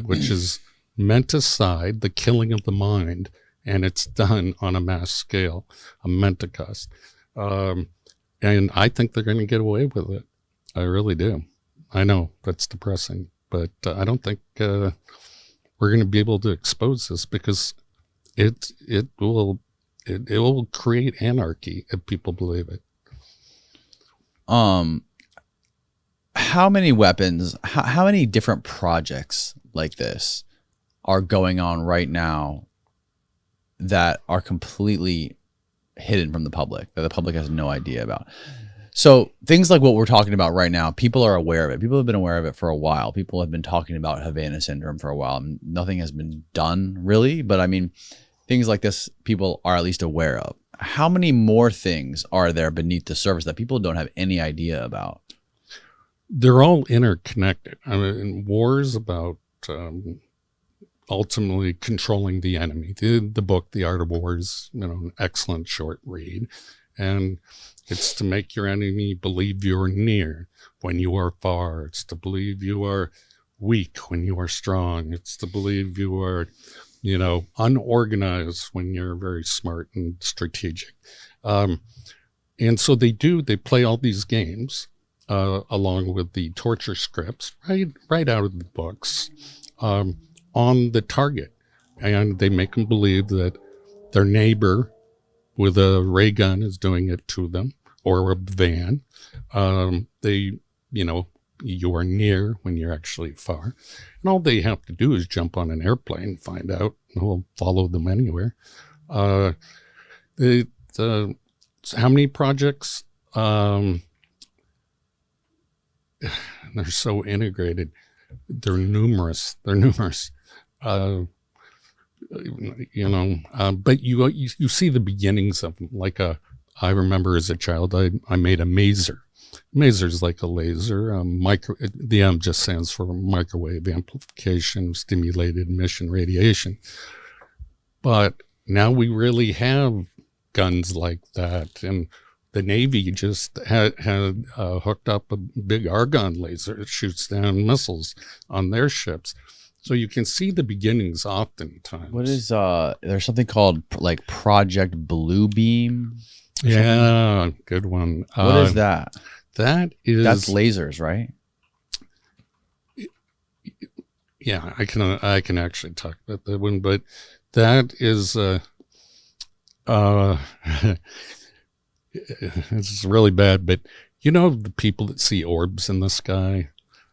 [SPEAKER 3] which is menticide, the killing of the mind, and it's done on a mass scale, a Mentacost. And I think they're going to get away with it. I really do. I know that's depressing, but I don't think we're going to be able to expose this, because it will create anarchy if people believe it.
[SPEAKER 1] How many weapons, how many different projects like this are going on right now that are completely hidden from the public, that the public has no idea about? So things like what we're talking about right now, people are aware of it. People have been aware of it for a while. People have been talking about Havana syndrome for a while. Nothing has been done really, but I mean, things like this, people are at least aware of. How many more things are there beneath the surface that people don't have any idea about?
[SPEAKER 3] They're all interconnected. I mean, wars about ultimately controlling the enemy. The book, The Art of War, is an excellent short read. And it's to make your enemy believe you're near when you are far. It's to believe you are weak when you are strong. It's to believe you are unorganized when you're very smart and strategic. And so they play all these games along with the torture scripts right out of the books on the target. And they make them believe that their neighbor with a ray gun is doing it to them, or a van. You are near when you're actually far. And all they have to do is jump on an airplane, find out, and we'll follow them anywhere. How many projects? They're so integrated. They're numerous. But you see the beginnings of them. Like I remember as a child, I made a maser. Maser is like a laser. The M just stands for microwave amplification, stimulated emission radiation. But now we really have guns like that, and the Navy just had hooked up a big argon laser that shoots down missiles on their ships. So you can see the beginnings oftentimes.
[SPEAKER 1] What is there's something called like Project Blue Beam?
[SPEAKER 3] Yeah, good one.
[SPEAKER 1] What is that?
[SPEAKER 3] That's
[SPEAKER 1] lasers, right?
[SPEAKER 3] Yeah, I can actually talk about that one, but that is it's really bad. But you know the people that see orbs in the sky.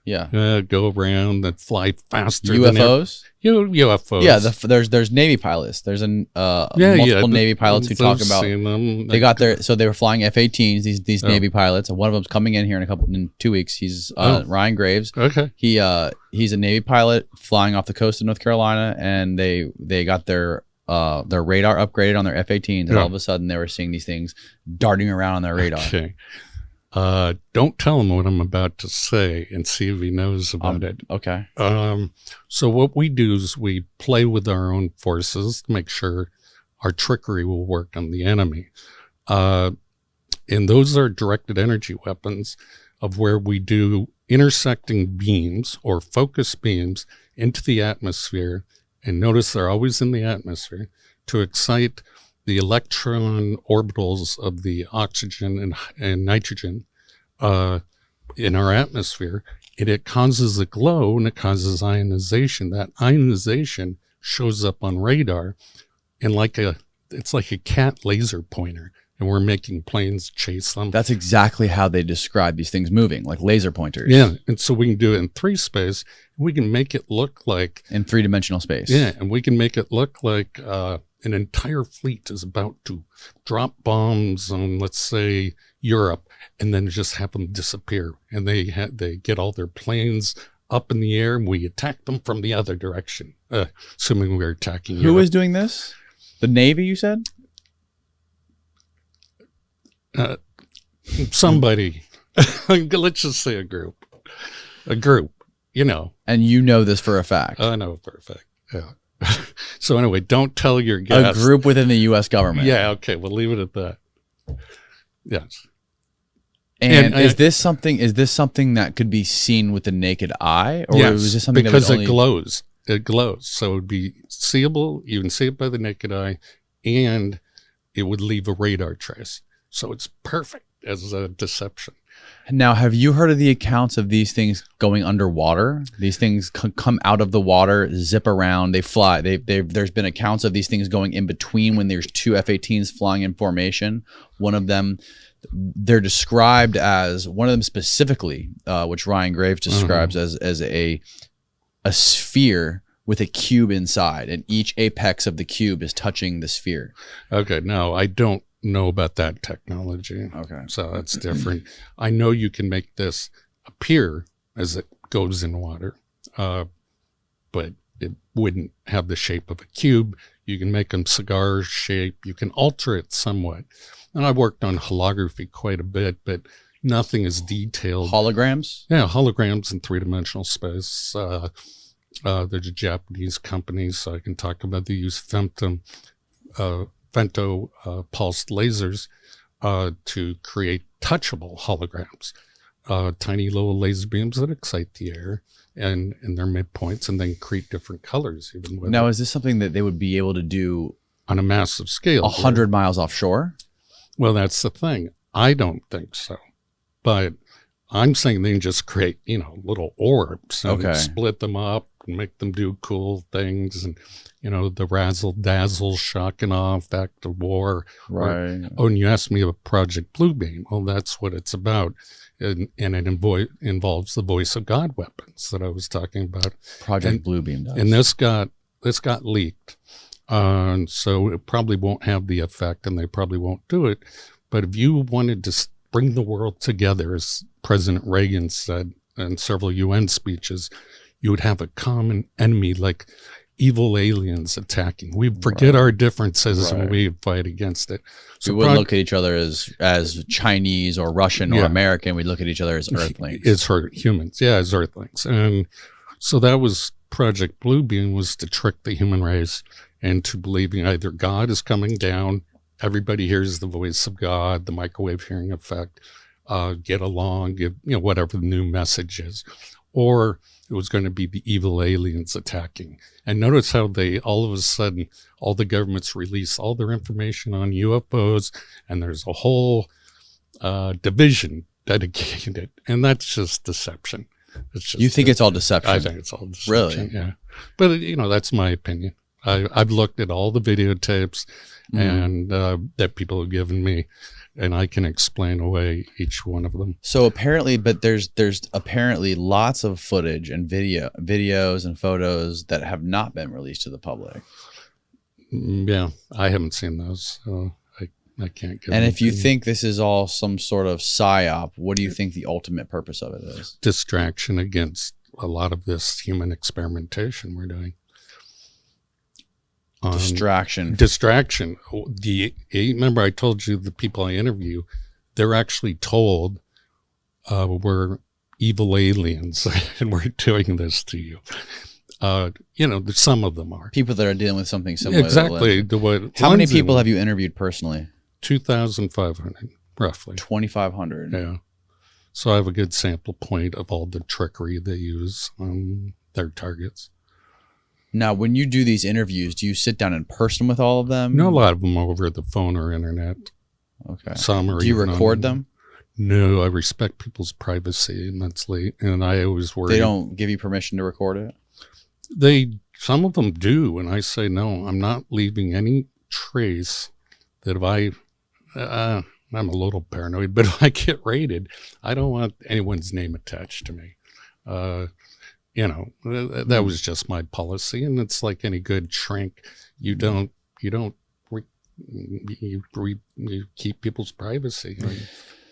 [SPEAKER 1] Yeah,
[SPEAKER 3] go around that fly faster.
[SPEAKER 1] UFOs.
[SPEAKER 3] UFOs.
[SPEAKER 1] Yeah, there's Navy pilots. There's multiple Navy pilots who talk about
[SPEAKER 3] them.
[SPEAKER 1] They got their they were flying F-18s. These Navy pilots, and one of them's coming in here in 2 weeks. He's Ryan Graves.
[SPEAKER 3] Okay.
[SPEAKER 1] He's a Navy pilot flying off the coast of North Carolina, and they got their radar upgraded on their F-18s, and all of a sudden they were seeing these things darting around on their radar.
[SPEAKER 3] Okay. Don't tell him what I'm about to say and see if he knows about it.
[SPEAKER 1] Okay.
[SPEAKER 3] So what we do is we play with our own forces to make sure our trickery will work on the enemy. And those are directed energy weapons of where we do intersecting beams or focus beams into the atmosphere. And notice they're always in the atmosphere to excite the electron orbitals of the oxygen and nitrogen in our atmosphere, and it causes a glow and it causes ionization. That ionization shows up on radar, and it's like a cat laser pointer, and we're making planes chase them.
[SPEAKER 1] That's exactly how they describe these things moving, like laser pointers.
[SPEAKER 3] Yeah, and so we can do it in 3 space. We can make it look like
[SPEAKER 1] in 3-dimensional space.
[SPEAKER 3] Yeah, and we can make it look like an entire fleet is about to drop bombs on, let's say, Europe, and then just have them disappear. And they get all their planes up in the air, and we attack them from the other direction, assuming we're attacking Europe.
[SPEAKER 1] Who is doing this? The Navy, you said?
[SPEAKER 3] Somebody. Let's just say a group. You know.
[SPEAKER 1] And you know this for a fact.
[SPEAKER 3] I know for a fact, yeah. So anyway, don't tell your guests.
[SPEAKER 1] A group within the U.S. government.
[SPEAKER 3] Yeah, okay, we'll leave it at that. Yes.
[SPEAKER 1] And is this something that could be seen with the naked eye, or
[SPEAKER 3] yes,
[SPEAKER 1] was this something
[SPEAKER 3] because
[SPEAKER 1] that would
[SPEAKER 3] it glows? It glows, so it would be seeable. You can see it by the naked eye, and it would leave a radar trace. So it's perfect as a deception.
[SPEAKER 1] Now, have you heard of the accounts of these things going underwater? These things come out of the water, zip around, they fly. There's been accounts of these things going in between when there's 2 F-18s flying in formation. One of them, they're described as, one of them specifically, which Ryan Graves describes as a sphere with a cube inside, and each apex of the cube is touching the sphere.
[SPEAKER 3] Okay, no, I don't know about that technology.
[SPEAKER 1] Okay.
[SPEAKER 3] So that's different. I know you can make this appear as it goes in water, but it wouldn't have the shape of a cube. You can make them cigar shape. You can alter it somewhat. And I've worked on holography quite a bit, but nothing is detailed.
[SPEAKER 1] Holograms?
[SPEAKER 3] Yeah, holograms in 3-dimensional space. There's a Japanese company, so I can talk about they use femto pulsed lasers to create touchable holograms, tiny little laser beams that excite the air and their midpoints, and then create different colors. Even with
[SPEAKER 1] now, is this something that they would be able to do
[SPEAKER 3] on a massive scale?
[SPEAKER 1] 100 miles offshore?
[SPEAKER 3] Well, that's the thing. I don't think so, but I'm saying they can just create, little orbs and split them up and make them do cool things, and the razzle dazzle, shocking off, back to war.
[SPEAKER 1] Right.
[SPEAKER 3] And you asked me about Project Bluebeam. Well, that's what it's about, and it involves the voice of God weapons that I was talking about.
[SPEAKER 1] Project Bluebeam does.
[SPEAKER 3] And this got leaked, so it probably won't have the effect, and they probably won't do it. But if you wanted to bring the world together, as President Reagan said in several UN speeches, you would have a common enemy like evil aliens attacking. We forget our differences and we fight against it. So
[SPEAKER 1] we wouldn't look at each other as Chinese or Russian or American. We'd look at each other as Earthlings.
[SPEAKER 3] It's humans. Yeah, as Earthlings. And so that was Project Bluebeam, was to trick the human race into believing either God is coming down everybody hears the voice of God, the microwave hearing effect, get along, give, whatever the new message is. Or it was going to be the evil aliens attacking. And notice how they, all of a sudden, all the governments release all their information on UFOs, and there's a whole division dedicated. And that's just deception. It's just,
[SPEAKER 1] you think it's all deception?
[SPEAKER 3] I think it's all deception.
[SPEAKER 1] Really?
[SPEAKER 3] Yeah. But, that's my opinion. I've looked at all the videotapes and that people have given me, and I can explain away each one of them.
[SPEAKER 1] So apparently, but there's apparently lots of footage and videos and photos that have not been released to the public.
[SPEAKER 3] Yeah, I haven't seen those, so I can't get.
[SPEAKER 1] And if you think this is all some sort of psyop, what do you think the ultimate purpose of it is?
[SPEAKER 3] Distraction against a lot of this human experimentation we're doing.
[SPEAKER 1] Distraction.
[SPEAKER 3] Remember I told you the people I interview, they're actually told we're evil aliens and we're doing this to you. Some of them are.
[SPEAKER 1] People that are dealing with something similar.
[SPEAKER 3] Exactly.
[SPEAKER 1] How many people have you interviewed personally?
[SPEAKER 3] 2,500, roughly.
[SPEAKER 1] 2,500.
[SPEAKER 3] Yeah. So I have a good sample point of all the trickery they use on their targets.
[SPEAKER 1] Now, when you do these interviews, do you sit down in person with all of them?
[SPEAKER 3] No, a lot of them over the phone or internet.
[SPEAKER 1] Okay.
[SPEAKER 3] Some are.
[SPEAKER 1] Do you record them?
[SPEAKER 3] No, I respect people's privacy immensely, and I always worry.
[SPEAKER 1] They don't give you permission to record it?
[SPEAKER 3] Some of them do, and I say, no, I'm not leaving any trace that if I'm a little paranoid, but if I get raided, I don't want anyone's name attached to me. That was just my policy, and it's like any good shrink. You keep people's privacy.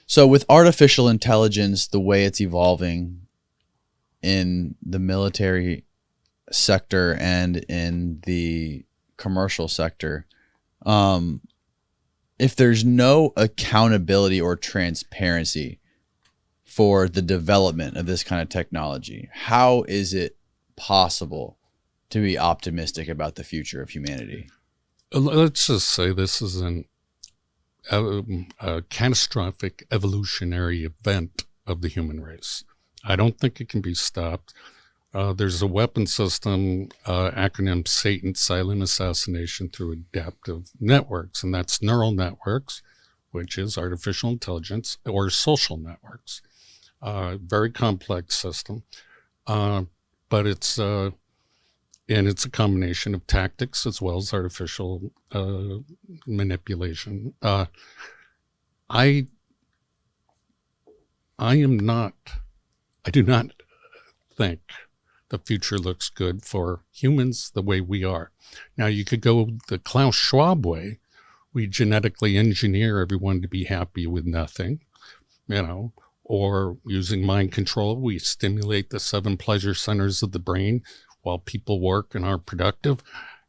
[SPEAKER 1] So with artificial intelligence, the way it's evolving in the military sector and in the commercial sector, if there's no accountability or transparency for the development of this kind of technology, how is it possible to be optimistic about the future of humanity?
[SPEAKER 3] Let's just say this is a catastrophic evolutionary event of the human race. I don't think it can be stopped. There's a weapon system, acronym SATAN, silent assassination through adaptive networks, and that's neural networks, which is artificial intelligence, or social networks. Very complex system, but it's a combination of tactics as well as artificial manipulation. I do not think the future looks good for humans the way we are. Now, you could go the Klaus Schwab way. We genetically engineer everyone to be happy with nothing, or using mind control, we stimulate the 7 pleasure centers of the brain while people work and are productive.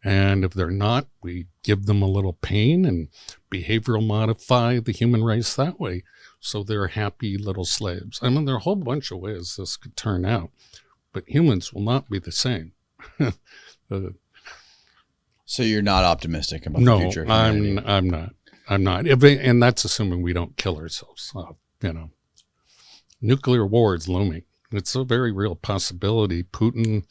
[SPEAKER 3] And if they're not, we give them a little pain and behavioral modify the human race that way. So they're happy little slaves. I mean, there are a whole bunch of ways this could turn out, but humans will not be the same.
[SPEAKER 1] So you're not optimistic about the future of humanity?
[SPEAKER 3] No, I'm not. And that's assuming we don't kill ourselves. Nuclear war is looming. It's a very real possibility. Putin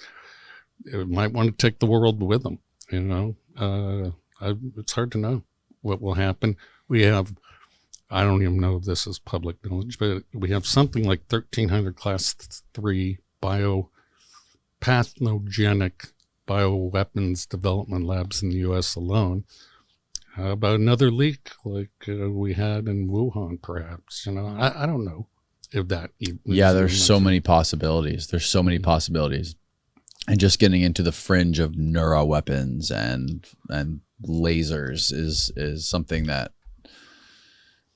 [SPEAKER 3] might want to take the world with him. It's hard to know what will happen. We have, I don't even know if this is public knowledge, but we have something like 1,300 class 3 pathogenic bioweapons development labs in the U.S. alone. How about another leak like we had in Wuhan, perhaps? I don't know.
[SPEAKER 1] There's so many possibilities. And just getting into the fringe of neuro weapons and lasers is something that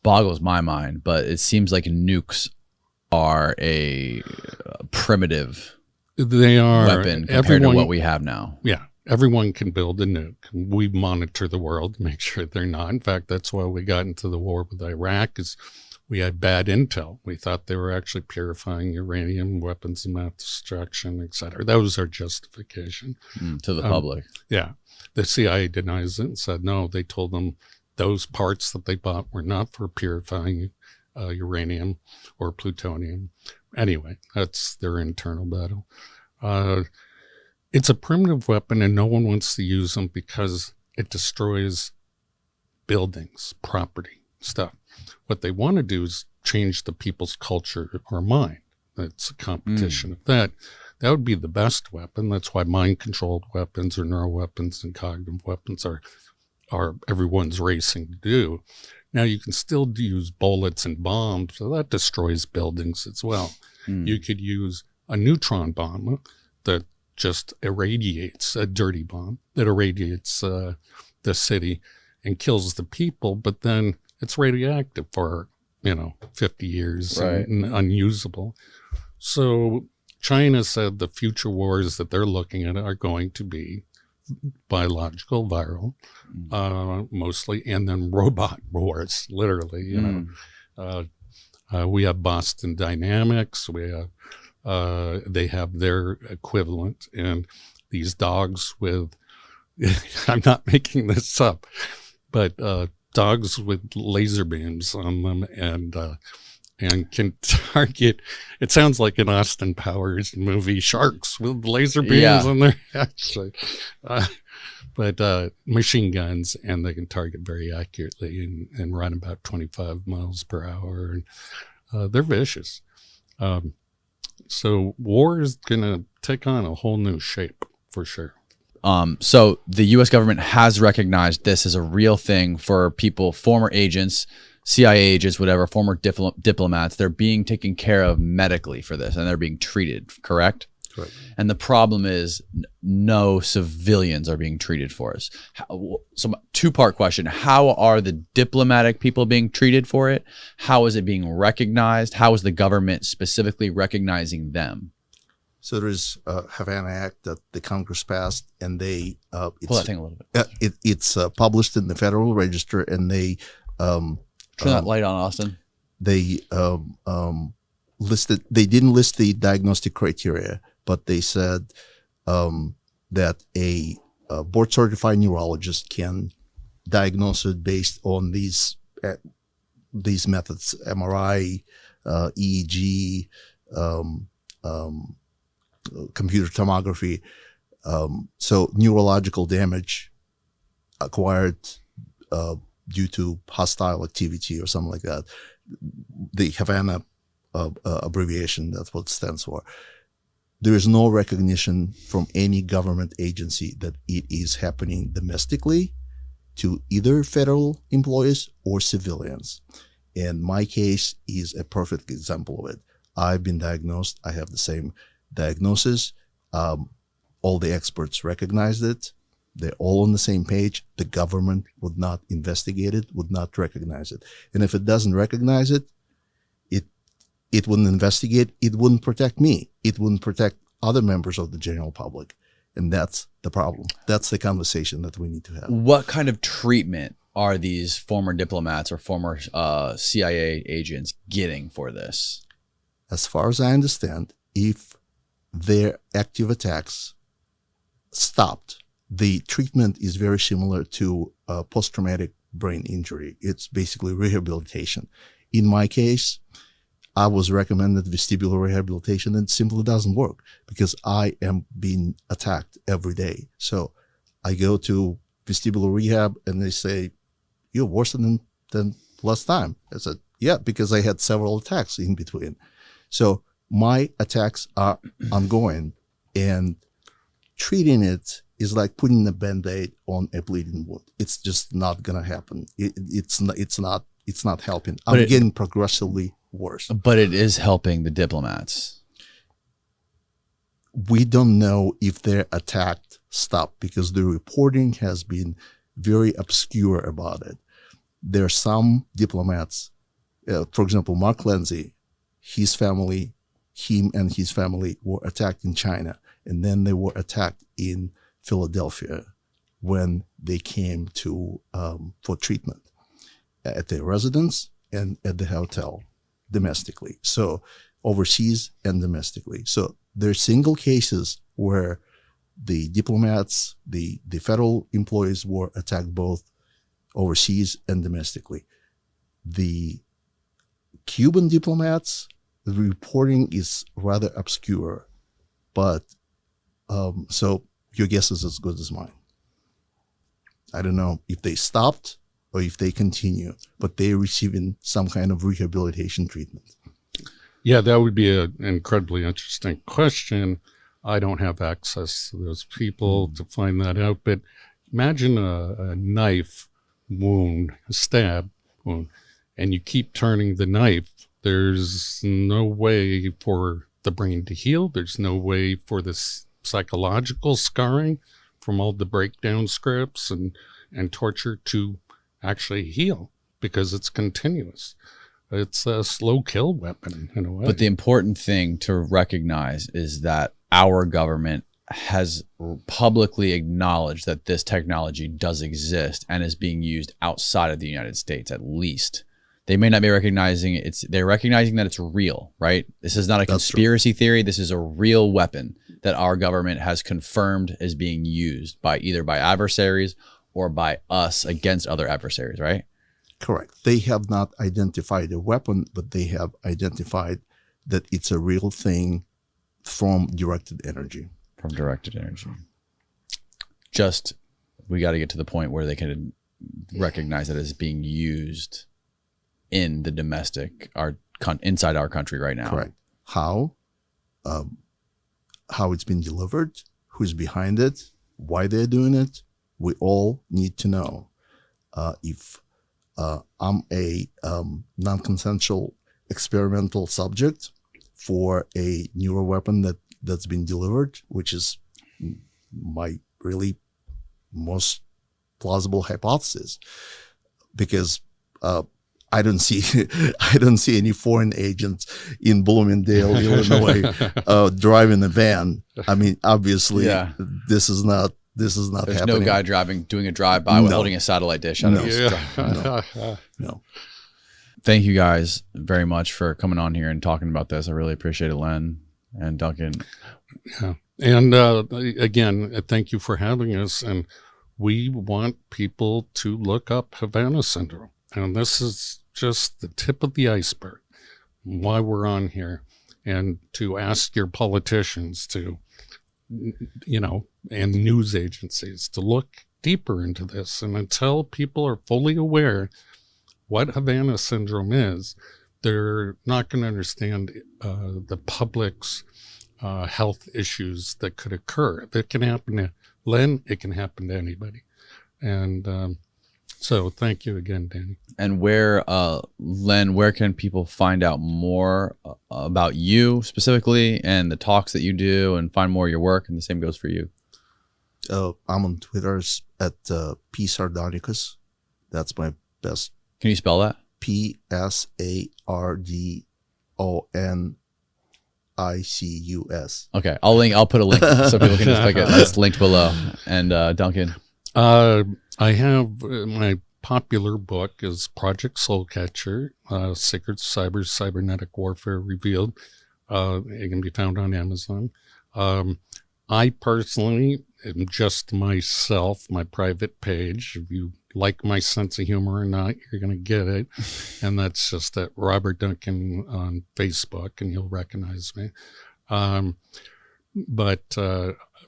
[SPEAKER 1] boggles my mind. But it seems like nukes are a primitive weapon compared to what we have now.
[SPEAKER 3] Yeah, everyone can build a nuke. We monitor the world to make sure they're not. In fact, that's why we got into the war with Iraq, is we had bad intel. We thought they were actually purifying uranium, weapons of mass destruction, et cetera. That was our justification.
[SPEAKER 1] To the public.
[SPEAKER 3] Yeah. The CIA denies it and said, no, they told them those parts that they bought were not for purifying uranium or plutonium. Anyway, that's their internal battle. It's a primitive weapon, and no one wants to use them because it destroys buildings, property, stuff. What they want to do is change the people's culture or mind. It's a competition of that. That would be the best weapon. That's why mind-controlled weapons or neural weapons and cognitive weapons are everyone's racing to do. Now, you can still use bullets and bombs, so that destroys buildings as well. You could use a neutron bomb that just irradiates, a dirty bomb that irradiates the city and kills the people, but then it's radioactive for 50 years and unusable. So China said the future wars that they're looking at are going to be biological, viral, mostly, and then robot wars, literally. We have Boston Dynamics. We have they have their equivalent, and these dogs with I'm not making this up, but dogs with laser beams on them and can target. It sounds like an Austin Powers movie, sharks with laser beams on their actually, but machine guns, and they can target very accurately and run about 25 miles per hour. And they're vicious. So war is going to take on a whole new shape for sure.
[SPEAKER 1] So the U.S. government has recognized this as a real thing for people, former agents, CIA agents, whatever, former diplomats. They're being taken care of medically for this, and they're being treated, correct?
[SPEAKER 2] Correct.
[SPEAKER 1] And the problem is no civilians are being treated for us. So two-part question. How are the diplomatic people being treated for it? How is it being recognized? How is the government specifically recognizing them?
[SPEAKER 2] So there's a Havana Act that the Congress passed, and they
[SPEAKER 1] pull that thing a little bit.
[SPEAKER 2] It's published in the Federal Register, and they
[SPEAKER 1] turn that light on, Austin.
[SPEAKER 2] They listed. They didn't list the diagnostic criteria, but they said that a board-certified neurologist can diagnose it based on these methods: MRI, EEG. Computer tomography. So neurological damage acquired due to hostile activity or something like that. The Havana abbreviation, that's what it stands for. There is no recognition from any government agency that it is happening domestically to either federal employees or civilians. And my case is a perfect example of it. I've been diagnosed. I have the same diagnosis. All the experts recognized it. They're all on the same page. The government would not investigate it, would not recognize it. And if it doesn't recognize it, it wouldn't investigate. It wouldn't protect me. It wouldn't protect other members of the general public. And that's the problem. That's the conversation that we need to have.
[SPEAKER 1] What kind of treatment are these former diplomats or former CIA agents getting for this?
[SPEAKER 2] As far as I understand, if their active attacks stopped, the treatment is very similar to post-traumatic brain injury. It's basically rehabilitation. In my case, I was recommended vestibular rehabilitation, and it simply doesn't work because I am being attacked every day. So I go to vestibular rehab and they say, you're worse than last time. I said, yeah, because I had several attacks in between. So my attacks are ongoing, and treating it is like putting a Band-Aid on a bleeding wound. It's just not going to happen. It's not helping. I'm getting progressively worse.
[SPEAKER 1] But it is helping the diplomats.
[SPEAKER 2] We don't know if their attack stopped because the reporting has been very obscure about it. There are some diplomats, for example, Mark Lindsay, him and his family were attacked in China, and then they were attacked in Philadelphia when they came to for treatment at their residence and at the hotel domestically. So overseas and domestically. So there are single cases where the diplomats, the federal employees were attacked both overseas and domestically. The Cuban diplomats, the reporting is rather obscure, but so your guess is as good as mine. I don't know if they stopped or if they continue, but they're receiving some kind of rehabilitation treatment.
[SPEAKER 3] Yeah, that would be an incredibly interesting question. I don't have access to those people to find that out, but imagine a knife wound, a stab wound, and you keep turning the knife. There's no way for the brain to heal. There's no way for this psychological scarring from all the breakdown scripts and torture to actually heal, because it's continuous. It's a slow kill weapon in a way.
[SPEAKER 1] But the important thing to recognize is that our government has publicly acknowledged that this technology does exist and is being used outside of the United States, at least. They may not be recognizing it. They're recognizing that it's real, right? This is not a conspiracy theory. This is a real weapon that our government has confirmed is being used by either by adversaries or by us against other adversaries, right?
[SPEAKER 2] Correct. They have not identified a weapon, but they have identified that it's a real thing from directed energy.
[SPEAKER 1] From directed energy. Just, we got to get to the point where they can recognize that it's being used in the domestic, inside our country right now.
[SPEAKER 2] Correct. How it's been delivered, who's behind it, why they're doing it, we all need to know. If I'm a non-consensual experimental subject for a newer weapon that's been delivered, which is my really most plausible hypothesis, because I don't see any foreign agents in Bloomingdale, Illinois, driving a van. I mean, obviously, this is not There's happening.
[SPEAKER 1] No guy doing a drive-by with holding a satellite dish out of his
[SPEAKER 2] No.
[SPEAKER 1] Thank you guys very much for coming on here and talking about this. I really appreciate it, Len and Duncan.
[SPEAKER 3] Yeah. And again, thank you for having us. And we want people to look up Havana syndrome. And this is just the tip of the iceberg, why we're on here. And to ask your politicians to, and news agencies to look deeper into this. And until people are fully aware what Havana syndrome is, they're not going to understand the public's health issues that could occur. That can happen to Len, it can happen to anybody. And so thank you again, Danny.
[SPEAKER 1] And Len, where can people find out more about you specifically and the talks that you do and find more of your work? And the same goes for you.
[SPEAKER 2] I'm on Twitter at P Sardonicus. That's my best.
[SPEAKER 1] Can you spell that? PSARDONICUS. Okay, I'll put a link so people can just click it. That's linked below. And Duncan,
[SPEAKER 3] I have my popular book is Project Soulcatcher: Secrets Cybernetic Warfare Revealed. It can be found on Amazon. I personally am just myself, my private page. If you like my sense of humor or not, you're going to get it. And that's just at Robert Duncan on Facebook, and you'll recognize me. But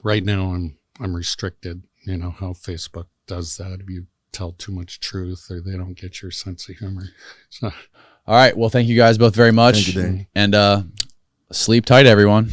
[SPEAKER 3] right now I'm restricted. You know how Facebook does that if you tell too much truth or they don't get your sense of humor. So,
[SPEAKER 1] all right. Well, thank you guys both very much.
[SPEAKER 2] Thank you, Danny.
[SPEAKER 1] And sleep tight, everyone.